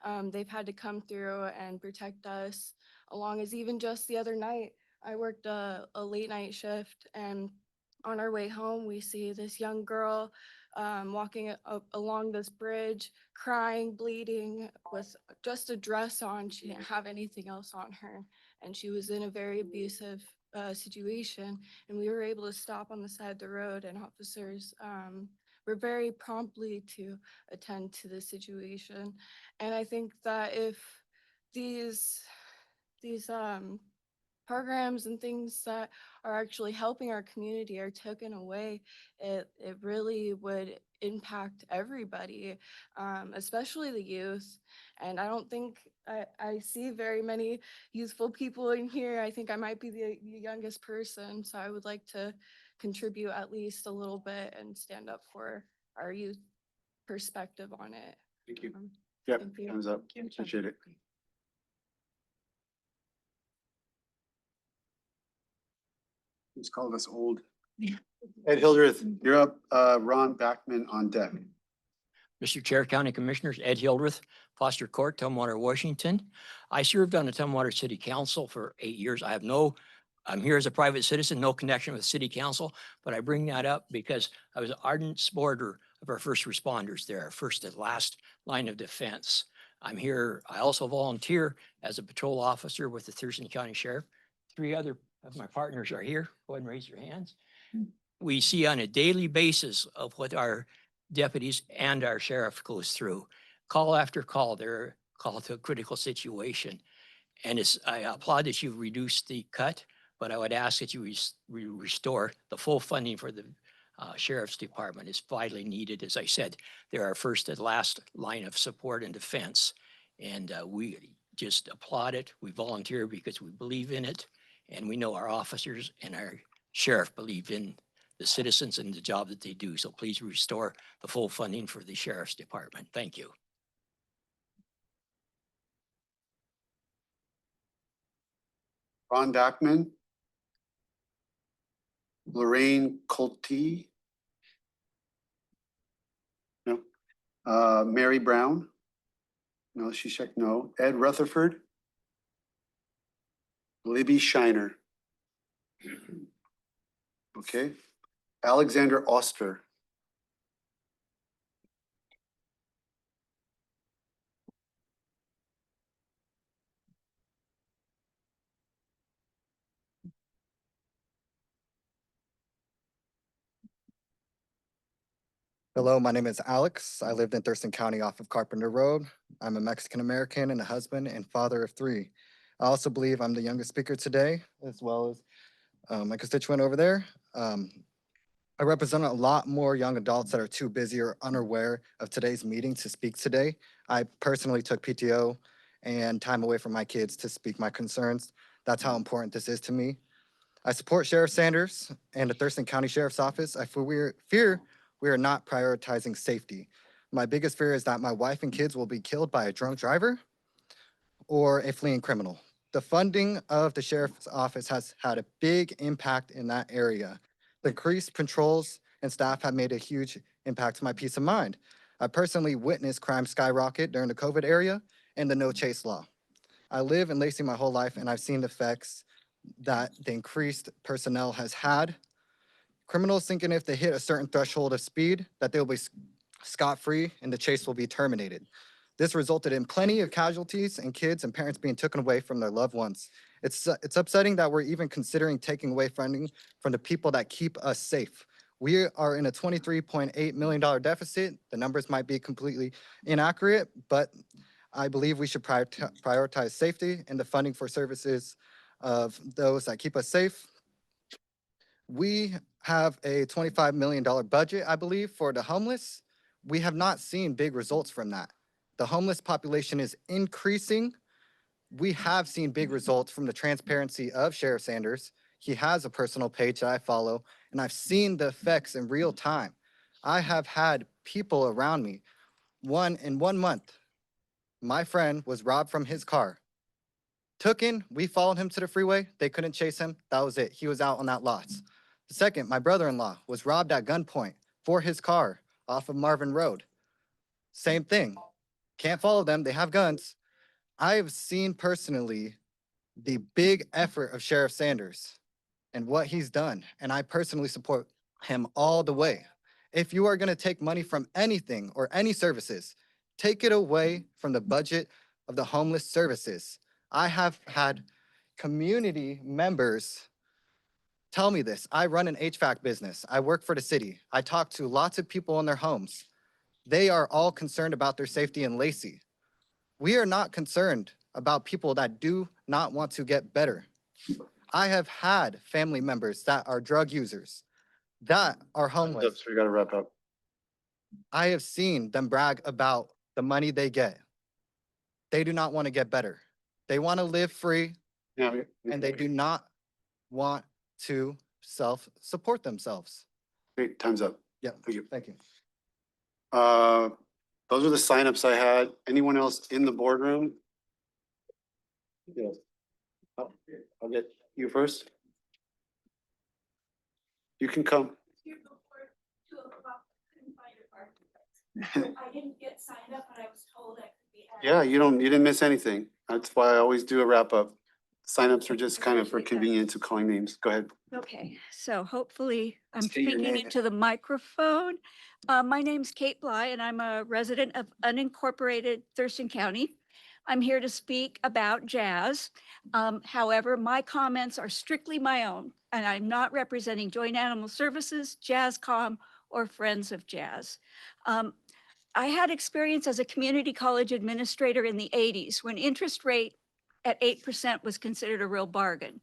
and they've had to come through and protect us. Along as even just the other night, I worked a late night shift, and on our way home, we see this young girl walking along this bridge, crying, bleeding, with just a dress on. She didn't have anything else on her, and she was in a very abusive situation. And we were able to stop on the side of the road, and officers were very promptly to attend to the situation. And I think that if these programs and things that are actually helping our community are taken away, it really would impact everybody, especially the youth. And I don't think I see very many youthful people in here. I think I might be the youngest person, so I would like to contribute at least a little bit and stand up for our youth perspective on it. Thank you. Yep, Thank you. thumbs up. Appreciate it. Who's called us old? Ed Hildreth, you're up. Ron Backman on deck. Mr. Chair, County Commissioners, Ed Hildreth, Foster Court, Tumwater, Washington. I served on the Tumwater City Council for 8 years. I'm here as a private citizen, no connection with city council, but I bring that up because I was an ardent supporter of our first responders. They're our first and last line of defense. I'm here, I also volunteer as a patrol officer with the Thurston County Sheriff. 3 other of my partners are here. Go ahead and raise your hands. We see on a daily basis of what our deputies and our sheriff goes through. Call after call, they're called to a critical situation. And I applaud that you've reduced the cut, but I would ask that you restore the full funding for the sheriff's department. Is vitally needed. As I said, they're our first and last line of support and defense. And we just applaud it. We volunteer because we believe in it. And we know our officers and our sheriff believe in the citizens and the job that they do. So please restore the full funding for the sheriff's department. Thank you. Ron Dackman. Lorraine Colty. No. Mary Brown. No, she checked no. Ed Rutherford. Libby Shiner. Okay. Alexander Oster. Hello, my name is Alex. I lived in Thurston County off of Carpenter Road. I'm a Mexican American and a husband and father of 3. I also believe I'm the youngest speaker today, as well as my constituent over there. I represent a lot more young adults that are too busy or unaware of today's meeting to speak today. I personally took PTO and time away from my kids to speak my concerns. That's how important this is to me. I support Sheriff Sanders and the Thurston County Sheriff's Office. I fear we are not prioritizing safety. My biggest fear is that my wife and kids will be killed by a drunk driver or a fleeing criminal. The funding of the Sheriff's Office has had a big impact in that area. The increased patrols and staff have made a huge impact to my peace of mind. I personally witnessed crime skyrocket during the COVID era and the no chase law. I live in Lacey my whole life and I've seen the effects that the increased personnel has had. Criminals thinking if they hit a certain threshold of speed that they'll be scot-free and the chase will be terminated. This resulted in plenty of casualties and kids and parents being taken away from their loved ones. It's upsetting that we're even considering taking away funding from the people that keep us safe. We are in a $23.8 million deficit. The numbers might be completely inaccurate, but I believe we should prioritize safety and the funding for services of those that keep us safe. We have a $25 million budget, I believe, for the homeless. We have not seen big results from that. The homeless population is increasing. We have seen big results from the transparency of Sheriff Sanders. He has a personal page that I follow, and I've seen the effects in real time. I have had people around me. In 1 month, my friend was robbed from his car. We followed him to the freeway. They couldn't chase him. That was it. He was out on that lot. The second, my brother-in-law was robbed at gunpoint for his car off of Marvin Road. Same thing. Can't follow them. They have guns. I have seen personally the big effort of Sheriff Sanders and what he's done, and I personally support him all the way. If you are going to take money from anything or any services, take it away from the budget of the homeless services. I have had community members tell me this. I run an HVAC business. I work for the city. I talk to lots of people in their homes. They are all concerned about their safety in Lacey. We are not concerned about people that do not want to get better. I have had family members that are drug users, that are homeless. We gotta wrap up. I have seen them brag about the money they get. They do not want to get better. They want to live free, and they do not want to self-support themselves. Great, time's up. Yeah, Thank you. thank you. Those are the signups I had. Anyone else in the boardroom? Yes. I'll get you first. You can come. I didn't get signed up, but I was told I could be. Yeah, you didn't miss anything. That's why I always do a wrap up. Signups are just kind of for convenience of calling names. Go ahead. Okay, so hopefully I'm State your speaking name. into the microphone. My name's Kate Bly and I'm a resident of unincorporated Thurston County. I'm here to speak about jazz. However, my comments are strictly my own and I'm not representing Joint Animal Services, JazzCom, or Friends of Jazz. I had experience as a community college administrator in the 80s when interest rate at 8% was considered a real bargain.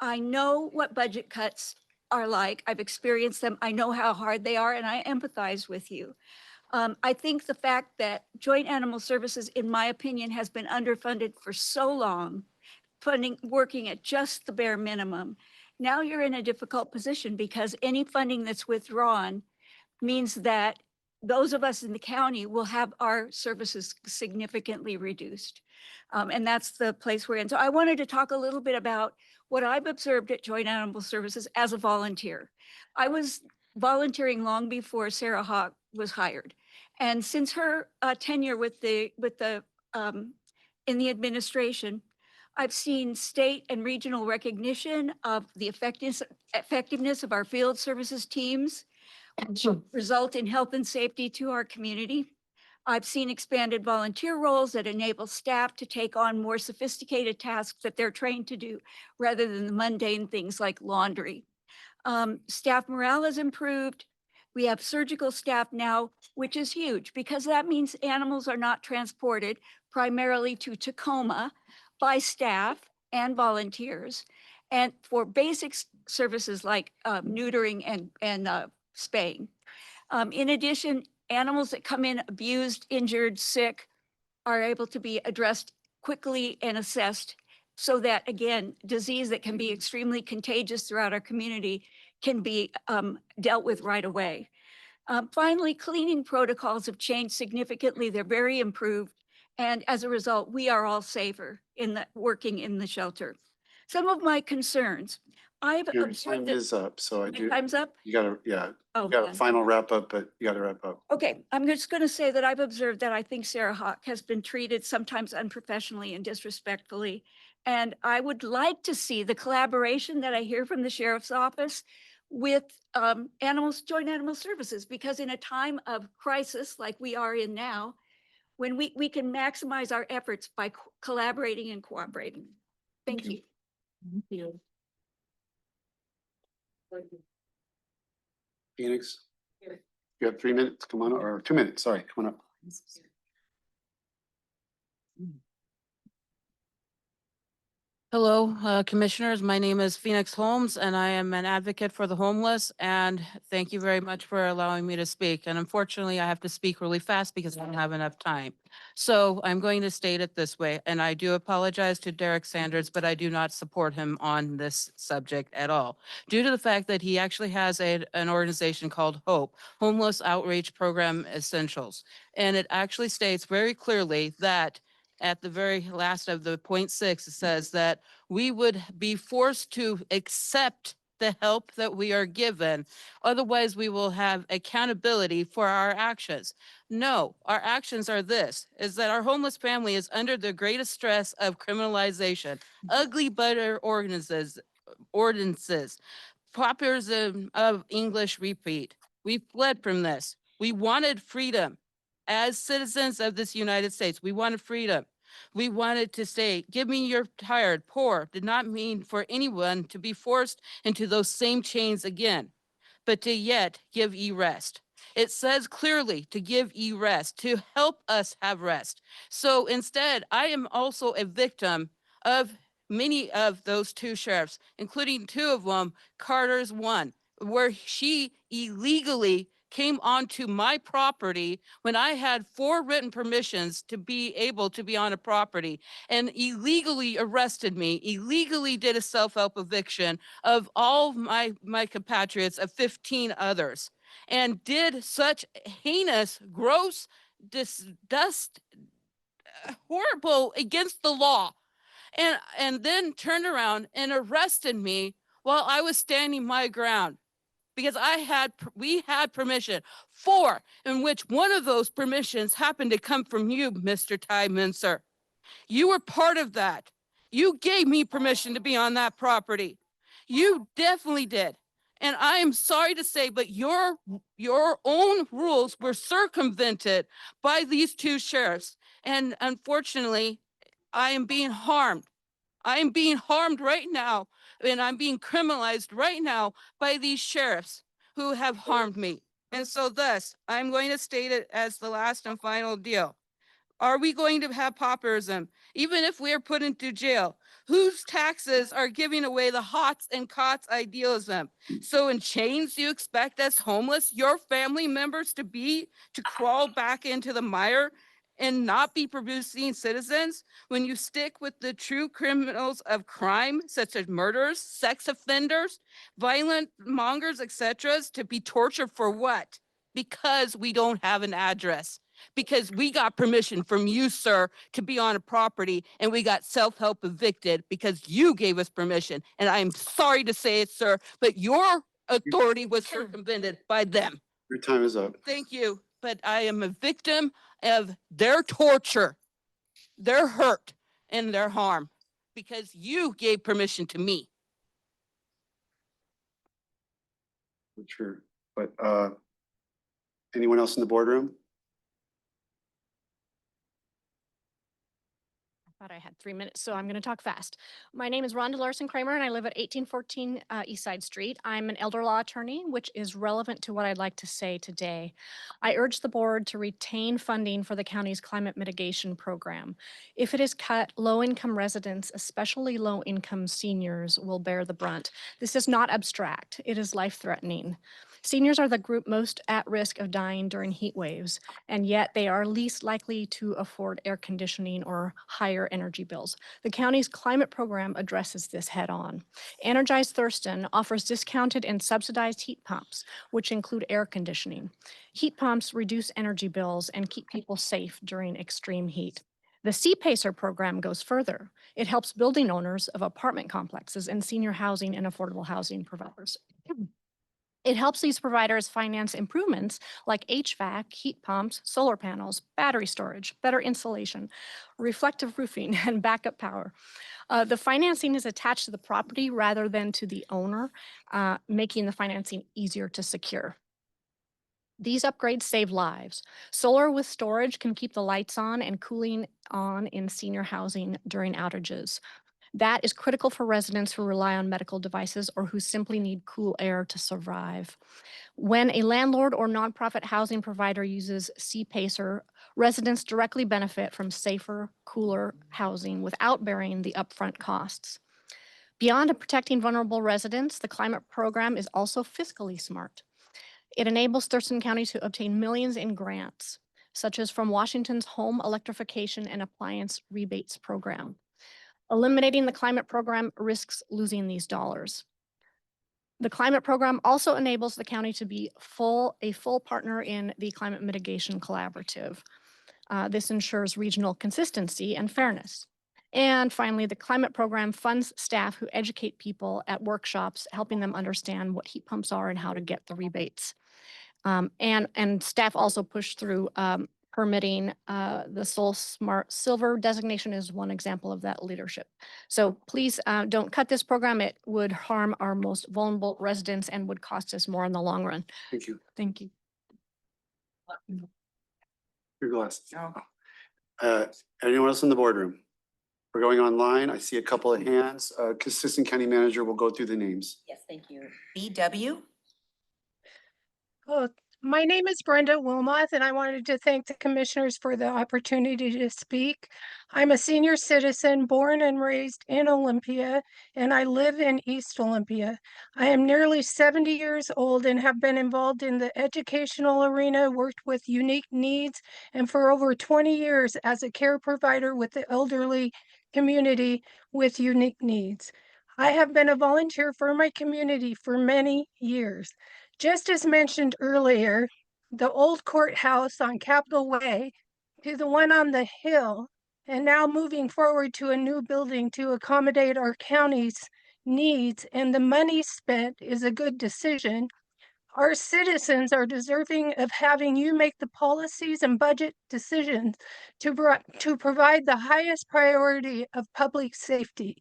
I know what budget cuts are like. I've experienced them. I know how hard they are, and I empathize with you. I think the fact that Joint Animal Services, in my opinion, has been underfunded for so long, working at just the bare minimum. Now you're in a difficult position because any funding that's withdrawn means that those of us in the county will have our services significantly reduced. And that's the place we're in. So I wanted to talk a little bit about what I've observed at Joint Animal Services as a volunteer. I was volunteering long before Sarah Hawk was hired. And since her tenure in the administration, I've seen state and regional recognition of the effectiveness of our field services teams, which result in health and safety to our community. I've seen expanded volunteer roles that enable staff to take on more sophisticated tasks that they're trained to do rather than the mundane things like laundry. Staff morale has improved. We have surgical staff now, which is huge because that means animals are not transported primarily to Tacoma by staff and volunteers. And for basic services like neutering and spaying. In addition, animals that come in abused, injured, sick are able to be addressed quickly and assessed so that, again, disease that can be extremely contagious throughout our community can be dealt with right away. Finally, cleaning protocols have changed significantly. They're very improved. And as a result, we are all safer working in the shelter. Some of my concerns, I've Your observed time that. is up, so I My do. time's up? You gotta, yeah, Oh, you got a man. final wrap up, but you gotta wrap up. Okay, I'm just going to say that I've observed that I think Sarah Hawk has been treated sometimes unprofessionally and disrespectfully. And I would like to see the collaboration that I hear from the sheriff's office with Joint Animal Services, because in a time of crisis like we are in now, when we can maximize our efforts by collaborating and cooperating. Thank you. Thank you. Phoenix? You have 3 minutes, come on, or 2 minutes, sorry, come on up. Hello, Commissioners. My name is Phoenix Holmes, and I am an advocate for the homeless. And thank you very much for allowing me to speak. And unfortunately, I have to speak really fast because I don't have enough time. So I'm going to state it this way, and I do apologize to Derek Sanders, but I do not support him on this subject at all, due to the fact that he actually has an organization called HOPE, Homeless Outreach Program Essentials. And it actually states very clearly that at the very last of the 0.6, it says that we would be forced to accept the help that we are given. Otherwise, we will have accountability for our actions. No, our actions are this, is that our homeless family is under the greatest stress of criminalization, ugly butter ordinances, pauperism of English repeat. We fled from this. We wanted freedom. As citizens of this United States, we wanted freedom. We wanted to say, give me your tired, poor, did not mean for anyone to be forced into those same chains again, but to yet give ye rest. It says clearly to give ye rest, to help us have rest. So instead, I am also a victim of many of those two sheriffs, including two of them, Carter's one, where she illegally came onto my property when I had 4 written permissions to be able to be on a property, and illegally arrested me, illegally did a self-help eviction of all my compatriots of 15 others, and did such heinous, gross, horrible against the law, and then turned around and arrested me while I was standing my ground. because we had permission, 4, in which one of those permissions happened to come from you, Mr. Ty Mincer. You were part of that. You gave me permission to be on that property. You definitely did. And I am sorry to say, but your own rules were circumvented by these 2 sheriffs. And unfortunately, I am being harmed. I am being harmed right now, and I'm being criminalized right now by these sheriffs who have harmed me. And so thus, I'm going to state it as the last and final deal. Are we going to have pauperism, even if we are put into jail? Whose taxes are giving away the hots and cots idealism? So in chains, you expect us homeless, your family members to crawl back into the mire and not be producing citizens? When you stick with the true criminals of crime, such as murderers, sex offenders, violent mongers, etc., to be tortured for what? Because we don't have an address. Because we got permission from you, sir, to be on a property, and we got self-help evicted because you gave us permission. And I'm sorry to say it, sir, but your authority was circumvented by them. Your time is up. Thank you, but I am a victim of their torture, their hurt, and their harm because you gave permission to me. Sure, but anyone else in the boardroom? Thought I had 3 minutes, so I'm going to talk fast. My name is Rhonda Larson Kramer, and I live at 1814 East Side Street. I'm an elder law attorney, which is relevant to what I'd like to say today. I urge the board to retain funding for the county's climate mitigation program. If it is cut, low-income residents, especially low-income seniors, will bear the brunt. This is not abstract. It is life-threatening. Seniors are the group most at risk of dying during heat waves, and yet they are least likely to afford air conditioning or higher energy bills. The county's climate program addresses this head on. Energize Thurston offers discounted and subsidized heat pumps, which include air conditioning. Heat pumps reduce energy bills and keep people safe during extreme heat. The C-PACER program goes further. It helps building owners of apartment complexes and senior housing and affordable housing providers. It helps these providers finance improvements like HVAC, heat pumps, solar panels, battery storage, better insulation, reflective roofing, and backup power. The financing is attached to the property rather than to the owner, making the financing easier to secure. These upgrades save lives. Solar with storage can keep the lights on and cooling on in senior housing during outages. That is critical for residents who rely on medical devices or who simply need cool air to survive. When a landlord or nonprofit housing provider uses C-PACER, residents directly benefit from safer, cooler housing without bearing the upfront costs. Beyond protecting vulnerable residents, the climate program is also fiscally smart. It enables Thurston County to obtain millions in grants, such as from Washington's Home Electrification and Appliance Rebates Program. Eliminating the climate program risks losing these dollars. The climate program also enables the county to be a full partner in the Climate Mitigation Collaborative. This ensures regional consistency and fairness. And finally, the climate program funds staff who educate people at workshops, helping them understand what heat pumps are and how to get the rebates. And staff also push through permitting. The Soul Smart Silver designation is one example of that leadership. So please don't cut this program. It would harm our most vulnerable residents and would cost us more in the long run. Thank you. Thank you. Your glasses. Anyone else in the boardroom? We're going online. I see a couple of hands. Assistant County Manager will go through the names. Yes, thank you. BW? Oh, my name is Brenda Wilmoth, and I wanted to thank the commissioners for the opportunity to speak. I'm a senior citizen born and raised in Olympia, and I live in East Olympia. I am nearly 70 years old and have been involved in the educational arena, worked with unique needs, and for over 20 years as a care provider with the elderly community with unique needs. I have been a volunteer for my community for many years. Just as mentioned earlier, the old courthouse on Capitol Way to the one on the hill, and now moving forward to a new building to accommodate our county's needs, and the money spent is a good decision. Our citizens are deserving of having you make the policies and budget decisions to provide the highest priority of public safety,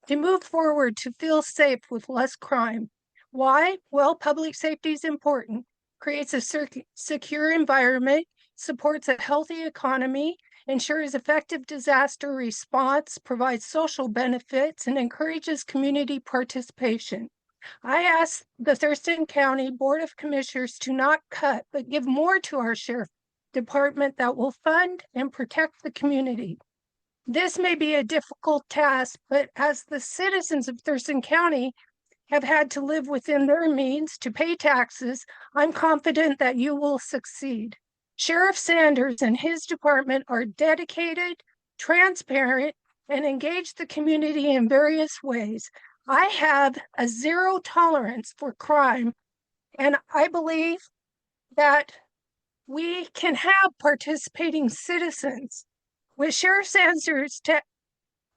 to move forward to feel safe with less crime. Why? Well, public safety is important, creates a secure environment, supports a healthy economy, ensures effective disaster response, provides social benefits, and encourages community participation. I ask the Thurston County Board of Commissioners to not cut, but give more to our sheriff department that will fund and protect the community. This may be a difficult task, but as the citizens of Thurston County have had to live within their means to pay taxes, I'm confident that you will succeed. Sheriff Sanders and his department are dedicated, transparent, and engage the community in various ways. I have a zero tolerance for crime, and I believe that we can have participating citizens. With Sheriff Sanders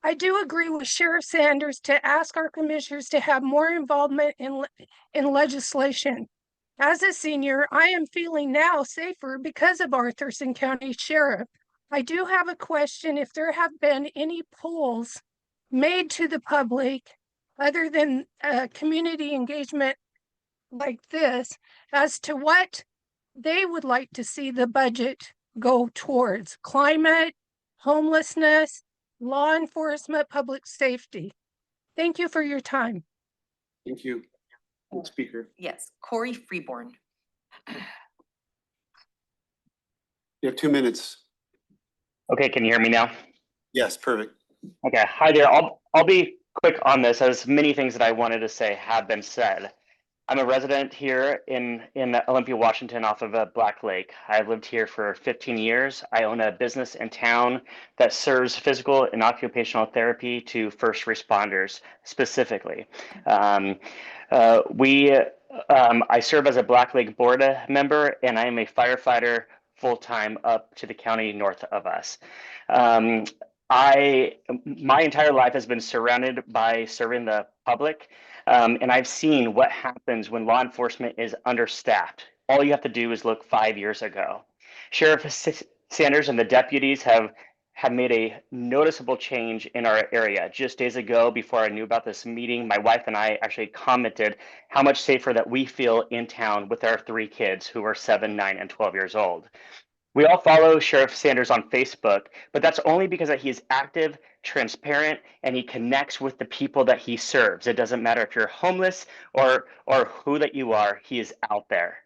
I do agree with Sheriff Sanders to ask our commissioners to have more involvement in legislation. As a senior, I am feeling now safer because of our Thurston County Sheriff. I do have a question if there have been any polls made to the public other than community engagement like this as to what they would like to see the budget go towards: climate, homelessness, law enforcement, public safety. Thank you for your time. Thank you. Speaker, Yes, Corey Freeborn. you have 2 minutes. Okay, can you hear me now? Yes, perfect. Okay, hi there. I'll be quick on this, as many things that I wanted to say have been said. I'm a resident here in Olympia, Washington, off of Black Lake. I've lived here for 15 years. I own a business in town that serves physical and occupational therapy to first responders specifically. I serve as a Black Lake board member, and I am a firefighter full-time up to the county north of us. My entire life has been surrounded by serving the public. And I've seen what happens when law enforcement is understaffed. All you have to do is look 5 years ago. Sheriff Sanders and the deputies have made a noticeable change in our area. Just days ago, before I knew about this meeting, my wife and I actually commented how much safer that we feel in town with our 3 kids who are 7, 9, and 12 years old. We all follow Sheriff Sanders on Facebook, but that's only because he is active, transparent, and he connects with the people that he serves. It doesn't matter if you're homeless or who that you are, he is out there.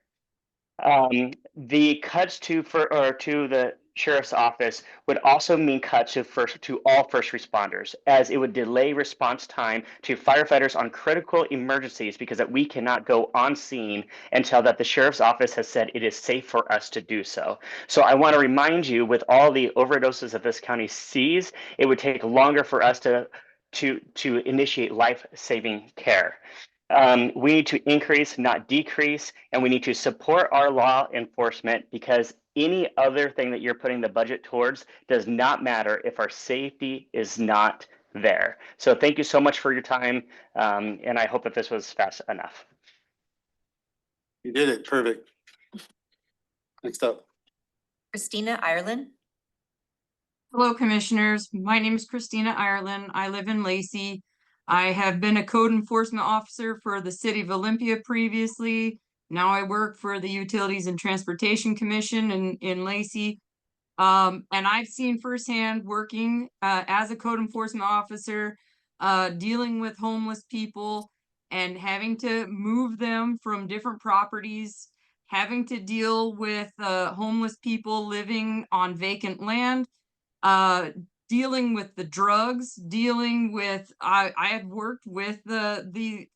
The cuts to the sheriff's office would also mean cuts to all first responders, as it would delay response time to firefighters on critical emergencies because that we cannot go on scene until that the sheriff's office has said it is safe for us to do so. So I want to remind you, with all the overdoses that this county sees, it would take longer for us to initiate life-saving care. We need to increase, not decrease, and we need to support our law enforcement, because any other thing that you're putting the budget towards does not matter if our safety is not there. So thank you so much for your time, and I hope that this was fast enough. You did it. Perfect. Next up. Christina Ireland. Hello, Commissioners. My name is Christina Ireland. I live in Lacey. I have been a code enforcement officer for the City of Olympia previously. Now I work for the Utilities and Transportation Commission in Lacey. And I've seen firsthand working as a code enforcement officer, dealing with homeless people and having to move them from different properties, having to deal with homeless people living on vacant land, dealing with the drugs, dealing with, I have worked with the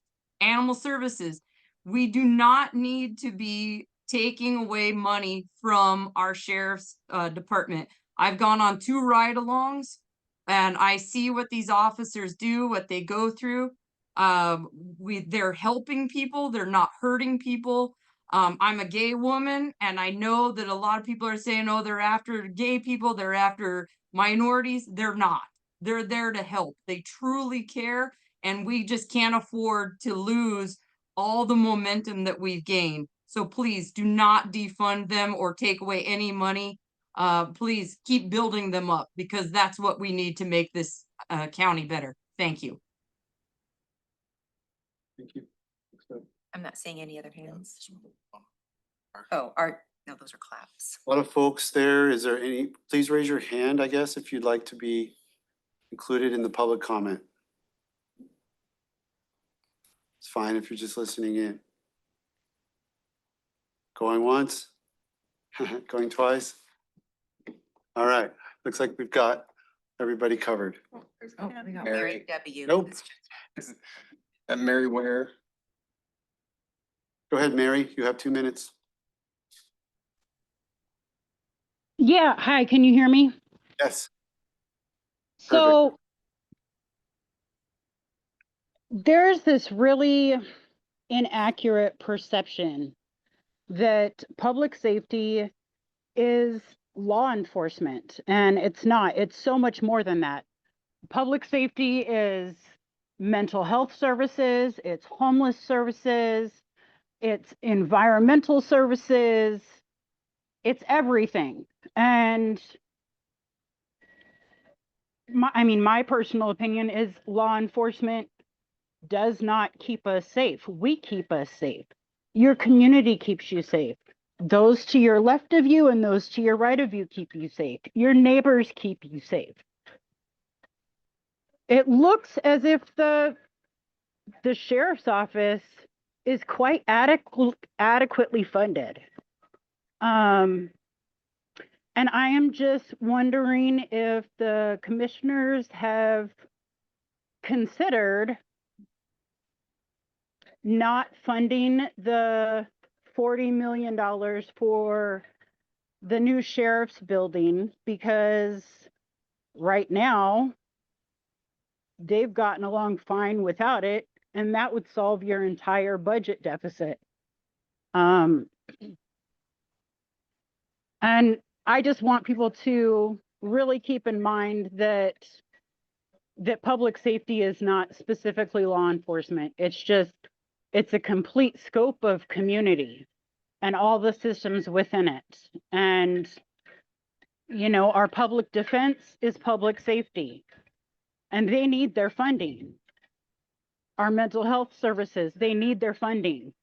animal services. We do not need to be taking away money from our sheriff's department. I've gone on 2 ride-alongs and I see what these officers do, what they go through. They're helping people, they're not hurting people. I'm a gay woman, and I know that a lot of people are saying, oh, they're after gay people, they're after minorities. They're not. They're there to help. They truly care, and we just can't afford to lose all the momentum that we've gained. So please do not defund them or take away any money. Please keep building them up because that's what we need to make this county better. Thank you. Thank you. I'm not seeing any other hands. No, those are claps. A lot of folks there. Is there any, please raise your hand, I guess, if you'd like to be included in the public comment. It's fine if you're just listening in. Going once? Going twice? All right, looks like we've got everybody covered. Oh, we got Mary. Mary W. Nope. Mary Ware. Go ahead, Mary, you have 2 minutes. Yeah, hi, can you hear me? Yes. So there's this really inaccurate perception that public safety is law enforcement, and it's not. It's so much more than that. Public safety is mental health services, it's homeless services, it's environmental services, it's everything. And my personal opinion is law enforcement does not keep us safe. We keep us safe. Your community keeps you safe. Those to your left of you and those to your right of you keep you safe. Your neighbors keep you safe. It looks as if the sheriff's office is quite adequately funded. And I am just wondering if the commissioners have considered not funding the $40 million for the new sheriff's building, because right now they've gotten along fine without it, and that would solve your entire budget deficit. And I just want people to really keep in mind that public safety is not specifically law enforcement. It's a complete scope of community and all the systems within it. And, our public defense is public safety, and they need their funding. Our mental health services, they need their funding.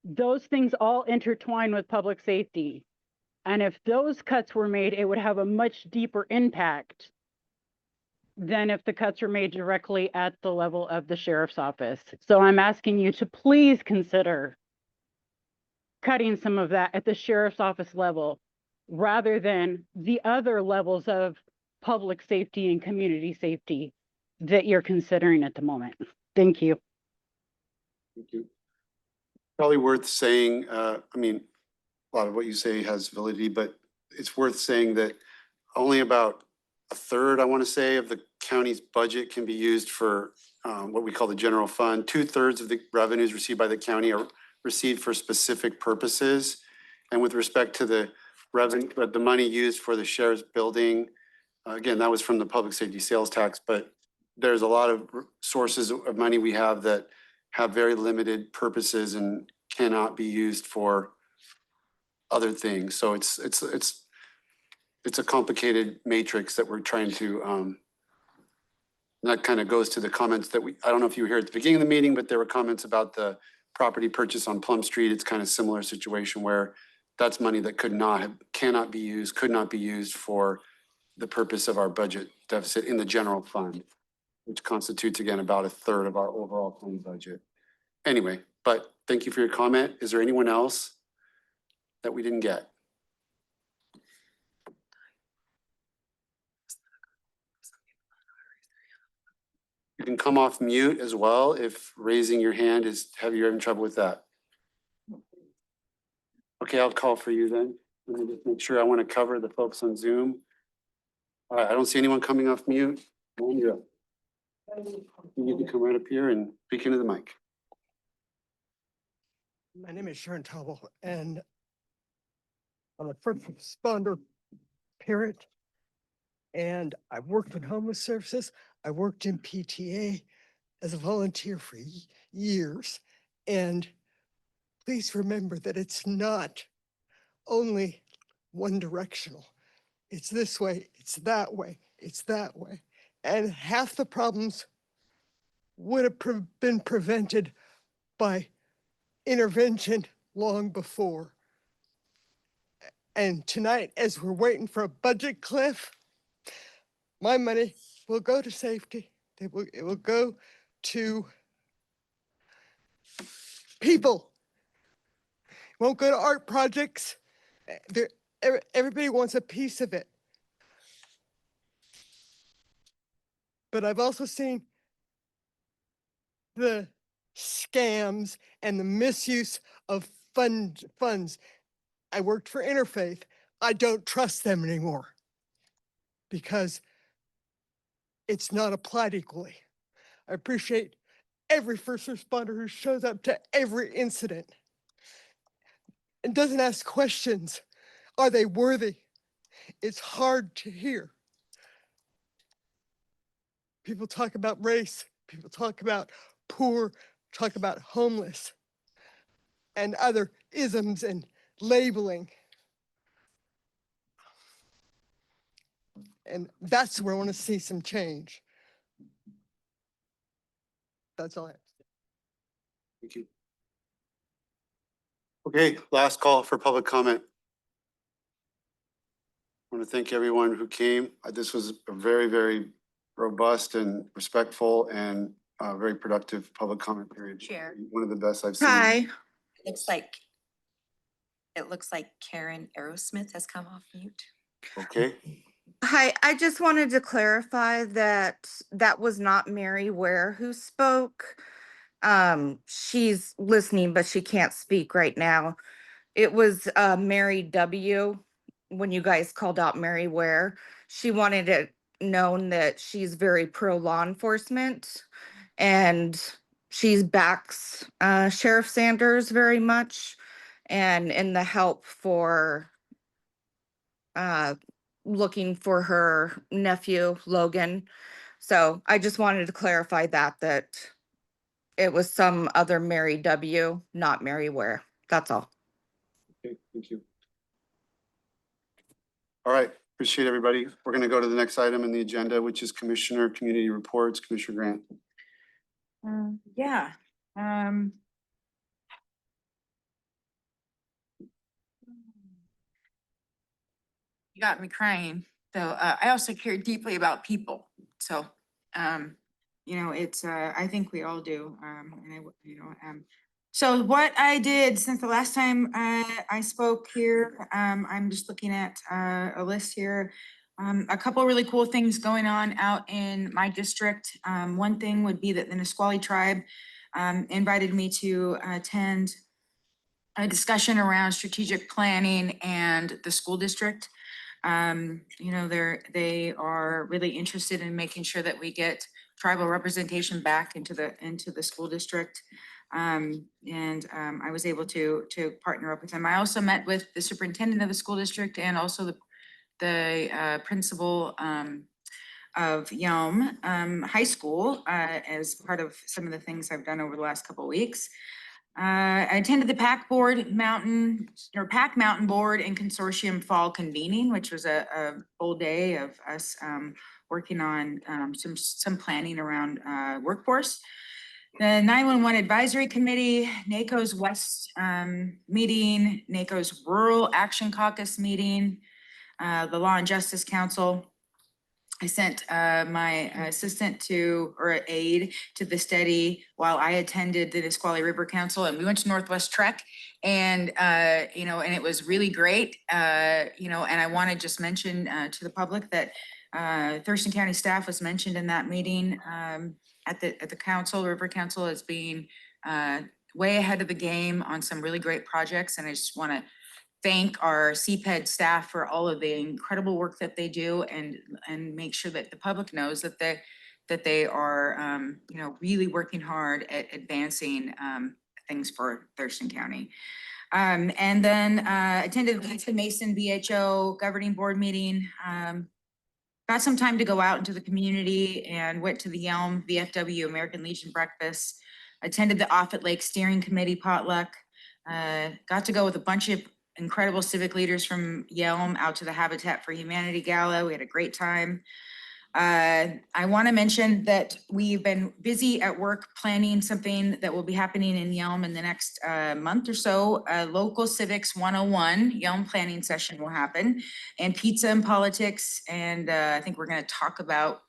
Those things all intertwine with public safety. And if those cuts were made, it would have a much deeper impact than if the cuts were made directly at the level of the sheriff's office. So I'm asking you to please consider cutting some of that at the sheriff's office level, rather than the other levels of public safety and community safety that you're considering at the moment. Thank you. Thank you. Probably worth saying, a lot of what you say has validity, but it's worth saying that only about a third, I want to say, of the county's budget can be used for what we call the general fund. 2/3 of the revenues received by the county are received for specific purposes. And with respect to the revenue, the money used for the sheriff's building, again, that was from the public safety sales tax, but there's a lot of sources of money we have that have very limited purposes and cannot be used for other things. So it's a complicated matrix that we're trying to, and that kind of goes to the comments that I don't know if you were here at the beginning of the meeting, but there were comments about the property purchase on Plum Street. It's kind of similar situation where that's money that could not be used for the purpose of our budget deficit in the general fund, which constitutes, again, about a third of our overall fund budget. Anyway, but thank you for your comment. Is there anyone else that we didn't get? You can come off mute as well if raising your hand you're having trouble with that. Okay, I'll call for you then. Let me just make sure I want to cover the folks on Zoom. All right, I don't see anyone coming off mute. You need to come right up here and speak into the mic. My name is Sharon Towell, and I'm a first responder parent, and I worked with homeless services. I worked in PTA as a volunteer for years, and please remember that it's not only one directional. It's this way, it's that way, it's that way. And half the problems would have been prevented by intervention long before. And tonight, as we're waiting for a budget cliff, my money will go to safety. It will go to people. It won't go to art projects. Everybody wants a piece of it. But I've also seen the scams and the misuse of funds. I worked for Interfaith. I don't trust them anymore because it's not applied equally. I appreciate every first responder who shows up to every incident and doesn't ask questions. Are they worthy? It's hard to hear. People talk about race, people talk about poor, talk about homeless, and other isms and labeling. And that's where I want to see some change. That's all I have to say. Thank you. Okay, last call for public comment. I want to thank everyone who came. This was a very, very robust and respectful and very productive public comment period. Chair. One of the best I've seen. Hi. It looks like Karen Aerosmith has come off mute. Okay, Hi, I just wanted to clarify that that was not Mary Ware who spoke. She's listening, but she can't speak right now. It was Mary W. When you guys called out Mary Ware, she wanted it known that she's very pro law enforcement and she backs Sheriff Sanders very much and in the help for looking for her nephew, Logan. So I just wanted to clarify that it was some other Mary W., not Mary Ware. That's all. okay, thank you. All right, appreciate everybody. We're going to go to the next item in the agenda, which is Commissioner Community Reports. Commissioner Grant. Yeah. You got me crying. So I also care deeply about people. So, it's, I think we all do. So what I did since the last time I spoke here, I'm just looking at a list here. A couple really cool things going on out in my district. One thing would be that the Nisqually tribe invited me to attend a discussion around strategic planning and the school district. They are really interested in making sure that we get tribal representation back into the school district. I was able to partner up with them. I also met with the superintendent of the school district and also the principal of Yelm High School as part of some of the things I've done over the last couple of weeks. I attended the Pack Mountain Board and Consortium Fall Convening, which was a full day of us working on some planning around workforce. The 911 Advisory Committee, NACO's West meeting, NACO's Rural Action Caucus meeting, the Law and Justice Council. I sent my assistant or aide to the study while I attended the Nisqually River Council, and we went to Northwest Trek, and and it was really great. And I want to just mention to the public that Thurston County staff was mentioned in that meeting at the council, River Council, as being way ahead of the game on some really great projects, and I just want to thank our CPED staff for all of the incredible work that they do and make sure that the public knows that they are really working hard at advancing things for Thurston County. And then attended the Mason VHO governing board meeting. Got some time to go out into the community and went to the Yelm VFW American Legion breakfast. Attended the Offutt Lake Steering Committee potluck. got to go with a bunch of incredible civic leaders from Yelm out to the Habitat for Humanity Gala. We had a great time. I want to mention that we've been busy at work planning something that will be happening in Yelm in the next month or so. Local Civics 101 Yelm planning session will happen, and pizza and politics. And I think we're going to talk about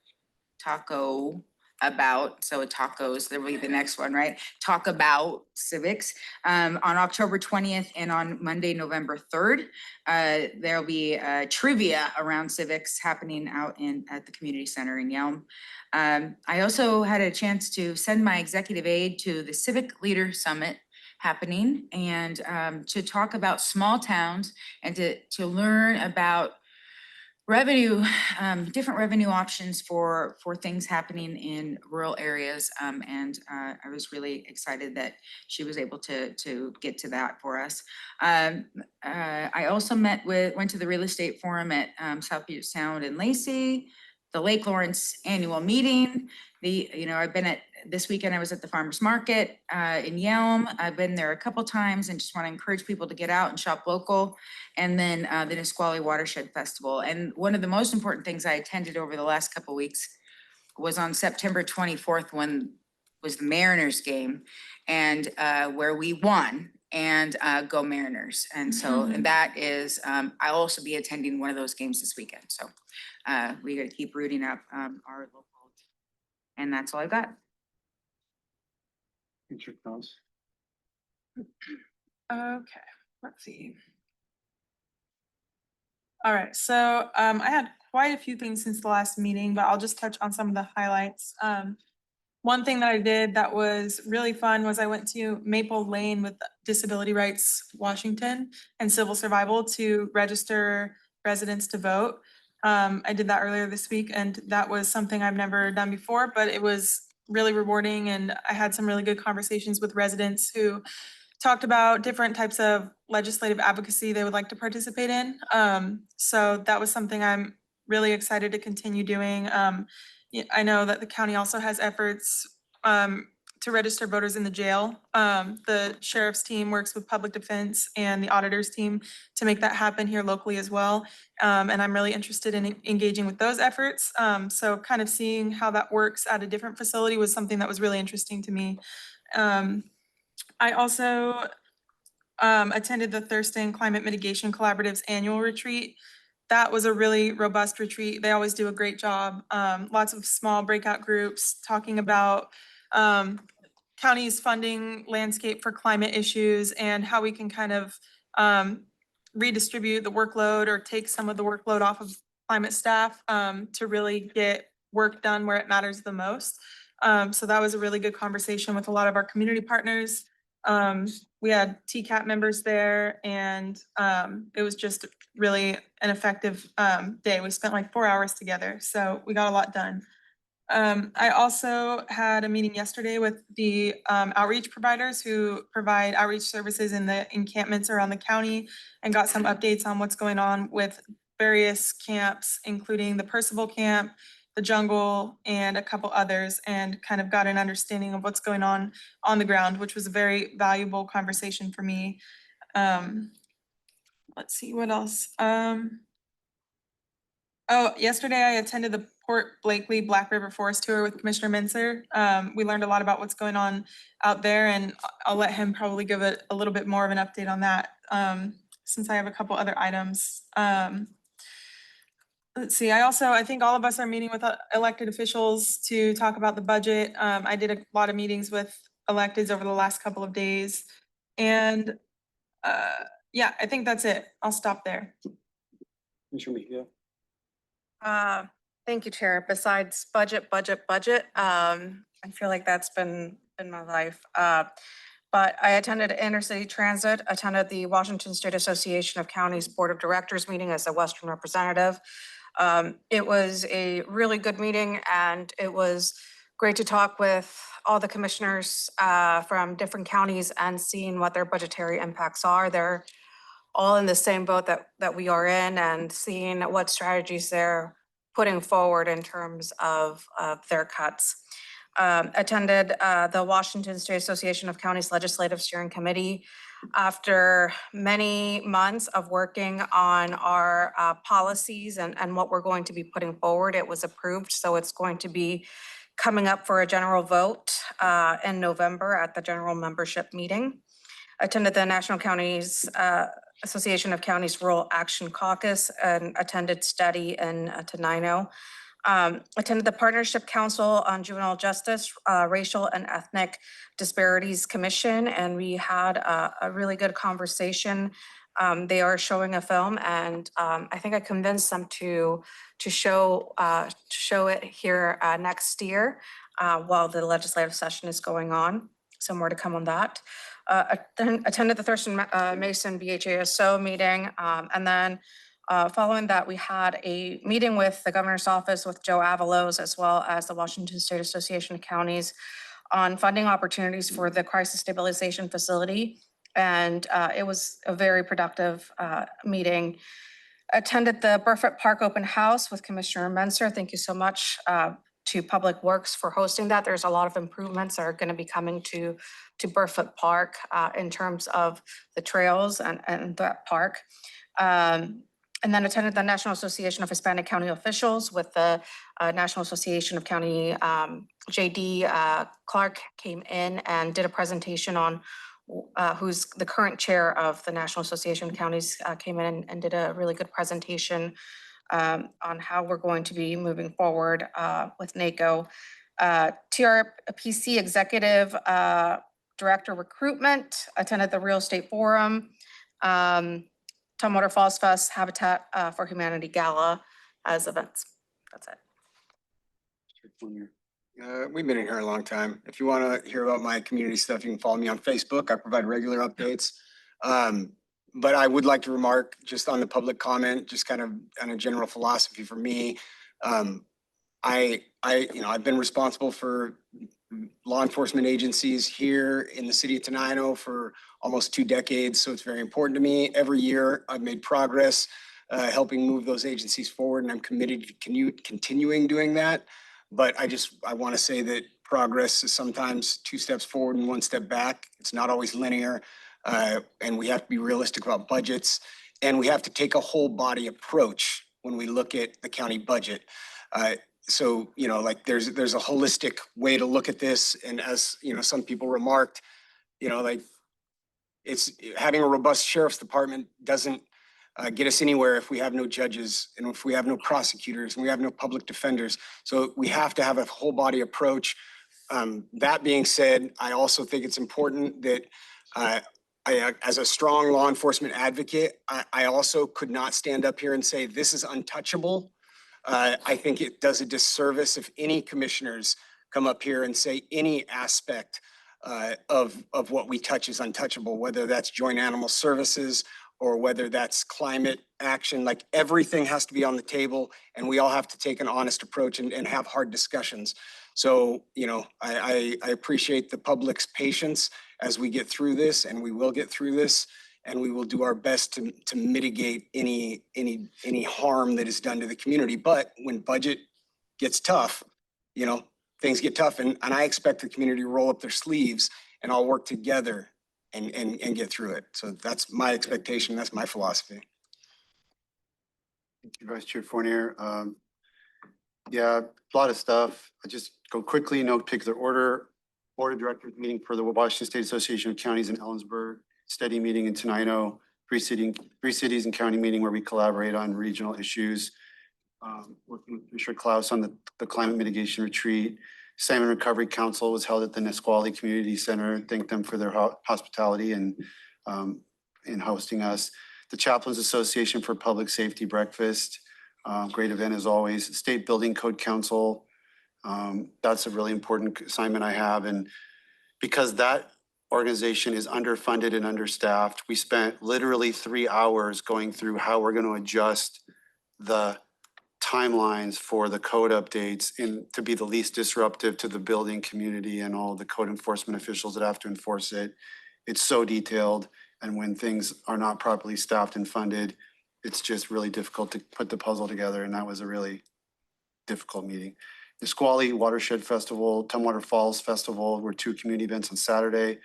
so tacos, there will be the next one, right? Talk about civics on October 20th and on Monday, November 3rd. There'll be trivia around civics happening out at the community center in Yelm. I also had a chance to send my executive aide to the Civic Leader Summit happening and to talk about small towns and to learn about revenue, different revenue options for things happening in rural areas. And I was really excited that she was able to get to that for us. I also went to the real estate forum at South Puget Sound in Lacey, the Lake Lawrence annual meeting. I've been this weekend, I was at the farmer's market in Yelm. I've been there a couple times and just want to encourage people to get out and shop local. And then the Nisqually Watershed Festival. And one of the most important things I attended over the last couple weeks was on September 24th when was the Mariners game and where we won, and go Mariners. And so and that is, I'll also be attending one of those games this weekend. So we got to keep rooting up our local. And that's all I've got. Okay, let's see. All right, so I had quite a few things since the last meeting, but I'll just touch on some of the highlights. One thing that I did that was really fun was I went to Maple Lane with Disability Rights Washington and Civil Survival to register residents to vote. I did that earlier this week, and that was something I've never done before, but it was really rewarding, and I had some really good conversations with residents who talked about different types of legislative advocacy they would like to participate in. So that was something I'm really excited to continue doing. I know that the county also has efforts to register voters in the jail. The sheriff's team works with public defense and the auditor's team to make that happen here locally as well. And I'm really interested in engaging with those efforts. So kind of seeing how that works at a different facility was something that was really interesting to me. I also attended the Thurston Climate Mitigation Collaborative's annual retreat. That was a really robust retreat. They always do a great job. Lots of small breakout groups talking about county's funding landscape for climate issues and how we can kind of redistribute the workload or take some of the workload off of climate staff to really get work done where it matters the most. So that was a really good conversation with a lot of our community partners. We had TCAP members there, and it was just really an effective day. We spent like 4 hours together, so we got a lot done. I also had a meeting yesterday with the outreach providers who provide outreach services in the encampments around the county and got some updates on what's going on with various camps, including the Percival camp, the jungle, and a couple others, and kind of got an understanding of what's going on the ground, which was a very valuable conversation for me. Let's see, what else? Oh, yesterday I attended the Port Blakely Black River Forest Tour with Commissioner Mincer. We learned a lot about what's going on out there, and I'll let him probably give it a little bit more of an update on that since I have a couple other items. Let's see, I think all of us are meeting with elected officials to talk about the budget. I did a lot of meetings with electeds over the last couple of days. And yeah, I think that's it. I'll stop there. Thank you, Chair. Besides budget, I feel like that's been my life. But I attended Intercity Transit, attended the Washington State Association of Counties Board of Directors meeting as a Western representative. It was a really good meeting, and it was great to talk with all the commissioners from different counties and seeing what their budgetary impacts are. They're all in the same boat that we are in, and seeing what strategies they're putting forward in terms of their cuts. Attended the Washington State Association of Counties Legislative Steering Committee. After many months of working on our policies and what we're going to be putting forward, it was approved. So it's going to be coming up for a general vote in November at the general membership meeting. Attended the National Counties Association of Counties Rural Action Caucus and attended study in Tenino. Attended the Partnership Council on Juvenile Justice, Racial and Ethnic Disparities Commission, and we had a really good conversation. They are showing a film, and I think I convinced them to show it here next year while the legislative session is going on. So more to come on that. Attended the Thurston Mason BHASO meeting, and then following that, we had a meeting with the governor's office with Joe Avalos, as well as the Washington State Association of Counties on funding opportunities for the crisis stabilization facility. And it was a very productive meeting. Attended the Burfoot Park Open House with Commissioner Menser. Thank you so much to Public Works for hosting that. There's a lot of improvements that are going to be coming to Burfoot Park in terms of the trails and that park. And then attended the National Association of Hispanic County Officials with the National Association of County. JD Clark came in and did a presentation on who's the current chair of the National Association of Counties, came in and did a really good presentation on how we're going to be moving forward with NACO. TRPC Executive Director Recruitment, attended the Real Estate Forum. Tumwater Falls Fest, Habitat for Humanity Gala as events. That's it. We've been in here a long time. If you want to hear about my community stuff, you can follow me on Facebook. I provide regular updates. But I would like to remark just on the public comment, just kind of on a general philosophy for me. I've been responsible for law enforcement agencies here in the city of Tenino for almost 2 decades. So it's very important to me. Every year I've made progress helping move those agencies forward, and I'm committed to continuing doing that. But I want to say that progress is sometimes 2 steps forward and 1 step back. It's not always linear. And we have to be realistic about budgets, and we have to take a whole body approach when we look at the county budget. So, like there's a holistic way to look at this. And as, some people remarked, like it's having a robust sheriff's department doesn't get us anywhere if we have no judges and if we have no prosecutors and we have no public defenders. So we have to have a whole body approach. That being said, I also think it's important that as a strong law enforcement advocate, I also could not stand up here and say this is untouchable. I think it does a disservice if any commissioners come up here and say any aspect of what we touch is untouchable, whether that's joint animal services or whether that's climate action. Like everything has to be on the table, and we all have to take an honest approach and have hard discussions. So, I appreciate the public's patience as we get through this, and we will get through this, and we will do our best to mitigate any harm that is done to the community. But when budget gets tough, things get tough, and I expect the community to roll up their sleeves and all work together and get through it. So that's my expectation. That's my philosophy. Thank you, Vice Chair Fournier. Yeah, a lot of stuff. I just go quickly, no particular order. Board of Directors meeting for the Washington State Association of Counties in Ellensburg, steady meeting in Tenino, three cities and county meeting where we collaborate on regional issues. Working with Commissioner Klaus on the climate mitigation retreat. Salmon Recovery Council was held at the Nisqually Community Center. Thank them for their hospitality and in hosting us. The Chaplains Association for Public Safety Breakfast. Great event as always. State Building Code Council. That's a really important assignment I have. And because that organization is underfunded and understaffed, we spent literally 3 hours going through how we're going to adjust the timelines for the code updates to be the least disruptive to the building community and all the code enforcement officials that have to enforce it. It's so detailed, and when things are not properly staffed and funded, it's just really difficult to put the puzzle together, and that was a really difficult meeting. Nisqually Watershed Festival, Tumwater Falls Festival were 2 community events on Saturday.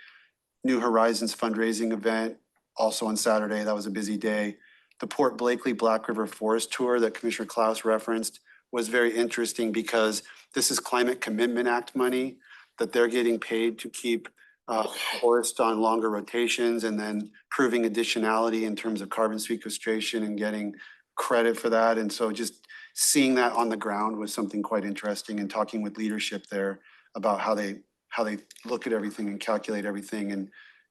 New Horizons fundraising event, also on Saturday. That was a busy day. The Port Blakely Black River Forest Tour that Commissioner Klaus referenced was very interesting because this is Climate Commitment Act money that they're getting paid to keep forest on longer rotations and then proving additionality in terms of carbon sequestration and getting credit for that. And so just seeing that on the ground was something quite interesting, and talking with leadership there about how they look at everything and calculate everything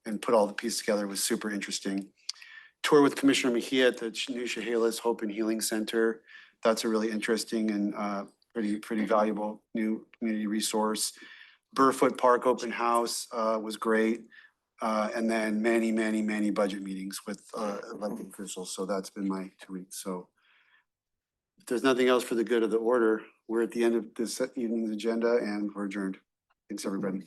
and put all the pieces together was super interesting. Tour with Commissioner Mejia at the new Chehalis Hope and Healing Center. That's a really interesting and pretty valuable new community resource. Burfoot Park Open House was great. And then many budget meetings with elected officials. So that's been my 2 weeks. So if there's nothing else for the good of the order, we're at the end of this evening's agenda and we're adjourned. Thanks, everybody.